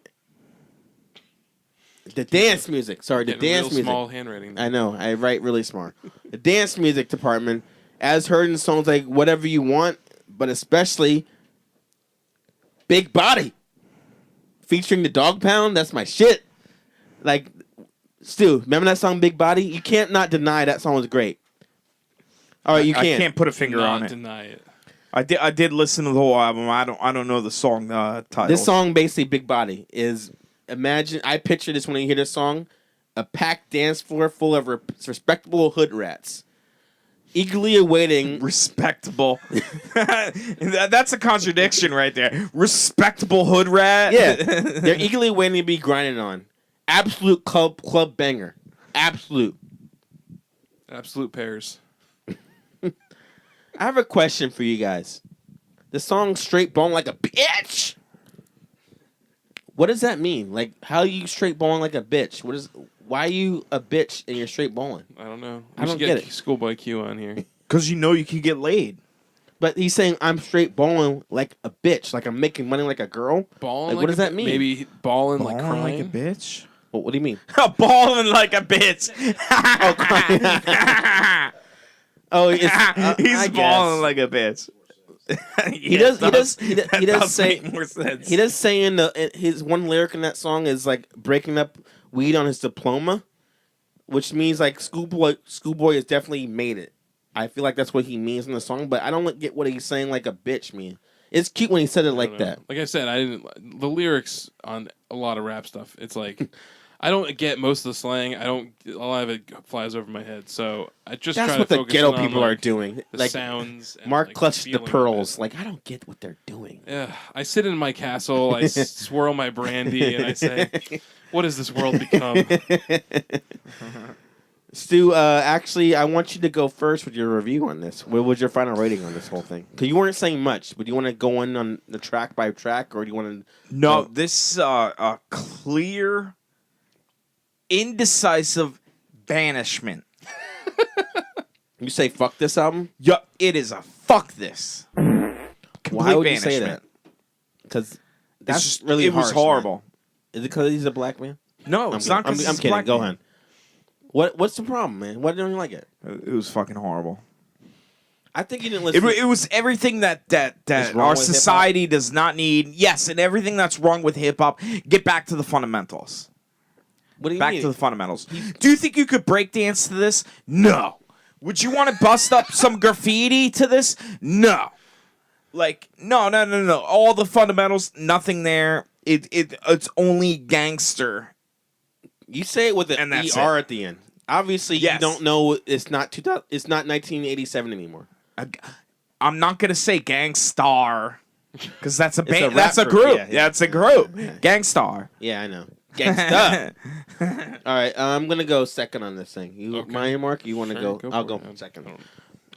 The dance music. Sorry, the Getting dance real music. small handwriting. I know. I write really smart. The dance music department, as heard in songs like Whatever You Want, but especially Big Body, featuring the Dog Pound. That's my shit. Like, Stu, remember that song Big Body? You can't not deny that song was great. All right, you I can't. can't put a finger Not on it. deny it. I did listen to the whole album. I don't know the song title. This song, basically, Big Body, is imagine. I picture this when you hear this song: a packed dance floor full of respectable hood rats, eagerly awaiting. Respectable. That's a contradiction right there. Respectable hood rat. Yeah, they're eagerly waiting to be grinded on. Absolute club banger. Absolute. Absolute pairs. I have a question for you guys. The song "Straight Bone Like a Bitch." What does that mean? Like, how are you straight bowling like a bitch? Why are you a bitch and you're straight bowling? I don't know. I We don't should get it. Schoolboy Q on here. Because you know you can get laid. But he's saying I'm straight bowling like a bitch, like I'm making money like a girl. Balling. Like, what does that mean? Maybe balling like Balling crying. like a bitch. What do you mean? Balling like a bitch. Oh, it's, He's I balling guess. like a bitch. He does say make more sense. he does say in his one lyric in that song is like breaking up weed on his diploma, which means like Schoolboy has definitely made it. I feel like that's what he means in the song, but I don't get what he's saying like a bitch mean. It's cute when he said it I like don't know. that. Like I said, I didn't. The lyrics on a lot of rap stuff. It's like I don't get most of the slang. I don't. A lot of it flies over my head. So I just That's try what to the focus ghetto in on, people like, are doing. The Like sounds. And, Mark like, clutched the feeling of pearls. it. Like I don't get what they're doing. Yeah, I sit in my castle. I swirl my brandy, and I say, "What has this world become?" Stu, actually, I want you to go first with your review on this. What was your final rating on this whole thing? Because you weren't saying much, but do you want to go in on the track by track, or do you want to? No, this a clear, indecisive banishment. You say fuck this album? Yeah, it is a fuck this. Why would you say that? Because that's It's just, really it was harsh, horrible. man. Is it because he's a black man? No, it's not because I'm kidding. Go ahead. What's the problem, man? Why don't you like it? It was fucking horrible. I think you didn't listen. It was everything that wrong our with society does not need. Yes, and everything that's wrong with hip hop. Get back to the fundamentals. What do you Back mean? to the fundamentals. Do you think you could break dance to this? No. Would you want to bust up some graffiti to this? No. Like no. All the fundamentals, nothing there. It's only gangster. You say it with an And that's ER at the end. Obviously, Yes. you don't know. It's not 2000. It's not 1987 anymore. I'm not gonna say Gangstar because that's a a band. rap That's a group. group. Yeah, That's a group. Gangstar. Yeah, I know. Gangsta. All right, I'm gonna go second on this thing. You, Okay. Maya Mark, you want to Sure, go? go I'll for go it. second.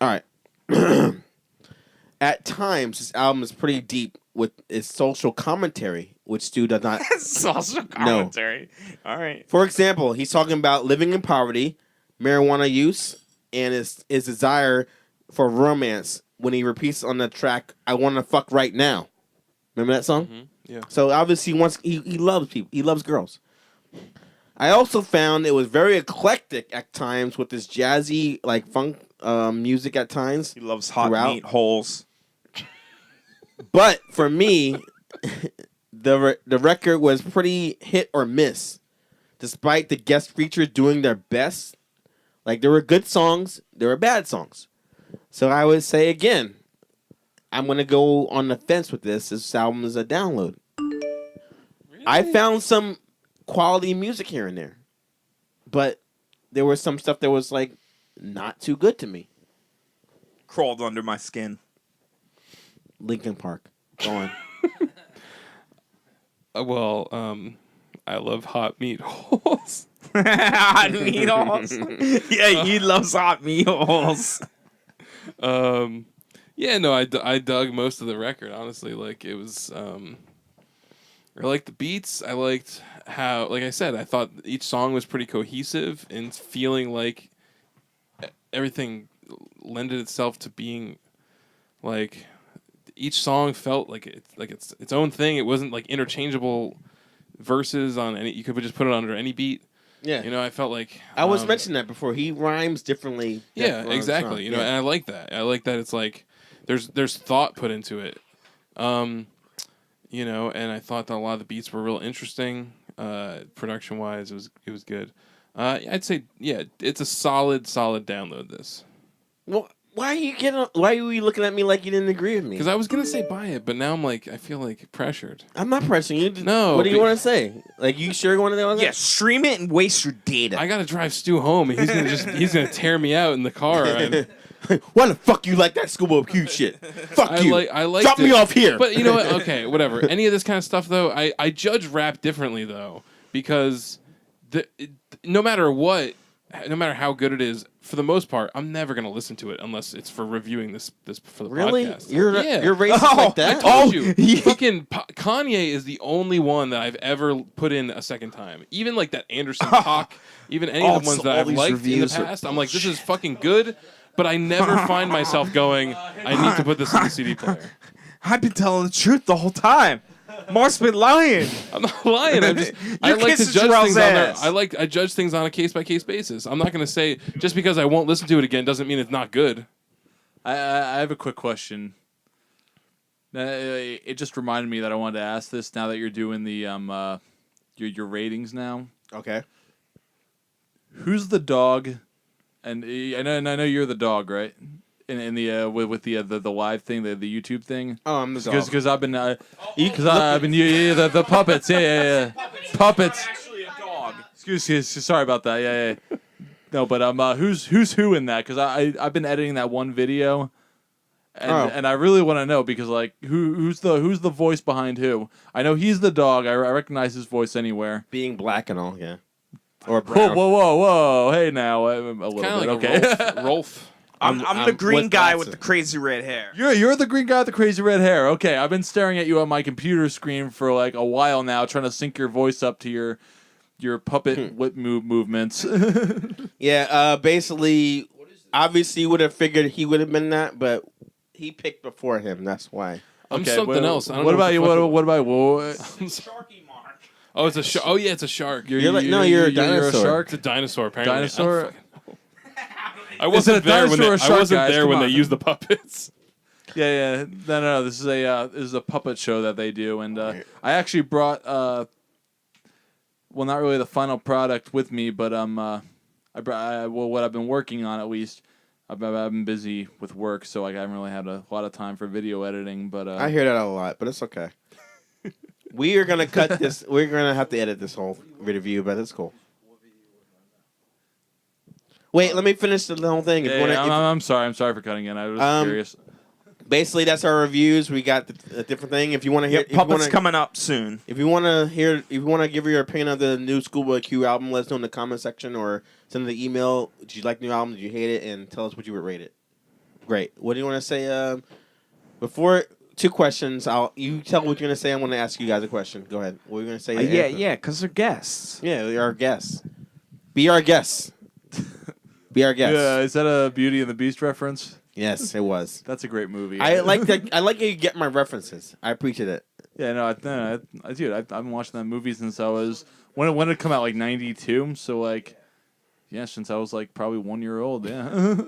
I don't- All right. At times, this album is pretty deep with its social commentary, which Stu does not. Social commentary. All right. For example, he's talking about living in poverty, marijuana use, and his desire for romance when he repeats on the track, "I want to fuck right now." Remember that song? Mhm, yeah. So obviously, he loves people. He loves girls. I also found it was very eclectic at times with this jazzy, like funk music at times. He loves hot Throughout. meat holes. But for me, the record was pretty hit or miss, despite the guest features doing their best. Like there were good songs, there were bad songs. So I would say again, I'm gonna go on the fence with this. This album is a download. I found some quality music here and there, but there was some stuff that was like not too good to me. Crawled under my skin. Linkin Park. Go on. I love hot meat holes. Hot meatballs. Yeah, he loves hot meatballs. Yeah, no, I dug most of the record, honestly. Like, it was, I liked the beats. I liked how, like I said, I thought each song was pretty cohesive and feeling like everything lended itself to being, like, each song felt like it's its own thing. It wasn't, like, interchangeable verses on any, you could just put it under any beat. Yeah. You know, I felt like I was mentioning that before. He rhymes differently. yeah, on exactly. song. You know, Yeah. and I like that. I like that it's like there's thought put into it. You know, and I thought that a lot of the beats were real interesting. Production wise, it was good. I'd say yeah, it's a solid download. This Well, why are you looking at me like you didn't agree with me? because I was gonna say buy it, but now I'm like I feel like pressured. I'm not pressing you. No, What do you be- want to say? Like, you sure you want to know that? Yeah, stream it and waste your data. I gotta drive Stu home, and he's gonna tear me out in the car. And Why the fuck you like that Schoolboy Q shit? Fuck I you. liked Drop me it. off here. But you know what? Okay, whatever. Any of this kind of stuff, though, I judge rap differently, though, because no matter what, no matter how good it is, for the most part, I'm never gonna listen to it unless it's for reviewing this for the Really? podcast. You're yeah. you're racist Oh, like I that? told you, fucking Kanye is the only one that I've ever put in a second time. Even like that Anderson Paak, even any of the ones that all I've these liked in the reviews are past, I'm like, this is fucking good. But I never find myself going, I need to put this in the CD player. I've been telling the truth the whole time. Mark's been lying. I'm not lying. I like to kissing judge Jarrell's things on their, ass. I judge things on a case by case basis. I'm not going to say just because I won't listen to it again doesn't mean it's not good. I have a quick question. It just reminded me that I wanted to ask this now that you're doing the your ratings now. Okay. Who's the dog? And I know you're the dog, right? In the with the live thing, the YouTube thing. Oh, I'm the dog. Because I've been the puppets, yeah. Puppets. Actually, a dog. Excuse, sorry about that. Yeah. No, but who's who in that? Because I've been editing that one video, and I really want to know because like who's the voice behind who? I know he's the dog. I recognize his voice anywhere. Being black and all, yeah. Or Whoa, brown. whoa! Hey, now I'm a little Kind bit of like okay. a Rolf. I'm the I'm green with guy glasses. with the crazy red hair. You're the green guy with the crazy red hair. Okay, I've been staring at you on my computer screen for like a while now, trying to sync your voice up to your puppet whip movements. Yeah, basically, obviously you would have figured he would have been that, but he picked before him. That's why. I'm Okay, something else. I don't What know about you? What about Sharky Mark. Oh, it's a shark. Oh, yeah, it's a shark. You're like- no, you're a You're a dinosaur. shark. It's a dinosaur, apparently. Dinosaur. I wasn't a there when dinosaur or I shark, wasn't guys? there Come when they on. used the puppets. Yeah. No. This is a puppet show that they do, and I actually brought well, not really the final product with me, but I brought what I've been working on at least. I've been busy with work, so like I haven't really had a lot of time for video editing. But I hear that a lot, but it's okay. We are gonna cut this. We're gonna have to edit this whole review, but it's cool. Wait, let me finish the whole thing. If you wanna, I'm sorry. I'm sorry for cutting in. I was curious. basically, that's our reviews. We got a different thing. If you want to hear, Yep, puppets coming up soon. If you want to hear, if you want to give your opinion of the new Schoolboy Q album, let us know in the comment section or send the email. Did you like the new album? Did you hate it? And tell us what you would rate it. Great. What do you want to say? Before 2 questions, you tell what you're gonna say. I'm gonna ask you guys a question. Go ahead. What are you gonna say? Yeah, because they're guests. Yeah, they're our guests. Be our guests. Be our guests. Yeah, is that a Beauty and the Beast reference? Yes, it was. That's a great movie. I like that. I like how you get my references. I appreciate it. Yeah, no, dude, I've been watching that movie since I was when did it come out? Like '92. So like, yeah, since I was like probably 1 year old. Yeah.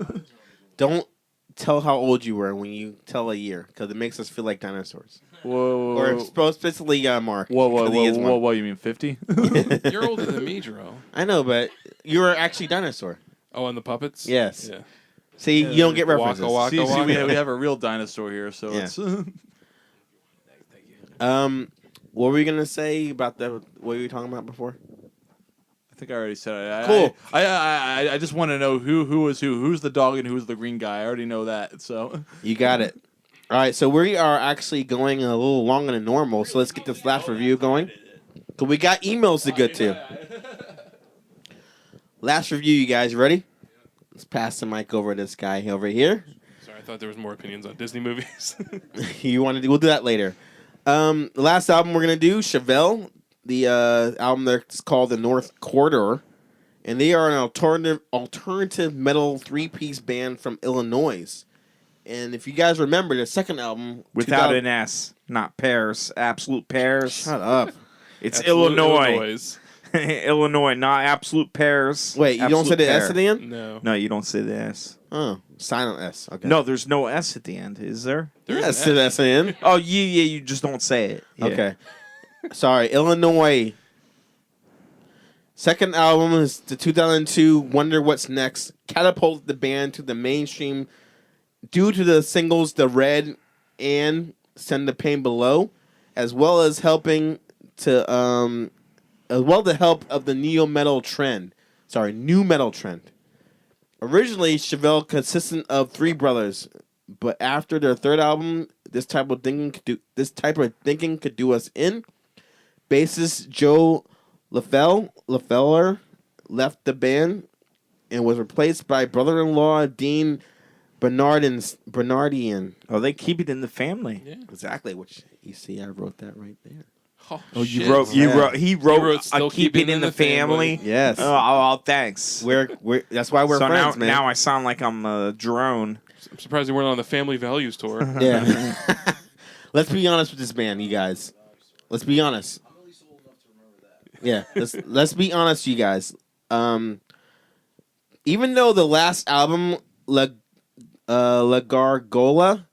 Don't tell how old you were when you tell a year, because it makes us feel like dinosaurs. Whoa. Or specifically Mark. Whoa, 'cause he is one. whoa, you mean 50? You're older than me, Jerome. I know, but you were actually dinosaur. Oh, and the puppets? Yes. Yeah. See, you don't get Waka references. waka. See, we have a real dinosaur here, so Yeah. it's. What were you gonna say about what were you talking about before? I think I already said it. Cool. I just want to know who was who. Who's the dog and who's the green guy? I already know that. So You got it. All right, so we are actually going a little longer than normal. So let's get this last review going. Cause we got emails to get to. Last review, you guys ready? Let's pass the mic over to this guy over here. Sorry, I thought there was more opinions on Disney movies. You want to? We'll do that later. The last album we're gonna do, Chevelle, the album that's called The North Corridor, and they are an alternative metal 3-piece band from Illinois. And if you guys remember, the second album Without 2000 an S, not Paris. Absolute Paris. Shut up. It's Absolute Illinois. Illinois, not absolute Paris. Wait, you don't say Absolute the S Paris. at the end? No. No, you don't say the S. Oh, silent S. Okay. No, there's no S at the end, is there? There's Yes, an to the S. S at the end. Oh, yeah, you just don't say it. Yeah. Okay. Sorry, Illinois. Second album is the 2002 Wonder What's Next. Catapulted the band to the mainstream due to the singles The Red and Send the Pain Below, as well as helping to the help of the new metal trend. Originally, Chevelle consisted of 3 brothers, but after their third album, this type of thinking could do us in. Bassist Joe LaFeller left the band and was replaced by brother-in-law Dean Bernardian. Oh, they keep it in the family. Yeah. Exactly, which you see, I wrote that right there. Oh, You shit. wrote. He wrote. wrote Still Keep it in the family. Yes, Thanks. we're that's why we're so friends, now, man. now I sound like I'm a drone. I'm surprised they weren't on the Family Values tour. Yeah. Let's be honest with this band, you guys. Let's be honest. I'm at least old enough to remember that. Yeah, let's be honest, you guys. Even though the last album, La Gargola,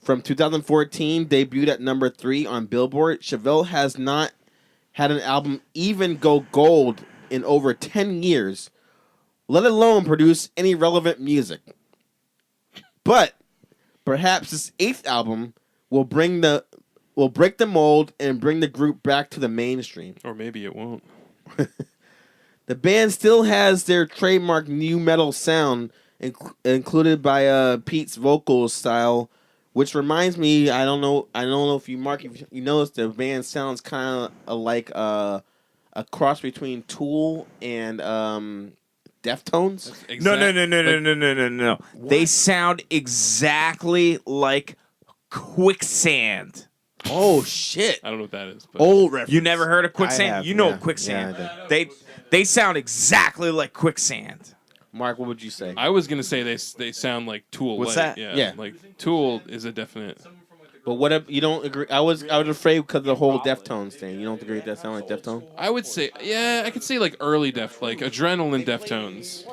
from 2014, debuted at number 3 on Billboard, Chevelle has not had an album even go gold in over 10 years, let alone produce any relevant music. But perhaps this 8th album will break the mold and bring the group back to the mainstream. Or maybe it won't. The band still has their trademark new metal sound, included by Pete's vocal style, which reminds me. I don't know if you noticed the band sounds kind of like a cross between Tool and Deftones. No. They sound exactly like Quicksand. Oh shit! I don't know what that is. But Old reference. You never heard of I Quicksand? have, You know yeah. Quicksand. Yeah, They sound exactly like Quicksand. Mark, what would you say? I was gonna say they sound like Tool. What's light. that? Yeah. Like Tool is a definite. But what if you don't agree? I was afraid because of the whole Deftones thing. You don't agree with that sound like Deftones? I would say, yeah, I could say like early like Adrenaline Deftones.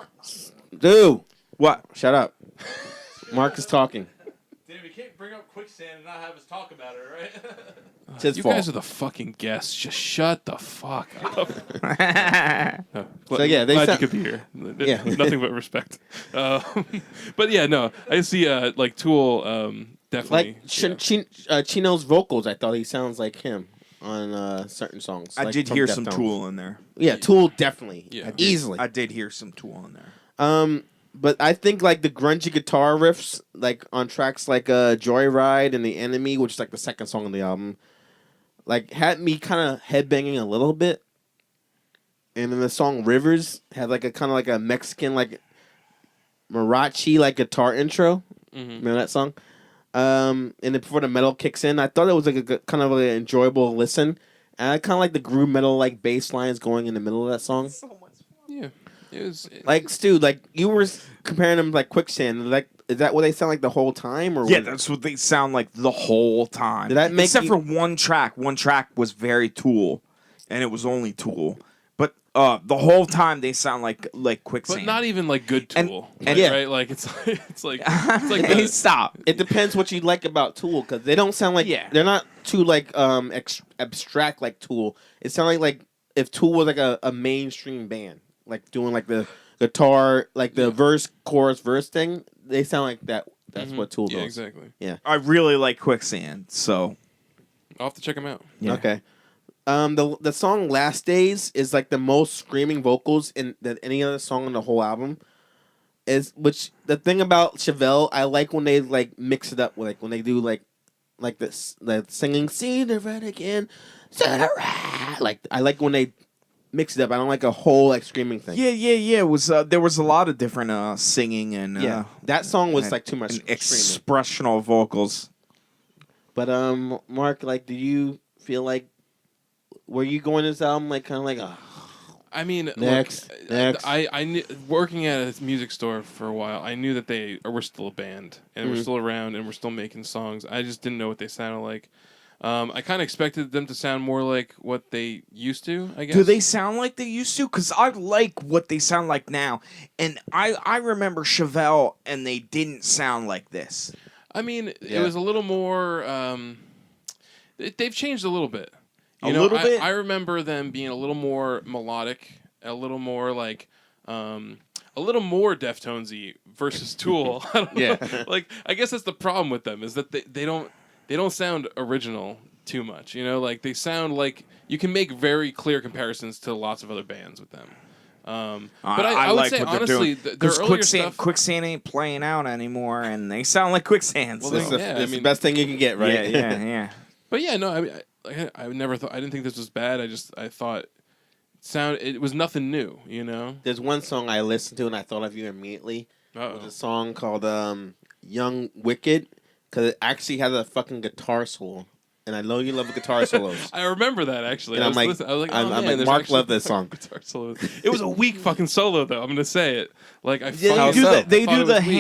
Dude, What? shut up. Mark is talking. Damn, you can't bring up Quicksand and not have us talk about it, right? It's his You fault. guys are the fucking guests. Just shut the fuck up. So, yeah, they glad sound- you could be here. Yeah. Nothing but respect. But yeah, no, I see like Tool definitely. Like Chino's vocals, I thought he sounds like him on certain songs. I like did from hear some Deftones. Tool in there. Yeah, Tool definitely. Yeah. Easily. I did hear some Tool in there. But I think like the grungy guitar riffs, like on tracks like Joyride and The Enemy, which is like the second song on the album, like had me kind of headbanging a little bit. And then the song Rivers had like a kind of like a Mexican like mariachi like guitar intro. Remember that song? And then before the metal kicks in, I thought it was like a kind of like an enjoyable listen. And I kind of like the groove metal like bass lines going in the middle of that song. Yeah, it was Like Stu, like you were comparing them like Quicksand. Like, is that what they sound like the whole time? Or Yeah, that's what they sound like the whole time. Did that make Except you- for one track. One track was very Tool, and it was only Tool. But the whole time they sound like Quicksand. but not even like good And- Tool. and- Yeah. right? Like it's like Hey, the, stop. It depends what you like about Tool, because they don't sound like Yeah. they're not too like abstract like Tool. It sounds like if Tool was like a mainstream band, like doing like the guitar, like the verse, chorus, verse thing. They sound like that. That's what Tool yeah, does. exactly. I really like Quicksand, so I'll have to check them out. yeah. Okay. The song "Last Days" is like the most screaming vocals in than any other song on the whole album. is which the thing about Chevelle, I like when they like mix it up with like when they do like this the singing "See the red again," like I like when they mix it up. I don't like a whole like screaming thing. Yeah. It was there was a lot of different singing and Yeah, that song was and- like too much and screaming. expressional vocals. But Mark, like, do you feel like were you going to this album like kind of like I mean, Next. I knew, working at a music store for a while, I knew that they were still a band and were still around and were still making songs. I just didn't know what they sounded like. I kind of expected them to sound more like what they used to, I guess. Do they sound like they used to? Because I like what they sound like now. And I remember Chevelle, and they didn't sound like this. I mean, Yeah. it was a little more. They've changed a little bit. A little bit? I remember them being a little more melodic, a little more like, a little more Deftonesy versus Tool. I don't Yeah. know. Like, I guess that's the problem with them is that they don't sound original too much. You know, like they sound like you can make very clear comparisons to lots of other bands with them. But I would like say what they're honestly, doing. their Because earlier quicksand, stuff. quicksand ain't playing out anymore, and they sound like quicksand. Well, so. It's, the, Yeah, I it's the mean- best thing you can get, right? Yeah. But yeah, no, I mean, I never thought. I didn't think this was bad. I thought it was nothing new. You know. There's one song I listened to and I thought of you immediately. It was a song called "Young Wicked" because it actually has a fucking guitar solo, and I know you love guitar solos. I remember that actually. And I I'm was like- listening- I was like, I'm oh, like, man, there's Mark actually loved this song. guitar solos. It was a weak fucking solo though. I'm gonna say it. Like I They fucking do so? the, they thought do it the was weak.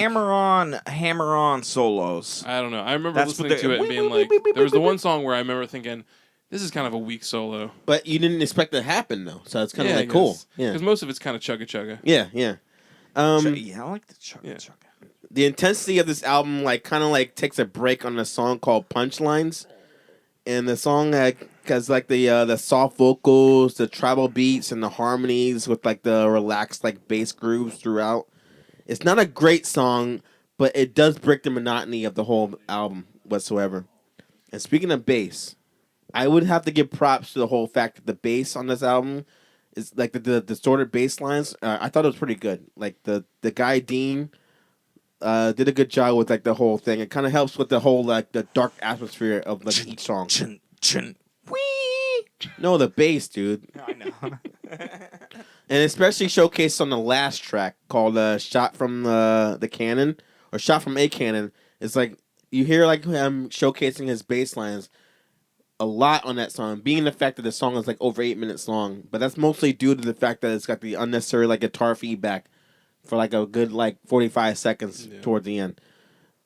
hammer on solos. I don't know. I remember That's what listening to they- it and being like, there was the one song where I remember thinking, this is kind of a weak solo. But you didn't expect it to happen though, so it's kind of Yeah, like cool. Yeah, Because most of it's kind of chugga chugga. yeah. Yeah, I like the chugga yeah. chugga. The intensity of this album like kind of like takes a break on the song called Punchlines, and the song because like the soft vocals, the tribal beats, and the harmonies with like the relaxed like bass grooves throughout. It's not a great song, but it does break the monotony of the whole album whatsoever. And speaking of bass, I would have to give props to the whole fact that the bass on this album is like the distorted bass lines. I thought it was pretty good. Like the guy Dean did a good job with like the whole thing. It kind of helps with the whole like the dark atmosphere of like each song. Chin, chin, wee. No, the bass, dude, I know. and especially showcased on the last track called "Shot from the Cannon" or "Shot from a Cannon." It's like you hear like him showcasing his bass lines a lot on that song, being the fact that the song is like over 8 minutes long. But that's mostly due to the fact that it's got the unnecessary like guitar feedback for like a good like 45 seconds toward the end.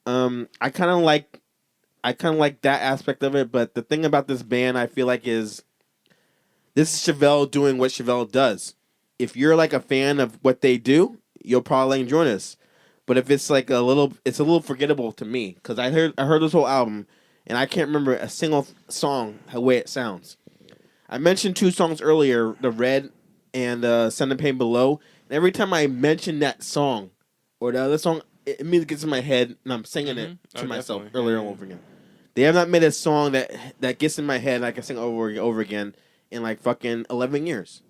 I kind of like that aspect of it, but the thing about this band I feel like is this is Chevelle doing what Chevelle does. If you're like a fan of what they do, you'll probably enjoy this. But if it's like it's a little forgettable to me because I heard this whole album and I can't remember a single song the way it sounds. I mentioned 2 songs earlier, The Red and Send the Pain Below. And every time I mention that song or the other song, it immediately gets in my head and I'm singing it to Oh, myself definitely. over and over again. They have not made a song that gets in my head and I can sing over and over again in like fucking 11 years.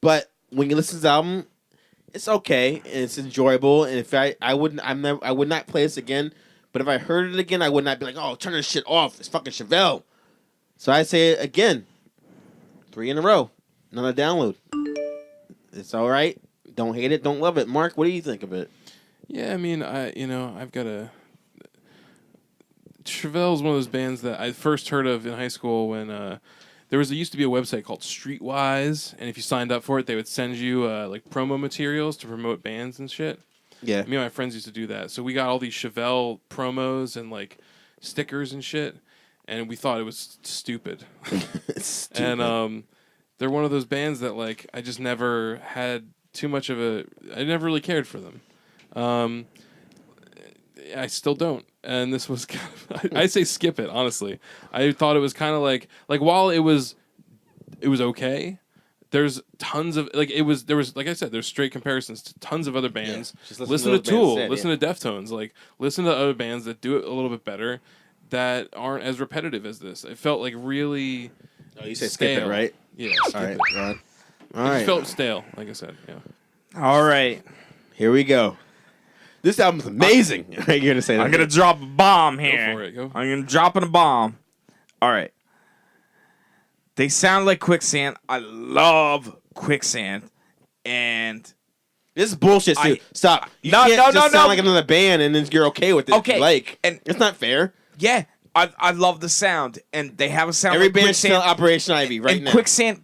But when you listen to the album, it's okay and it's enjoyable. And if I would not play this again. But if I heard it again, I would not be like, oh, turn this shit off. It's fucking Chevelle. So I say it again. 3 in a row. Another download. It's all right. Don't hate it. Don't love it. Mark, what do you think of it? Yeah, I mean, I've got a. Chevelle's one of those bands that I first heard of in high school when there used to be a website called Streetwise, and if you signed up for it, they would send you like promo materials to promote bands and shit. Yeah. Me and my friends used to do that, so we got all these Chevelle promos and like stickers and shit, and we thought it was stupid. It's stupid. And they're one of those bands that like I just never had too much of a. I never really cared for them. I still don't. And this was kind of, I say skip it, honestly. I thought it was kind of like while it was okay, there's tons of like there was like I said, there's straight comparisons to tons of other bands. just listen listen to to those bands Tool, instead, listen to Deftones, like listen to other bands that do it a little bit better that aren't as repetitive as this. It felt like really Oh, you say skip it, stale. right? Yeah, skip All right. it. All right. It just felt stale, like I said, yeah. All right. Here we go. This album's amazing. You're gonna say that. I'm gonna drop a bomb Go here. for it. Go. I'm gonna drop in a bomb. All right. They sound like Quicksand. I love Quicksand, and This is bullshit, Stu. Stop. You No, can't no, just no, sound no. like another band and then you're okay with it. Okay, Like, and- it's not fair. yeah, I love the sound, and they have a sound. Every like band's Quicksand. still Operation Ivy right and now.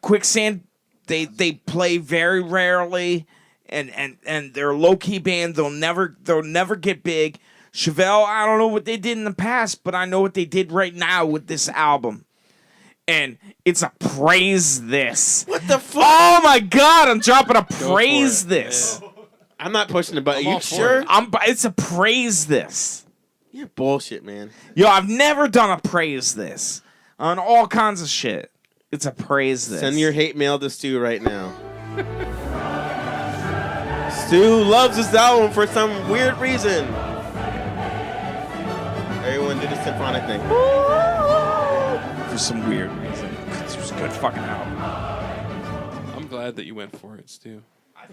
Quicksand, they play very rarely, and they're a low key band. They'll never get big. Chevelle, I don't know what they did in the past, but I know what they did right now with this album, and it's a praise this. What the fuck? Oh my God, I'm dropping a for praise it. this. I'm not pushing the button. I'm You all for sure? it. It's a praise this. You're bullshit, man. Yo, I've never done a praise this on all kinds of shit. It's a praise this. Send your hate mail to Stu right now. Stu loves this album for some weird reason. Everyone did a symphonic thing. for some weird reason. It was a good fucking album. I'm glad that you went for it, Stu.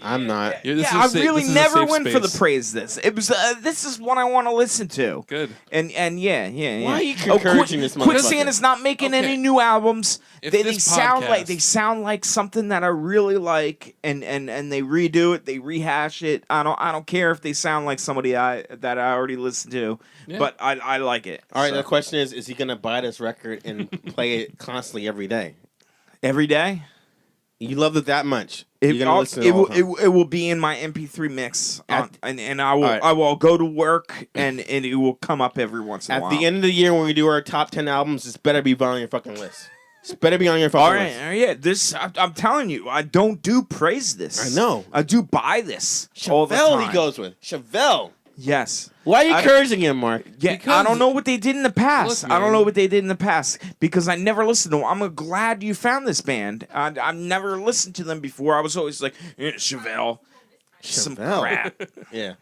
I'm not. Yeah, this Yeah, is I really this is a never safe went for the space. praise this. It was this is what I want to listen to. Good. And yeah. Why are you encouraging this motherfucker? Quicksand is not making Okay. any new albums. If They this sound like something that I really like, and they redo it, they rehash it. I don't care if they sound like somebody that I already listened to, Yeah. but I like it. All right, So, the question is he going to buy this record and play it constantly every day? every day. You love it that much. It, You're going to listen to it it all will the time. it will be in my MP3 mix, At- and I will All right. I will go to work and it will come up every once in a At while. the end of the year when we do our top 10 albums, this better be on your fucking list. It's better be on your fucking all right, list. yeah. This I'm telling you, I don't do praise this. I know. I do buy this all the Chevelle time. he goes with. Chevelle. Yes. Why are you I- encouraging him, Mark? Yeah, I Because- don't know what they did in the past. Look, I don't man. know what they did in the past because I never listened to them. I'm glad you found this band. I've never listened to them before. I was always like, Chevelle. Some Chevelle. crap. Yeah.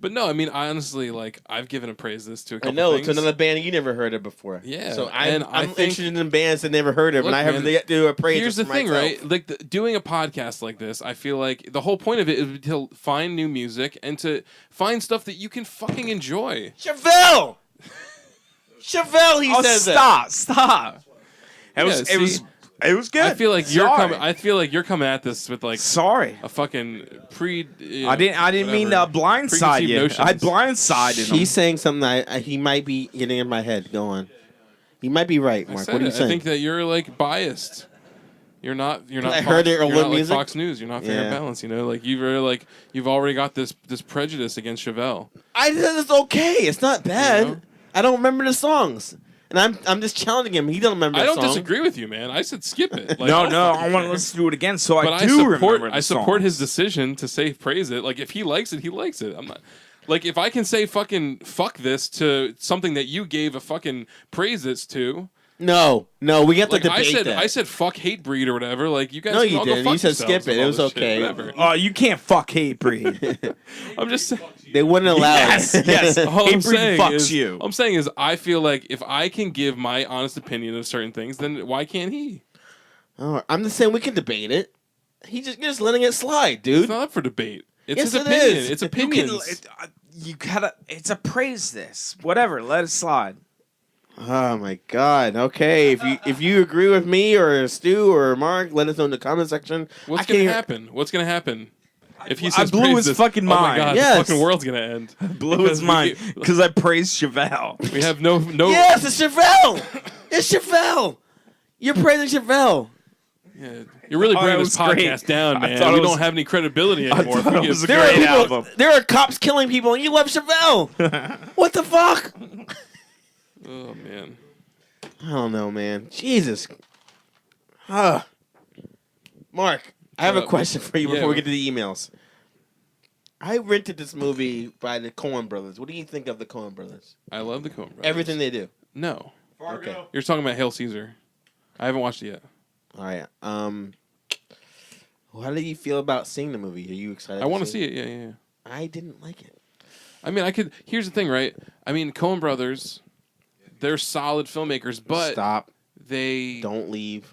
But no, I mean, honestly, like I've given a praise this to a I couple know. things. It's another band you never heard of before. Yeah, So and I'm I think- interested in bands that never heard of, Look, and I have man, to do a praise. Here's the for thing, myself. right? Like doing a podcast like this, I feel like the whole point of it is to find new music and to find stuff that you can fucking enjoy. Chevelle. Chevelle, he Oh, says that. stop. It was, Yeah, it was good. I feel like you're Sorry. coming. I feel like you're coming at this with like Sorry. a fucking I didn't mean to blindside Preconceived you. notions. I blindsided him. He's saying something that he might be getting in my head. Go on. He might be right, I Mark. said What are you it. I saying? think that you're like biased. You're not. You're not. I Fox, heard it you're on not Lit like Music. Fox News. You're not fair and Yeah. balanced. You know, like you've already got this prejudice against Chevelle. I said it's okay. It's not bad. You know? I don't remember the songs, and I'm just challenging him. He doesn't remember. I the don't song. disagree with you, man. I said skip it. Like, no, I'll no, fucking I want to care. listen to it again, so But I do remember the I support his songs. decision to say praise it. Like if he likes it, he likes it. I'm not like if I can say fucking fuck this to something that you gave a fucking praise this to. No, we have Like to debate I said, that. I said fuck hate breed or whatever. Like you guys. No, can you all go didn't. fuck You said yourselves skip it. with It all was this shit, okay. whatever. Oh, you can't fuck hate breed. I'm just saying. they wouldn't allow yes, it. yes. All Hate I'm breed saying fucks is, you. I'm saying is, I feel like if I can give my honest opinion of certain things, then why can't he? Oh, I'm just saying we can debate it. You're just letting it slide, dude. It's not up for debate. It's Yes, his it opinion. is. It's You can- opinions. You gotta. It's a praise this. Whatever. Let it slide. Oh my God. Okay, if you agree with me or Stu or Mark, let us know in the comment section. What's I gonna can't- happen? What's gonna happen? If he I says blew praise his this, fucking oh my mind. God, Yes. the fucking world's gonna end. Blew Because his we mind get- because I praised Chevelle. We have no. Yes, it's Chevelle. It's Chevelle. You're praising Chevelle. Yeah, you're really Oh, bringing that this was great. podcast down, I man. thought We it was- don't have any credibility anymore. thought If we it get- was a There are great people. album. There are cops killing people, and you love Chevelle. What the fuck? Oh man. I don't know, man. Jesus. Mark, I have a question for you yeah, before we what- get to the emails. I rented this movie by the Coen Brothers. What do you think of the Coen Brothers? I love the Coen Brothers. Everything they do. No, Okay. you're talking about Hail Caesar. I haven't watched it yet. All right. How do you feel about seeing the movie? Are you excited? I want to see it. Yeah. I didn't like it. I mean, I could. Here's the thing, right? I mean, Coen Brothers, they're solid filmmakers, but Stop. they Don't leave.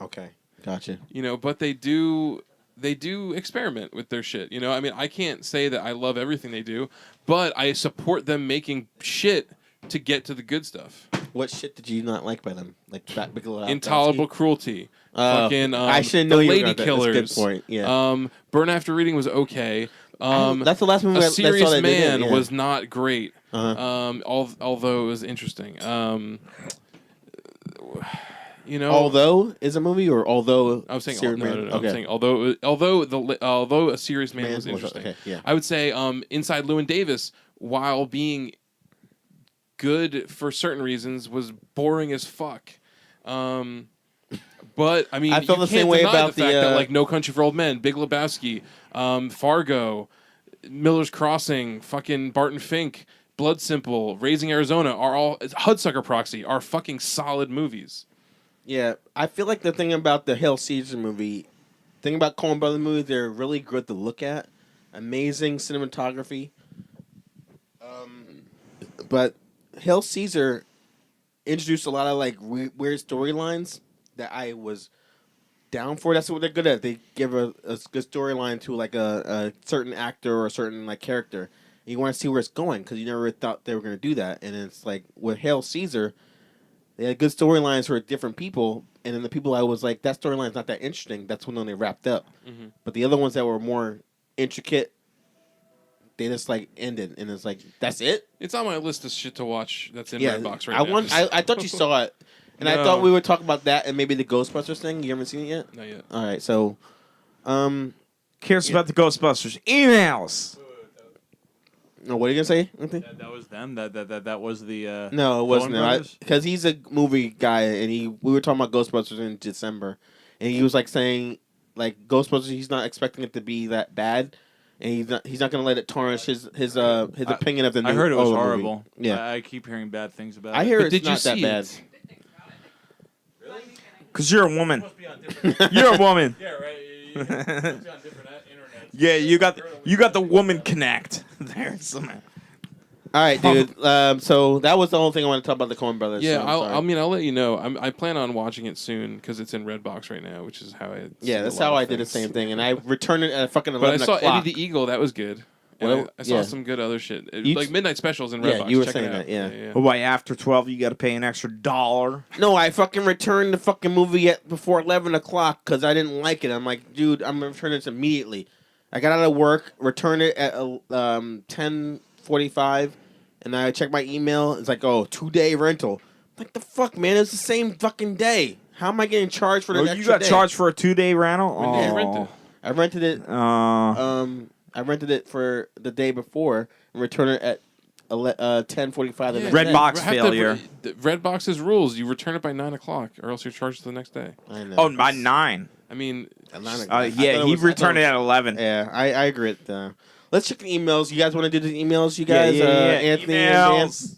Okay. Gotcha. you know, but they do they do experiment with their shit. You know, I mean, I can't say that I love everything they do, but I support them making shit to get to the good stuff. What shit did you not like by them? Like that Bigelow Intolerable Cruelty. Fucking I should The know you were Lady gonna- that's a Killers. good point, yeah. Burn After Reading was okay. That's the last movie I A saw Serious that they did, Man yeah. was not great. Uh-huh. Although it was interesting. You know, Although is a movie or although I was saying Serious no, Man? no, no, Okay. I'm saying although A Serious Man was interesting. Okay, yeah. I would say Inside Llewyn Davis, while being good for certain reasons, was boring as fuck. But I mean, I felt you the same can't way deny about the fact the, that like No Country for Old Men, Big Lebowski, Fargo, Miller's Crossing, fucking Barton Fink, Blood Simple, Raising Arizona are all Hudsucker Proxy are fucking solid movies. Yeah, I feel like the thing about the Hail Caesar movie, thing about Coen Brothers movies, they're really good to look at. Amazing cinematography. But Hail Caesar introduced a lot of like weird storylines that I was down for. That's what they're good at. They give a good storyline to like a certain actor or a certain like character. And you want to see where it's going because you never thought they were going to do that. And it's like with Hail Caesar, they had good storylines for different people, and then the people I was like, that storyline's not that interesting. That's when they wrapped up. Mm-hmm. But the other ones that were more intricate, they just like ended, and it's like that's it. It's on my list of shit to watch. That's in Yeah, Redbox right I now. want. I thought you saw it, and I No. thought we would talk about that and maybe the Ghostbusters thing. You haven't seen it yet. Not yet. All right, so, Cares about the Ghostbusters? Emails. no, what are you gonna say? Anthony? That was them. That was the. No, it wasn't. Coen Brothers? Because he's a movie guy, and we were talking about Ghostbusters in December, and he was like saying, like Ghostbusters, he's not expecting it to be that bad, and he's not gonna let it tarnish his opinion of the. I heard it was Older movie. horrible. Yeah, I keep hearing bad things about I it. hear But it's did you not that see bad. it? Because you're a woman. You're a woman. Yeah, right. On different internet. Yeah, you got the woman connect there somehow. All right, dude. So that was the whole thing I want to talk about the Coen Brothers. Yeah, so I'm sorry. I'll let you know. I plan on watching it soon because it's in Redbox right now, which is how I. Yeah, that's how I did the same thing, and I returned it at fucking But I 11 saw o'clock. Eddie the Eagle. That was good. And Well, I saw yeah. some good other shit. You- Like Midnight Specials in Yeah, Redbox. you were Check saying it out. that, yeah. But why after 12 you got to pay an extra $1? No, I fucking returned the fucking movie at before 11 o'clock because I didn't like it. I'm like, dude, I'm gonna return this immediately. I got out of work, returned it at 10:45, and I checked my email. It's like, oh, 2-day rental. I'm like the fuck, man, it's the same fucking day. How am I getting charged for the Oh, extra you got day? charged for a 2-day rental? When did you rent it? I rented it. I rented it for the day before and returned it at 10:45 the next Red day. box Have to- failure. Redbox's rules: you return it by 9 o'clock, or else you're charged the next day. I know. Oh, by 9. I mean, Yeah, he returned it at 11. Yeah, I agree with that. Let's check the emails. You guys want to do the emails, you guys? Yeah. Anthony and Dan? Emails.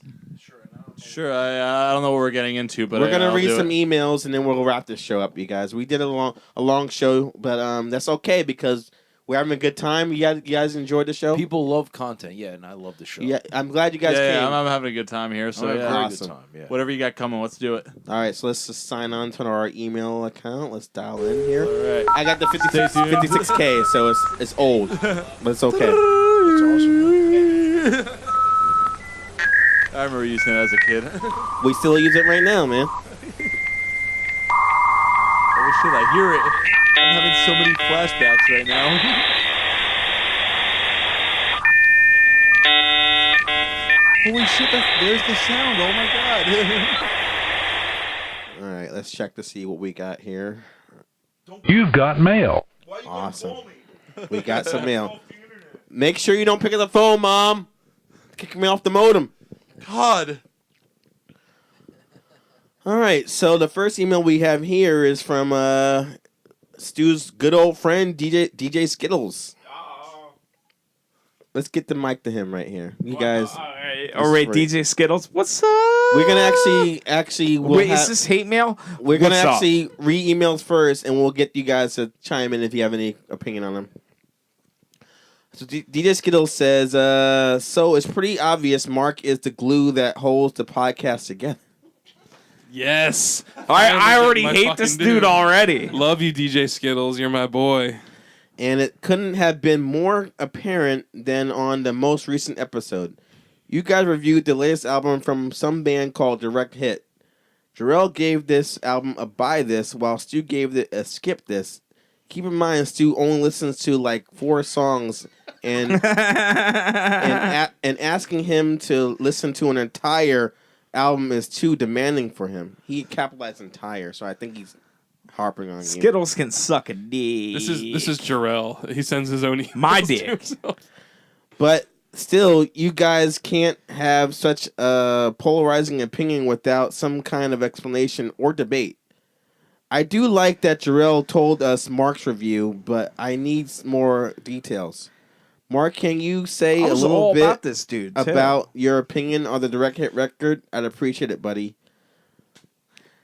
Sure, I don't know what we're getting into, but We're gonna I'll read do some it. emails and then we'll wrap this show up, you guys. We did a long show, but that's okay because we're having a good time. You guys enjoyed the show? People love content, yeah, and I love the show. Yeah, I'm glad you guys Yeah, came. I'm having a good time here. So I'm having a yeah, very Awesome. good time. Yeah. whatever you got coming, let's do it. All right, so let's just sign on to our email account. Let's dial in here. All right. I got the Stay tuned. 56K, so it's old, but it's okay. It's awesome. I remember using it as a kid. We still use it right now, man. Oh shit, I hear it. I'm having so many flashbacks right now. Holy shit, there's the sound. Oh my god. All right, let's check to see what we got here. You've got mail. Awesome. We got some mail. Make sure you don't pick up the phone, Mom. Kick me off the modem. God. All right, so the first email we have here is from Stu's good old friend DJ Skittles. Let's get the mic to him right here. You guys, All right, great. DJ Skittles. What's up? we're gonna actually we'll Wait, have- is this hate mail? we're gonna What's up? actually read emails first, and we'll get you guys to chime in if you have any opinion on them. So DJ Skittles says, so it's pretty obvious Mark is the glue that holds the podcast together. yes. I already My hate fucking this dude already. Love you, DJ Skittles. You're my boy. And it couldn't have been more apparent than on the most recent episode. You guys reviewed the latest album from some band called Direct Hit. Jarrell gave this album a buy this, while Stu gave it a skip this. Keep in mind, Stu only listens to like 4 songs, and and asking him to listen to an entire album is too demanding for him. He capitalized entire, so I think he's harping on you. Skittles can suck a dick. This is Jarrell. He sends his own emails My to dick. himself. But still, you guys can't have such a polarizing opinion without some kind of explanation or debate. I do like that Jarrell told us Mark's review, but I need more details. Mark, can you say I a was little all bit about this dude too. about your opinion on the Direct Hit record? I'd appreciate it, buddy.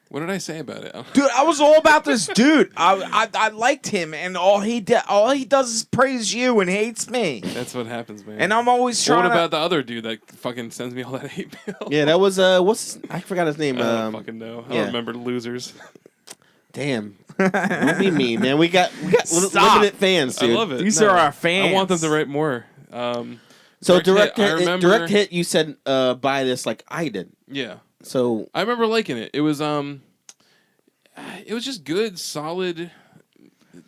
What did I say about it? Dude, I was all about this dude. I liked him, and all he does is praise you and hates me. That's what happens, man. And I'm always Well, trying what to. about the other dude that fucking sends me all that hate mail? Yeah, that was I forgot his name. I don't fucking know. I yeah. don't remember losers. Damn. Don't be mean, man. We got Stop. limited fans, dude. I love it. These No, are our fans. I want them to write more. So Direct Hit, I remember. Direct Hit, you said buy this like I did. Yeah, So I remember liking it. It was just good, solid.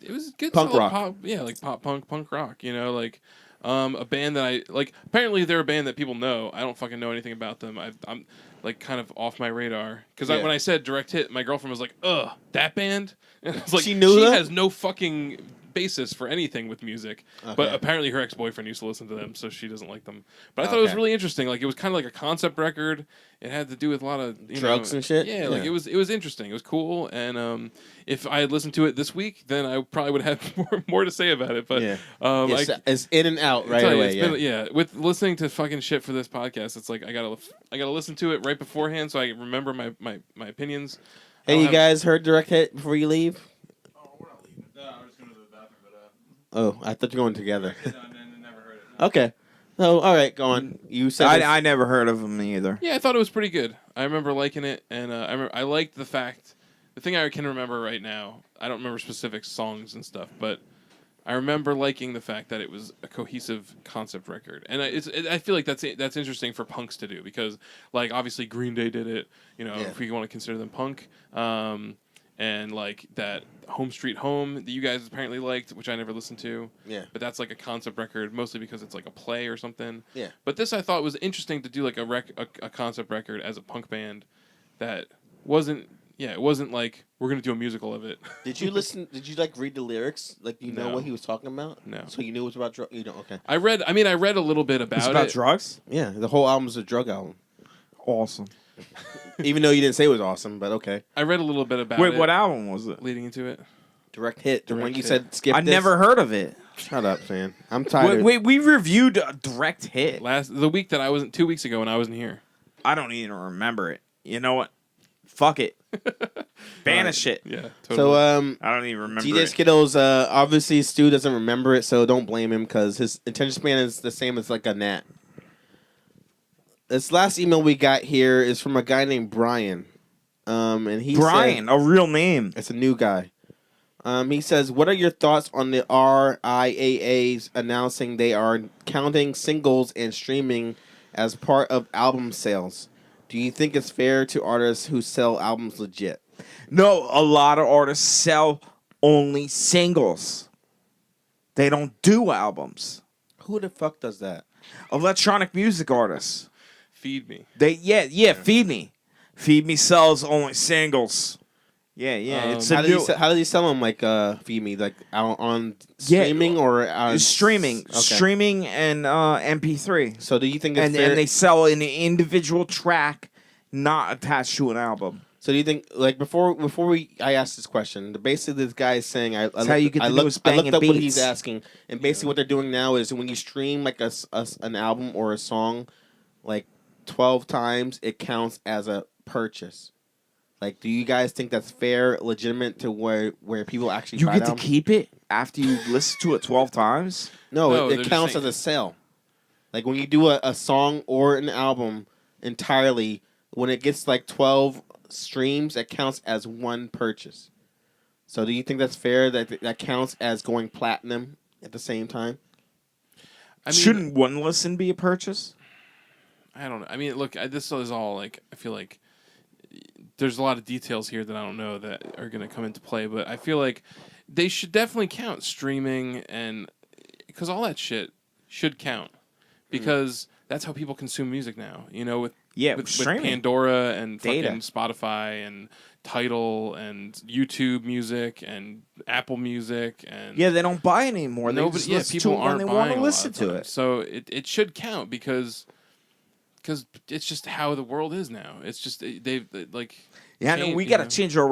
It was good Punk solid rock. pop. Yeah, like punk rock. You know, like a band that I like. Apparently, they're a band that people know. I don't fucking know anything about them. I'm like kind of off my radar because Yeah. when I said Direct Hit, my girlfriend was like, "Ugh, that band." And it's like She knew that? has no fucking basis for anything with music. But Okay. apparently, her ex-boyfriend used to listen to them, so she doesn't like them. But I thought it was Okay. really interesting. Like it was kind of like a concept record. It had to do with a lot of Drugs and shit? Yeah, like Yeah. it was interesting. It was cool, and if I had listened to it this week, then I probably would have more to say about it. But yeah, I it's in and out right tell you, away. it's Yeah. been- yeah. With listening to fucking shit for this podcast, it's like I gotta listen to it right beforehand so I can remember my opinions. I Hey, don't you have- guys heard Direct Hit before you leave? Oh, I thought you were going together. Okay. So, all right, go on. You said it's- I never heard of him either. Yeah, I thought it was pretty good. I remember liking it, and I liked the fact. The thing I can remember right now, I don't remember specific songs and stuff, but I remember liking the fact that it was a cohesive concept record, and I feel like that's interesting for punks to do because, like, obviously Green Day did it. You know, Yeah. if we want to consider them punk, and like that Home Street Home that you guys apparently liked, which I never listened to. Yeah. But that's like a concept record, mostly because it's like a play or something. Yeah. But this I thought was interesting to do like a concept record as a punk band that wasn't. Yeah, it wasn't like we're gonna do a musical of it. Did you listen? Did you like read the lyrics? Like you know No. what he was talking about? No. So you knew it was about drug. You don't. Okay. I read a little bit about It's about it. drugs. Yeah, the whole album's a drug album. Awesome. Even though you didn't say it was awesome, but okay. I read a little bit about Wait, it what album was it? leading into it. Direct Hit. The Direct one you Hit. said skip. I this. never heard of it. Shut up, man. I'm tired. Wait, we reviewed a Direct Hit. The week that I wasn't 2 weeks ago when I wasn't here. I don't even remember it. You know what? Fuck it. Banish it. Yeah, totally. So I don't even remember DJ it. Skittles. Obviously Stu doesn't remember it, so don't blame him because his attention span is the same as like a gnat. This last email we got here is from a guy named Brian. And he Brian, said, a real name. it's a new guy. He says, "What are your thoughts on the RIAAs announcing they are counting singles and streaming as part of album sales? Do you think it's fair to artists who sell albums legit?" No, a lot of artists sell only singles. They don't do albums. Who the fuck does that? Electronic music artists. Feed me. Feed Me. Feed Me sells only singles. Yeah. It's a How new does he sell them? Like Feed Me, like out on Yeah, streaming or on streaming, Okay. streaming and MP3. So do you think it's And fair? they sell an individual track, not attached to an album. So do you think like before I asked this question, basically this guy is saying That's how you get I the looked, newest I looked banging up what beats. he's asking, and basically what they're doing now is when you stream like an album or a song, like 12 times, it counts as a purchase. Like, do you guys think that's fair, legitimate to where people actually You buy get the to album? keep it after you listen to it 12 times? No, No, it they're counts just as a sale. Like when you do a song or an album entirely, when it gets like 12 streams, it counts as one purchase. So do you think that's fair that that counts as going platinum at the same time? I mean, Shouldn't one listen be a purchase? I don't know. I mean, look, this is all like I feel like there's a lot of details here that I don't know that are going to come into play, but I feel like they should definitely count streaming and because all that shit should count because that's how people consume music now. You know, with Streaming. Pandora and Data. fucking Spotify and Tidal and YouTube Music and Apple Music and Yeah, they don't buy it anymore. They just listen people to it when aren't they buying want to a lot listen of to times. it. So it should count because it's just how the world is now. It's just they've like Yeah, no, can't, we you got to know. change our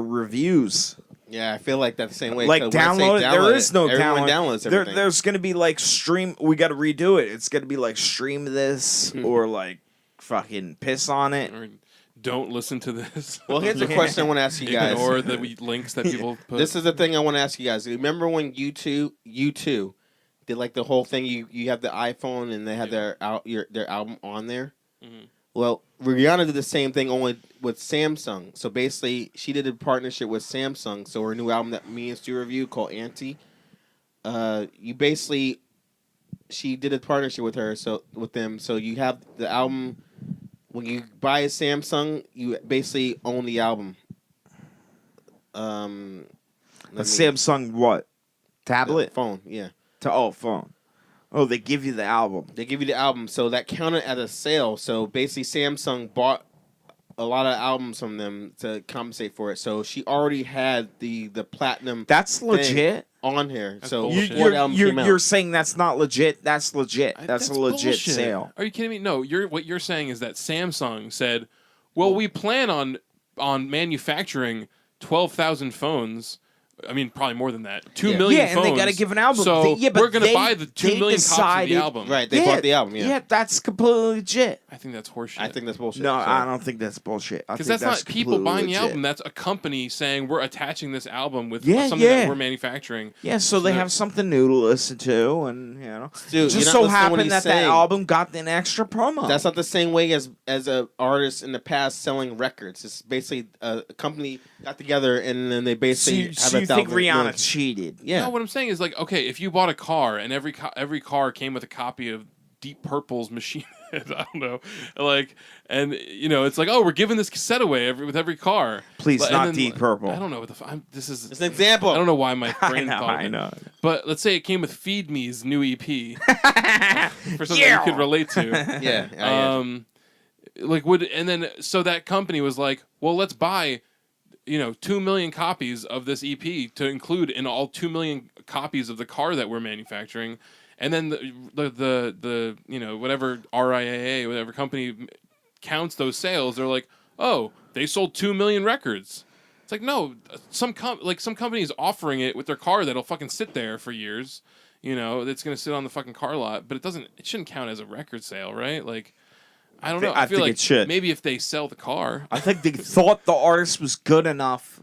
reviews. Yeah, I feel like that's the same way. Like 'cause when I say download it. There is no everyone download. downloads everything. There's gonna be like stream. We got to redo it. It's gonna be like stream this or like fucking piss on it. Or don't listen to this. Well, here's a question I want to ask you guys. Ignore the links that people put. This is the thing I want to ask you guys. Remember when U2 did like the whole thing? You have the iPhone and they had their album on there. Mhm. Well, Rihanna did the same thing only with Samsung. So basically, she did a partnership with Samsung. So her new album that me and Stu review called Anti. She did a partnership with her. So with them, so you have the album. When you buy a Samsung, you basically own the album. A Samsung what? Tablet? Phone, yeah. Phone. Oh, they give you the album. They give you the album, so that counted as a sale. So basically, Samsung bought a lot of albums from them to compensate for it. So she already had the platinum That's legit. on here. That's So bullshit. before the album came out. You're saying that's not legit. That's legit. That's a legit bullshit. sale. Are you kidding me? No, what you're saying is that Samsung said, "Well, we plan on manufacturing 12,000 phones." I mean, probably more than that. 2 Yeah. million Yeah, and phones. they got to give an album. So But we're going to they- buy the 2 they million copies of decided- the album. Right, they bought the album. Yeah, that's completely legit. I think that's horseshit. I think that's bullshit. No, So- I don't think that's bullshit. Because that's not people completely buying legit. the album. That's a company saying we're attaching this album with Yeah, something yeah. that we're manufacturing. Yeah, so they have something new to listen to, and Dude, just you're not so listening to what happened he's that saying. album got an extra promo. That's not the same way as a artist in the past selling records. It's basically a company got together and then they basically have so you 1,000 think Rihanna million- cheated? Yeah. No, what I'm saying is like, okay, if you bought a car and every car came with a copy of Deep Purple's Machine Head, I don't know, like, and it's like, oh, we're giving this cassette away with every car. Please, And not then, Deep Purple. I don't know what the this is. It's an example. I don't know why my brain thought of I it. know. But let's say it came with Feed Me's new EP for something you could relate to. Yeah. And then so that company was like, well, let's buy 2 million copies of this EP to include in all 2 million copies of the car that we're manufacturing, and then the whatever RIAA, whatever company counts those sales, they're like, oh, they sold 2 million records. It's like, no, some company is offering it with their car that'll fucking sit there for years, that's gonna sit on the fucking car lot, but it shouldn't count as a record sale, right? Like, I don't know. I I feel think like it should. maybe if they sell the car. I think they thought the artist was good enough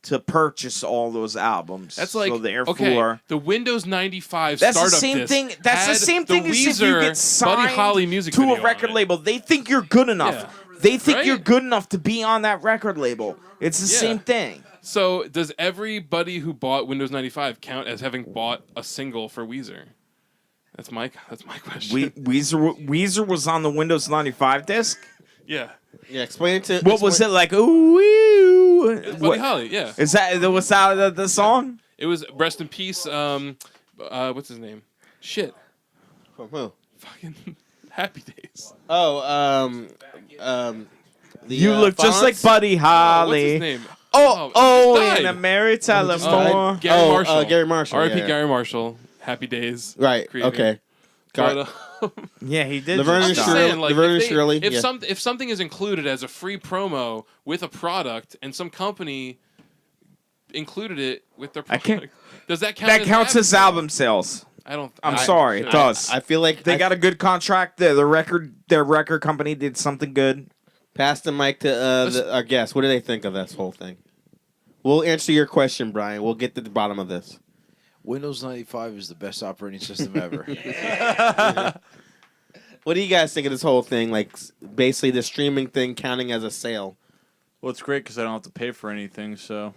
to purchase all those albums. That's like, so therefore, okay, the Windows 95 that's the startup same disc thing. That's the had same thing the as if you Weezer get signed Buddy Holly music to video a on record it. label. They think you're good enough. Yeah. They think Right? you're good enough to be on that record label. It's the Yeah. same thing. So does everybody who bought Windows 95 count as having bought a single for Weezer? That's my question. Weezer was on the Windows 95 disc. Yeah. Yeah, explain it to. What was it like? Ooh, Buddy what, Holly, yeah. is that? Was that the song? It was Rest in Peace, what's his name? Shit. From who? Fucking Happy Days. Oh, the, You look just like Fonz? Buddy Holly. What's his name? Oh, he just in a died. Mary Tyler Moore. Gary Oh, Marshall. Gary Marshall, R.I.P. yeah. Gary Marshall. Happy Days. Right. creator. Okay. Got But, Yeah, he did. Laverne I'm and just Shirley- saying, like, Laverne and if, Shirley, if yeah. if something is included as a free promo with a product, and some company included it with their I product, can't- does that count? That counts as advertising? album sales. I don't. I'm sorry, it does. I feel like They got a good contract. Their record company did something good. pass the mic to our guest. What do they think of this whole thing? We'll answer your question, Brian. We'll get to the bottom of this. Windows 95 is the best operating system ever. What do you guys think of this whole thing? Like, basically, the streaming thing counting as a sale. Well, it's great because I don't have to pay for anything, so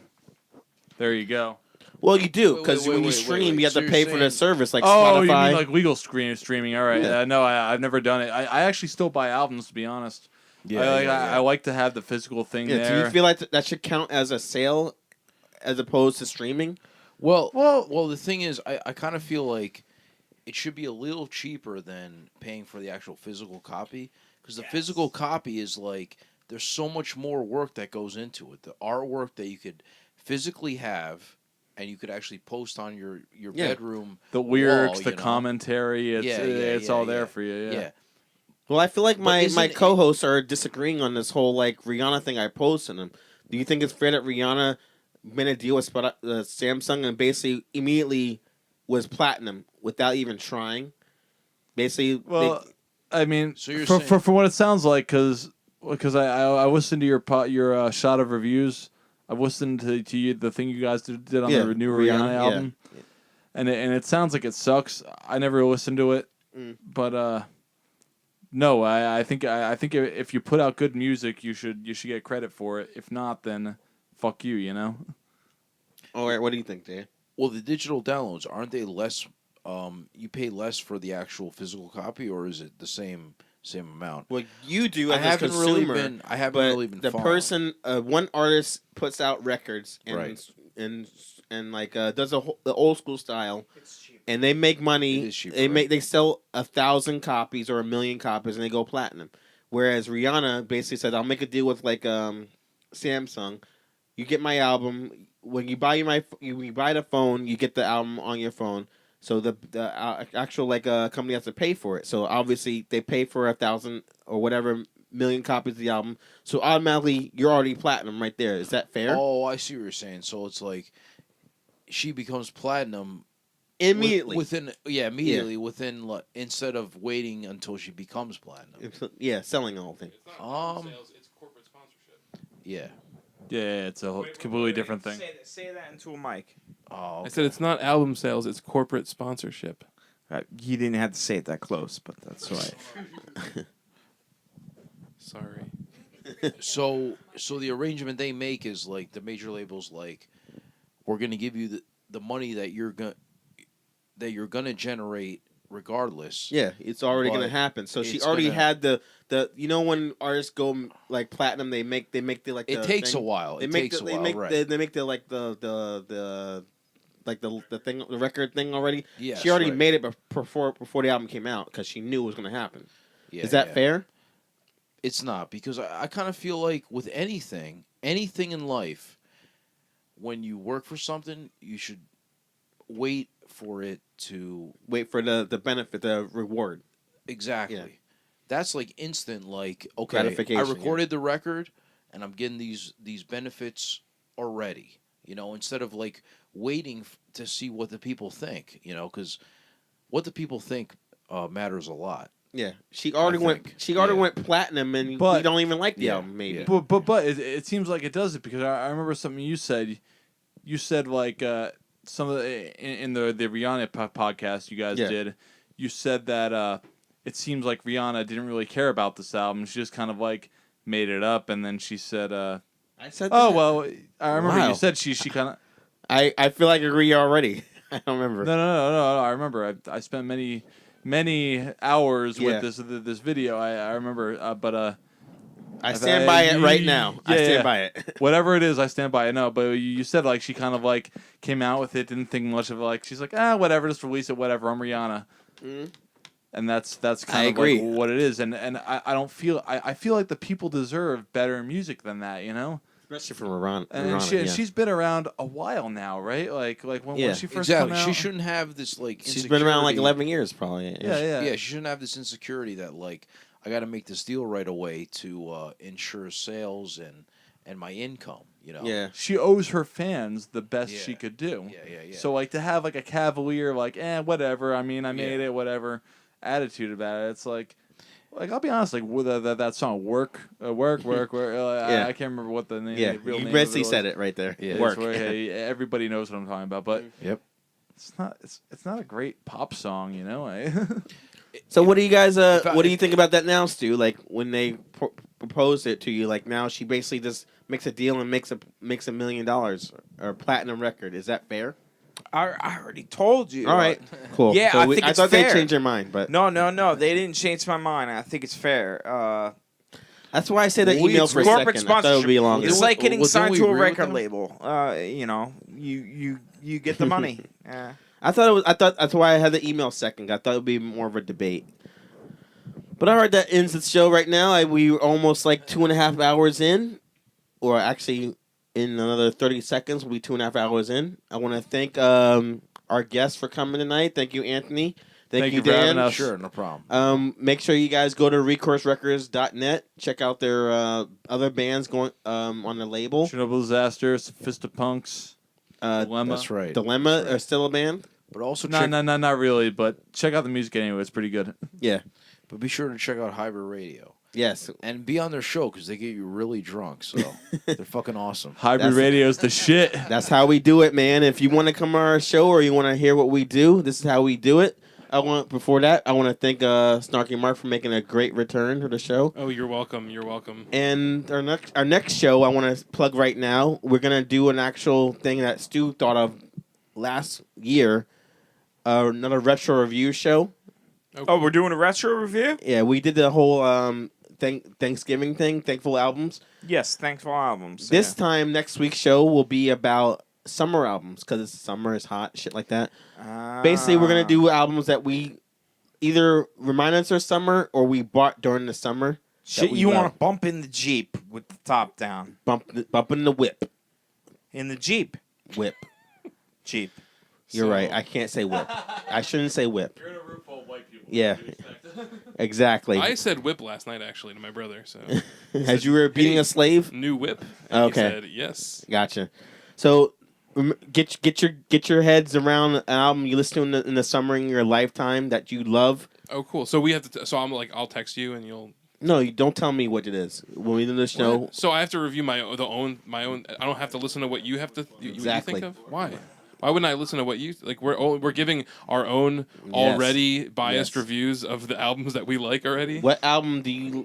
There you go. Well, you do Wait, because wait, when you wait, stream, wait. you have So to you're pay for the saying- service like Oh, Spotify. you mean like legal streaming? All right. Yeah. No, I've never done it. I actually still buy albums, to be honest. Yeah, I like to have the physical thing yeah, do there. you feel like that should count as a sale as opposed to streaming? Well, the thing is, I kind of feel like it should be a little cheaper than paying for the actual physical copy, because the physical copy is like there's so much more work that goes into it. The artwork that you could physically have, and you could actually post on your Yeah. bedroom. the lyrics, wall, the you know? commentary, it's all there yeah. for you. Yeah. Yeah. Well, I feel like But my isn't- co-hosts are disagreeing on this whole like Rihanna thing I posted them. Do you think it's fair that Rihanna made a deal with Samsung and basically immediately was platinum without even trying? Basically, Well, I mean, So you're for, saying- for what it sounds like, because I listened to your shot of reviews. I've listened to you, the thing you guys did on Yeah, the new Rihanna, Rihanna yeah. album, and it sounds like it sucks. I never listened to it, Mm. but no, I think if you put out good music, you should get credit for it. If not, then fuck you. You know. all right, what do you think, Dave? Well, the digital downloads, aren't they less? You pay less for the actual physical copy, or is it the same amount? Well, you do I as a haven't consumer. really been. the following. person, one artist puts out records and Right. and like does the old school style, and they make money. It is cheaper, they right? they sell 1,000 copies or 1,000,000 copies, and they go platinum. Whereas Rihanna basically said, "I'll make a deal with like Samsung. You get my album when you buy when you buy the phone, you get the album on your phone." So the actual like company has to pay for it. So obviously they pay for 1,000 or whatever million copies of the album. So automatically you're already platinum right there. Is that fair? Oh, I see what you're saying. So it's like she becomes platinum Immediately. immediately within instead of waiting until she becomes platinum. Yeah, selling the whole thing. It's not Um, sales, it's corporate sponsorship. Yeah. Yeah, it's a completely different thing. Say that into a mic. Oh, I said it's not album sales, it's corporate sponsorship. You didn't have to say it that close, but that's why. Sorry. so the arrangement they make is like the major labels like, we're gonna give you the money that you're gonna generate regardless. Yeah, it's already But gonna happen. So she it's already gonna- had the when artists go like platinum, they make the like It the takes thing. a while. They It make takes the, a they while, make right? they make the like the thing, the record thing already. Yes, she already right. made it before the album came out because she knew it was gonna happen. Yeah, Is that yeah. fair? It's not, because I kind of feel like with anything in life, when you work for something, you should wait for it to Wait for the benefit, the reward. exactly. Yeah. That's like instant. Like, okay, I Gratification, recorded the record, and I'm getting these benefits already. You know, instead of like waiting to see what the people think. You know, because what the people think matters a lot. Yeah, she already think. went platinum, and we But- don't even like the Yeah, album. Maybe. yeah. But it seems like it does it because I remember something you said. You said like some of in the Rihanna podcast you guys Yeah. did. You said that it seems like Rihanna didn't really care about this album. She just kind of like made it up, and then she said, I said. "Oh that. well." I remember Wow. you said she kind of. I feel like I agree already. I don't remember. No. I remember. I spent many hours Yeah. with this video. I remember, but I stand by it right you- now. I yeah, stand yeah. by it. whatever it is, I stand by it. No, but you said like she kind of like came out with it, didn't think much of it. Like she's like, whatever, just release it, whatever. I'm Rihanna, and that's kind of agree. like what it is. And I don't feel I feel like the people deserve better music than that, you know. Especially from Rihanna. And she's been around a while now, right? Like when Yeah. she first Exactly. came out. She shouldn't have this like. She's been around like insecurity. 11 years, probably. Yeah. Yeah, she shouldn't have this insecurity that like I got to make this deal right away to ensure sales and my income. You know. Yeah. She owes her fans the best Yeah. she could do. Yeah. So like to have like a cavalier like whatever. I mean I made Yeah. it whatever attitude about it. It's like I'll be honest, like with that song work. Yeah. I can't remember what the name. Yeah, the real you name basically of it said was. it right there. Yeah. It's Work. where, hey, everybody knows what I'm talking about, but Yep. it's not a great pop song, you know. So what do you guys I- what do you think about that now, Stu? Like when they proposed it to you. Like now, she basically just makes a deal and makes $1 million or platinum record. Is that fair? I already told you. All right, cool. Yeah, So I think I it's thought fair. they changed their mind, but No, they didn't change my mind. I think it's fair. that's why I said that Well, email it's for a corporate second. I thought it would be longer. It's like getting Well, don't signed we to a agree with record them? label. You get the money. I thought it was. I thought that's why I had the email second. I thought it would be more of a debate. But all right, that ends the show right now. We're almost like 2.5 hours in, or actually, in another 30 seconds, we'll be 2.5 hours in. I want to thank our guests for coming tonight. Thank you, Anthony. Thank you, you for having Dan. us. Sure, no problem. Make sure you guys go to recoursrecords.net. Check out their other bands going on the label. Chernobyl Disaster, Sophistipunks, Dilemma. That's right. Dilemma are still a band. But also No, check, not really. But check out the music anyway. It's pretty good. Yeah. but be sure to check out Hybrid Radio Yes. and be on their show because they get you really drunk. So they're fucking awesome. Hybrid That's- radio's the shit. That's how we do it, man. If you want to come on our show or you want to hear what we do, this is how we do it. Before that, I want to thank Snarky Mark for making a great return to the show. Oh, you're welcome. You're welcome. And our next show, I want to plug right now. We're gonna do an actual thing that Stu thought of last year. Another retro review show. Oh, we're doing a retro review? Yeah, we did the whole Thanksgiving thing, thankful albums. Yes, thankful albums. This time, next week's show will be about summer albums because summer is hot, shit like that. Basically, we're gonna do albums that we either remind us of summer or we bought during the summer. shit you want to bump in the Jeep with the top down. bump in the whip. In the Jeep. Whip. Jeep. You're So- right. I can't say whip. I shouldn't say whip. You're in a room full of white people. Yeah. Exactly. I said whip last night actually to my brother. So As you were beating a slave. new whip. And Okay. He said yes. Gotcha. So get your heads around an album you listen to in the summer in your lifetime that you love. Oh, cool. So we have to. So I'm like, I'll text you and you'll. No, you don't tell me what it is. When we do the show, So I have to review my own. I don't have to listen to what you have to. Exactly. What you think of? Why? Why wouldn't I listen to what you like? We're giving our own already biased Yes. reviews of the albums that we like already. what album do you?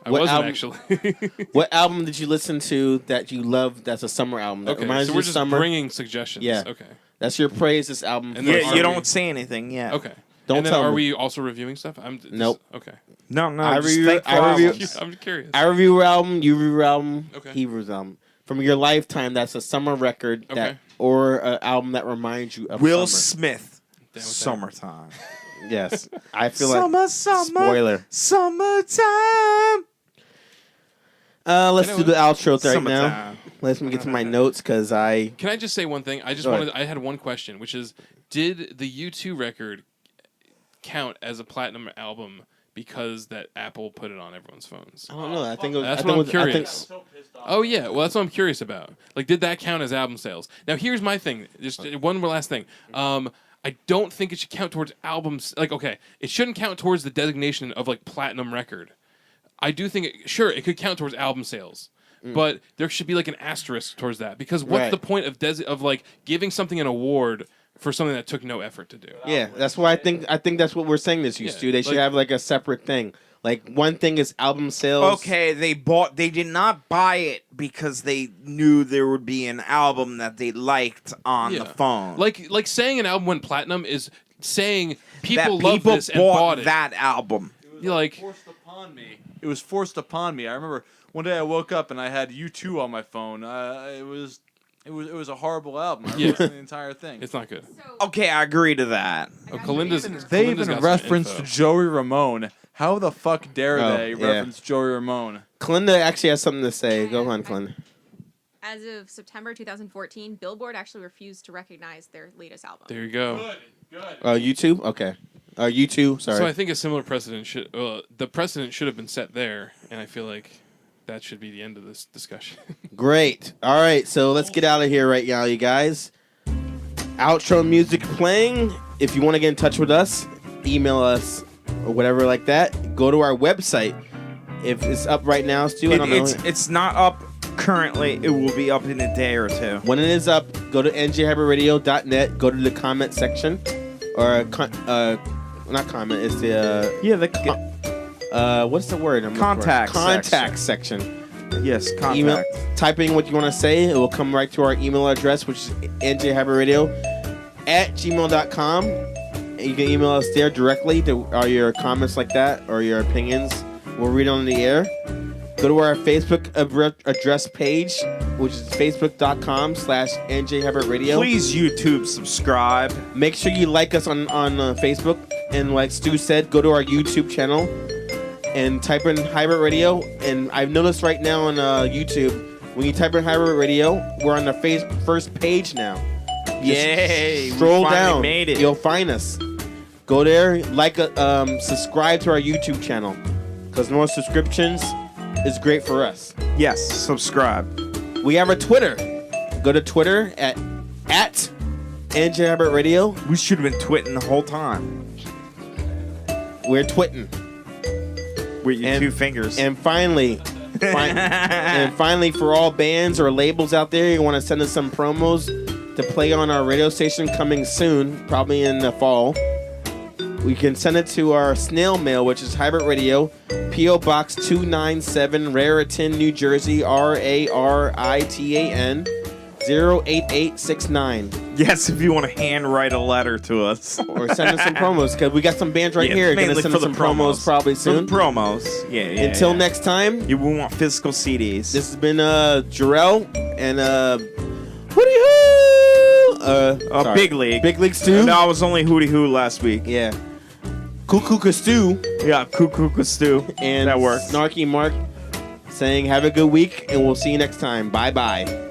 I what wasn't album- actually. What album did you listen to that you love? That's a summer album that Okay, reminds so you we're of just summer. bringing suggestions. Yeah. Okay. That's your praise. This album. And for then Yeah, are you we- don't say anything yet. Okay. Don't and then tell are me. we also reviewing stuff? Nope. Okay. No, I just review- thankful I review- albums. I'm curious. I review your album. You review your album. Okay. He reviews album from your lifetime. That's a summer record that Okay. or an album that reminds you of Will summer. Smith. Down with that. Summertime. Yes, I feel like Summer. spoiler. Summertime. Let's do the outro right now. Summertime. Let me get to my notes because I Can I just say one thing? I just Go wanted. ahead. I had one question, which is, did the U2 record count as a platinum album because that Apple put it on everyone's phones? don't know. I think it was, That's I what think I'm it was- curious. Oh yeah, well that's what I'm curious about. Like, did that count as album sales? Now here's my thing. Just one more last thing. I don't think it should count towards albums. Like, okay, it shouldn't count towards the designation of like platinum record. I do think it could count towards album sales. But there should be like an asterisk towards that because what's Right. the point of like giving something an award for something that took no effort to do? Yeah, that's why I think that's what we're saying this used Yeah, to. They should like- have like a separate thing. Like one thing is album sales. Okay, they did not buy it because they knew there would be an album that they liked on the Yeah. phone. Like saying an album went platinum is saying people that love people this and bought it. that album. You're like, Forced upon me. It was forced upon me. I remember one day I woke up and I had U2 on my phone. It was a horrible album. I Yeah. listened to the entire thing. it's not good. Okay, I agree to that. Oh, Kalinda's They Kalinda's even got some referenced info. Joey Ramone. How the fuck dare Oh, they yeah. reference Joey Ramone? Clinda actually has something to say. Go on, Clinda. As of September 2014, Billboard actually refused to recognize their latest album. There you go. YouTube. Okay. YouTube. Sorry. So I think a similar precedent should the precedent should have been set there, and I feel like that should be the end of this discussion. Great. All right, so let's get out of here right now, you guys. Outro music playing. If you want to get in touch with us, email us or whatever like that. Go to our website. If it's up right now, Stu, I don't know. It's not up currently. It will be up in a day or two. When it is up, go to njhyperradio.net. Go to the comment section, or not comment. It's the what's the word? I'm looking for? Contact Contact section. Yes, contact. Email, type in what you want to say. It will come right to our email address, which is njhybridradio@gmail.com. And you can email us there directly to your comments like that or your opinions. We'll read it on the air. Go to our Facebook address page, which is facebook.com/njhybridradio. Please YouTube subscribe. Make sure you like us on Facebook. And like Stu said, go to our YouTube channel and type in Hybrid Radio. And I've noticed right now on YouTube, when you type in Hybrid Radio, we're on the first page now. Yay! Scroll we finally down. Made it. You'll find us. Go there, subscribe to our YouTube channel. Because more subscriptions is great for us. Yes, subscribe. We have a Twitter. Go to Twitter at NJ Hybrid Radio. We should have been twitting the whole time We're twitting. with your And- 2 fingers. And finally, for all bands or labels out there, you want to send us some promos to play on our radio station coming soon, probably in the fall. We can send it to our snail mail, which is Hybrid Radio, P.O. Box 297, Raritan, New Jersey, RARITAN 08869. yes, if you want to handwrite a letter to us. Or send us some promos, because we got some bands right Yeah, here. Going to mainly send for us the some promos probably For soon. the promos. Yeah, yeah. Until yeah. next time, You we want physical CDs. this has been Jarrell and Hootie Hoo! Sorry. Big League. Big League Stew? No, I was only Hootie Hoo last week. Yeah. Cuckoo Stew Yeah, Cuckoo Stew. and that works. Snarky Mark saying have a good week and we'll see you next time. Bye bye.